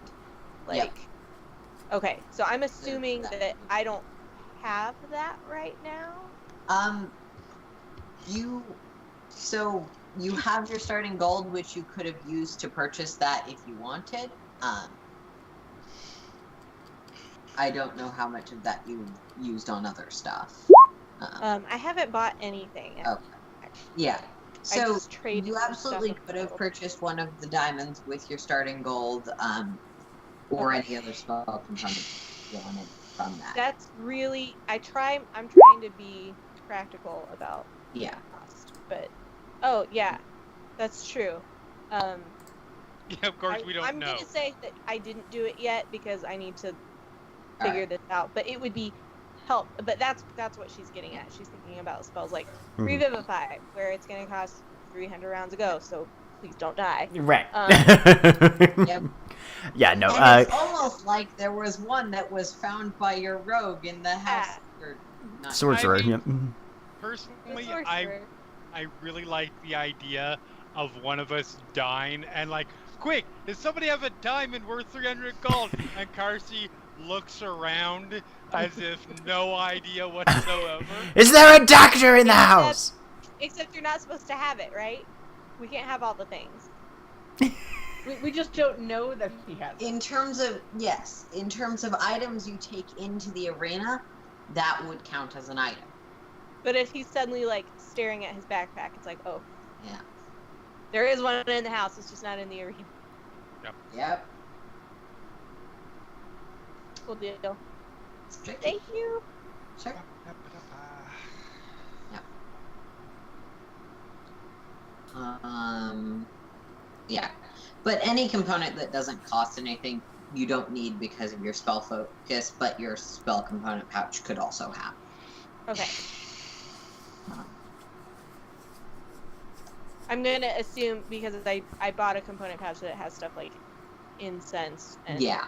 Okay, so I'm assuming that I don't have that right now? You have your starting gold, which you could have used to purchase that if you wanted. I don't know how much of that you used on other stuff. I haven't bought anything. Okay. Yeah. So you absolutely could have purchased one of the diamonds with your starting gold, or any other spell component you wanted from that. That's really I'm trying to be practical about cost, but that's true. Yeah, of course we don't know. I'm gonna say that I didn't do it yet because I need to figure this out, but it would be help. But that's what she's getting at. She's thinking about spells like Revivify, where it's gonna cost 300 rounds ago, so please don't die. Right. Yep. Yeah, no. And it's almost like there was one that was found by your rogue in the house. Sorcerer. Personally, I really like the idea of one of us dying and like, quick, does somebody have a diamond worth 300 gold? And Carsey looks around as if no idea whatsoever. Is there a doctor in the house? Except you're not supposed to have it, right? We can't have all the things. We just don't know that he has it. In terms of items you take into the arena, that would count as an item. But if he's suddenly like staring at his backpack, it's like, oh. Yeah. There is one in the house, it's just not in the arena. Yep. Cool deal. It's tricky. Thank you. Sure. Yeah. But any component that doesn't cost anything, you don't need because of your spell focus, but your spell component pouch could also have. Okay. I'm gonna assume because I bought a component pouch that has stuff like incense and Yeah.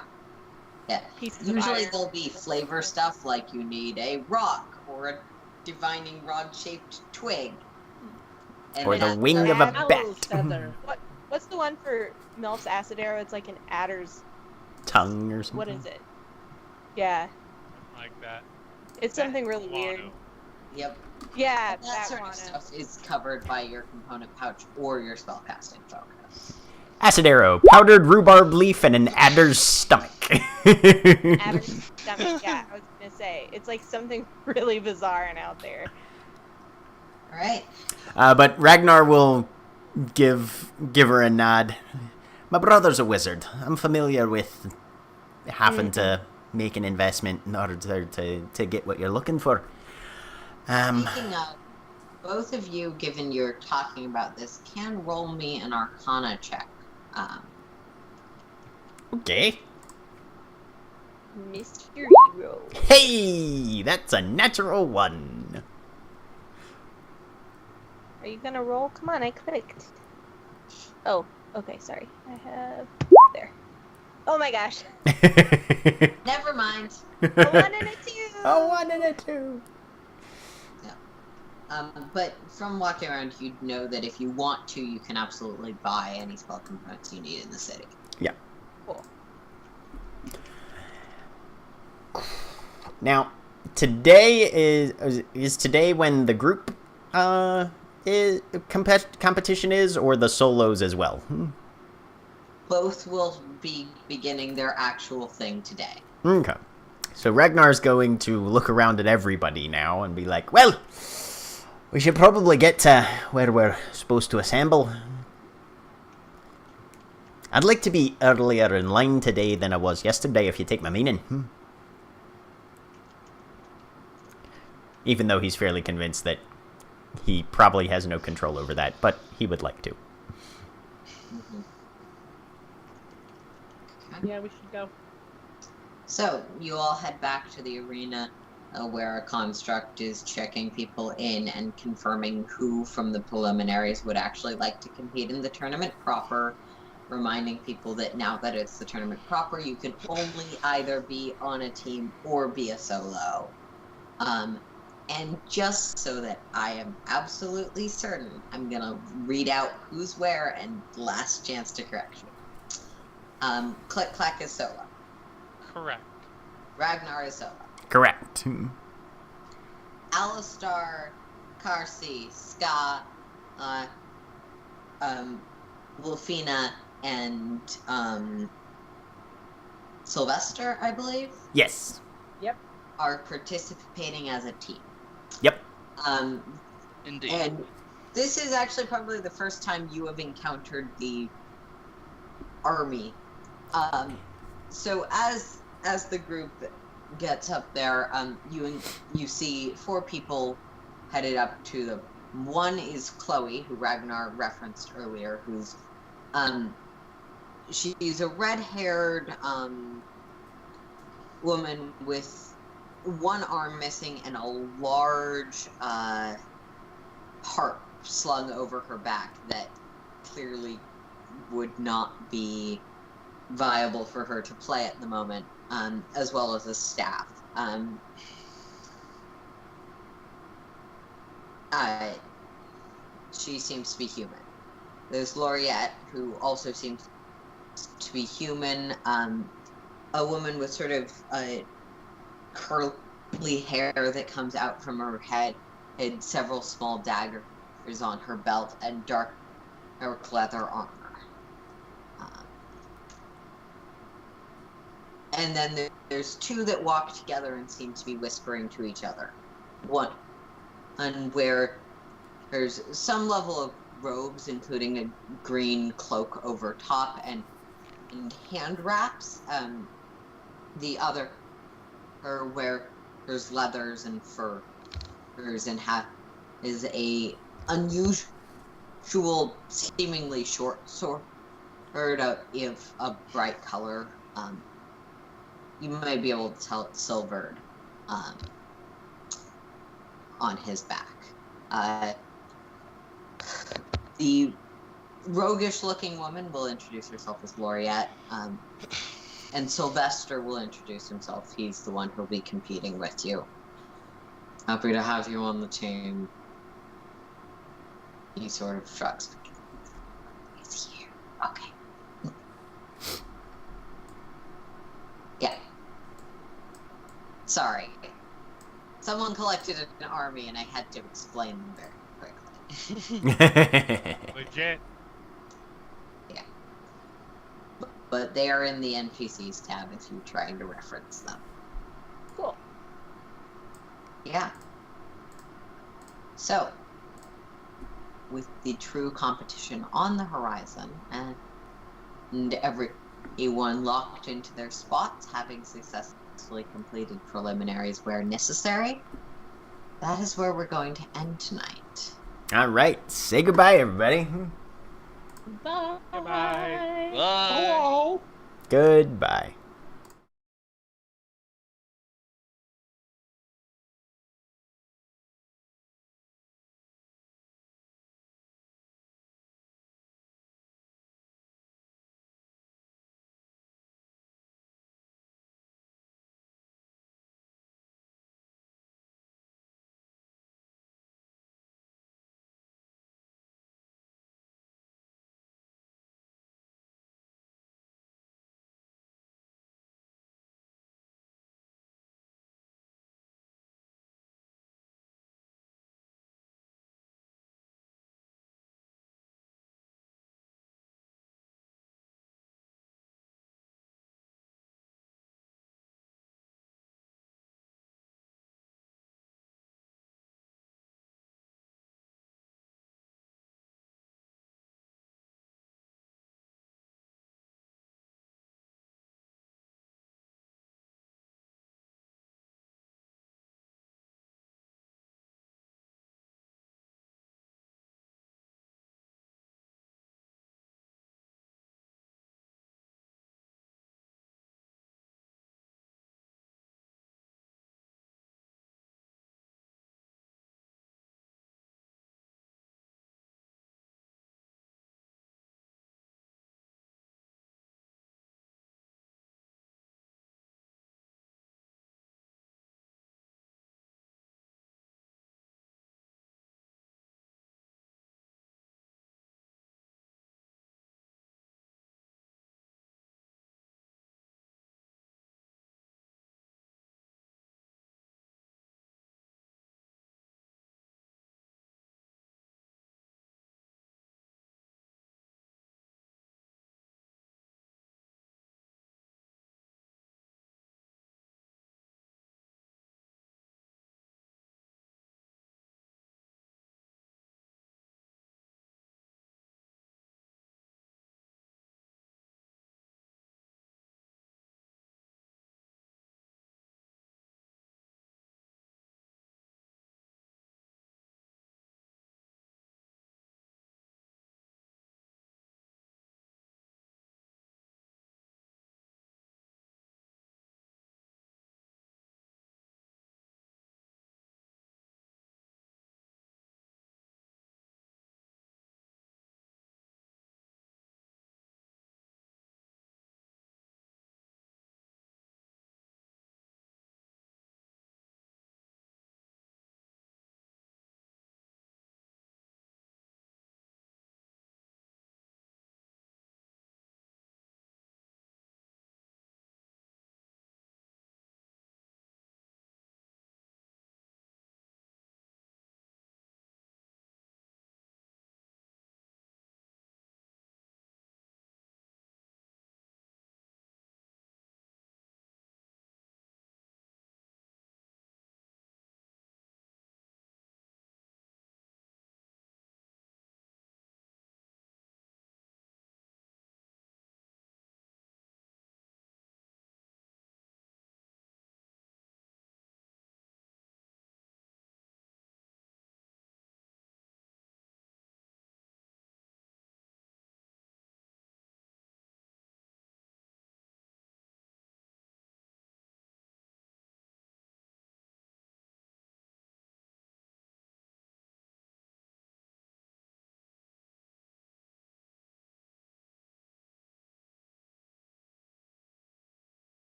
pieces of Usually iron. there'll be flavor stuff like you need a rock or a divining rod-shaped twig. And Or the that- wing of a Owl bat. feather. What's the one for Melf's acid arrow? It's like an adder's. Tongue or something. What is it? Yeah, Like that. it's something really Guano. weird. Yep. Yeah, That sort of guano. stuff is covered by your component pouch or your spellcasting focus. Acid arrow, powdered rhubarb leaf, and an adder's stomach. Adder's stomach. Yeah, I was gonna say it's like something really bizarre and out there. All right. But Ragnar will give her a nod. My brother's a wizard. I'm familiar with having to make an investment in order to get what you're looking for. Speaking of, both of you, given you're talking about this, can roll me an Arcana check. Okay. Mystery roll. Hey, that's a natural 1. Are you gonna roll? Come on, I clicked. Oh, okay, sorry. I have there. Oh my gosh. Never mind. A 1 and a 2. A 1 and a 2. But from walking around, you'd know that if you want to, you can absolutely buy any spell components you need in the city. Yeah. Cool. Now, today is today when the group competition is, or the solos as well? Both will be beginning their actual thing today. Okay. So Ragnar's going to look around at everybody now and be like, well, we should probably get to where we're supposed to assemble. I'd like to be earlier in line today than I was yesterday, if you take my meaning. Even though he's fairly convinced that he probably has no control over that, but he would like to. Mm-hmm. Yeah, we should go. So, you all head back to the arena where a construct is checking people in and confirming who from the preliminaries would actually like to compete in the tournament proper, reminding people that now that it's the tournament proper, you can only either be on a team or be a solo. And just so that I am absolutely certain, I'm going to read out who's where and last chance to correct you. Click Clack is solo. Correct. Ragnar is solo. Correct. Alistar, Karsi, Ska, Wolfina, and Sylvester, I believe, Yes. are participating as a team. Yep. Indeed. And this is actually probably the first time you have encountered the army. So as the group gets up there, you see 4 people headed up to the. One is Chloe, who Ragnar referenced earlier, who's she's a red-haired woman with one arm missing and a large harp slung over her back that clearly would not be viable for her to play at the moment, as well as a staff. She seems to be human. There's Lauriette, who also seems to be human. A woman with sort of curly hair that comes out from her head, and several small daggers on her belt, and dark leather armor. And then there's 2 that walk together and seem to be whispering to each other. One, and where there's some level of robes, including a green cloak over top, and and hand wraps. The other, or where there's leathers and furs and is a unusual, seemingly short sword of a bright color. You might be able to tell it's silvered on his back. The roguish-looking woman will introduce herself as Laureate, and Sylvester will introduce himself. He's the one who'll be competing with you. Happy to have you on the team. He sort of shrugs. He's here. Okay. Yeah. Sorry. Someone collected an army and I had to explain them very quickly. Legit. Yeah. But they are in the NPCs tab if you're trying to reference them. Cool. Yeah. So, with the true competition on the horizon and everyone locked into their spots, having successfully completed preliminaries where necessary, that is where we're going to end tonight. All right, say goodbye, everybody. Bye. Goodbye. Bye. Hello. Goodbye.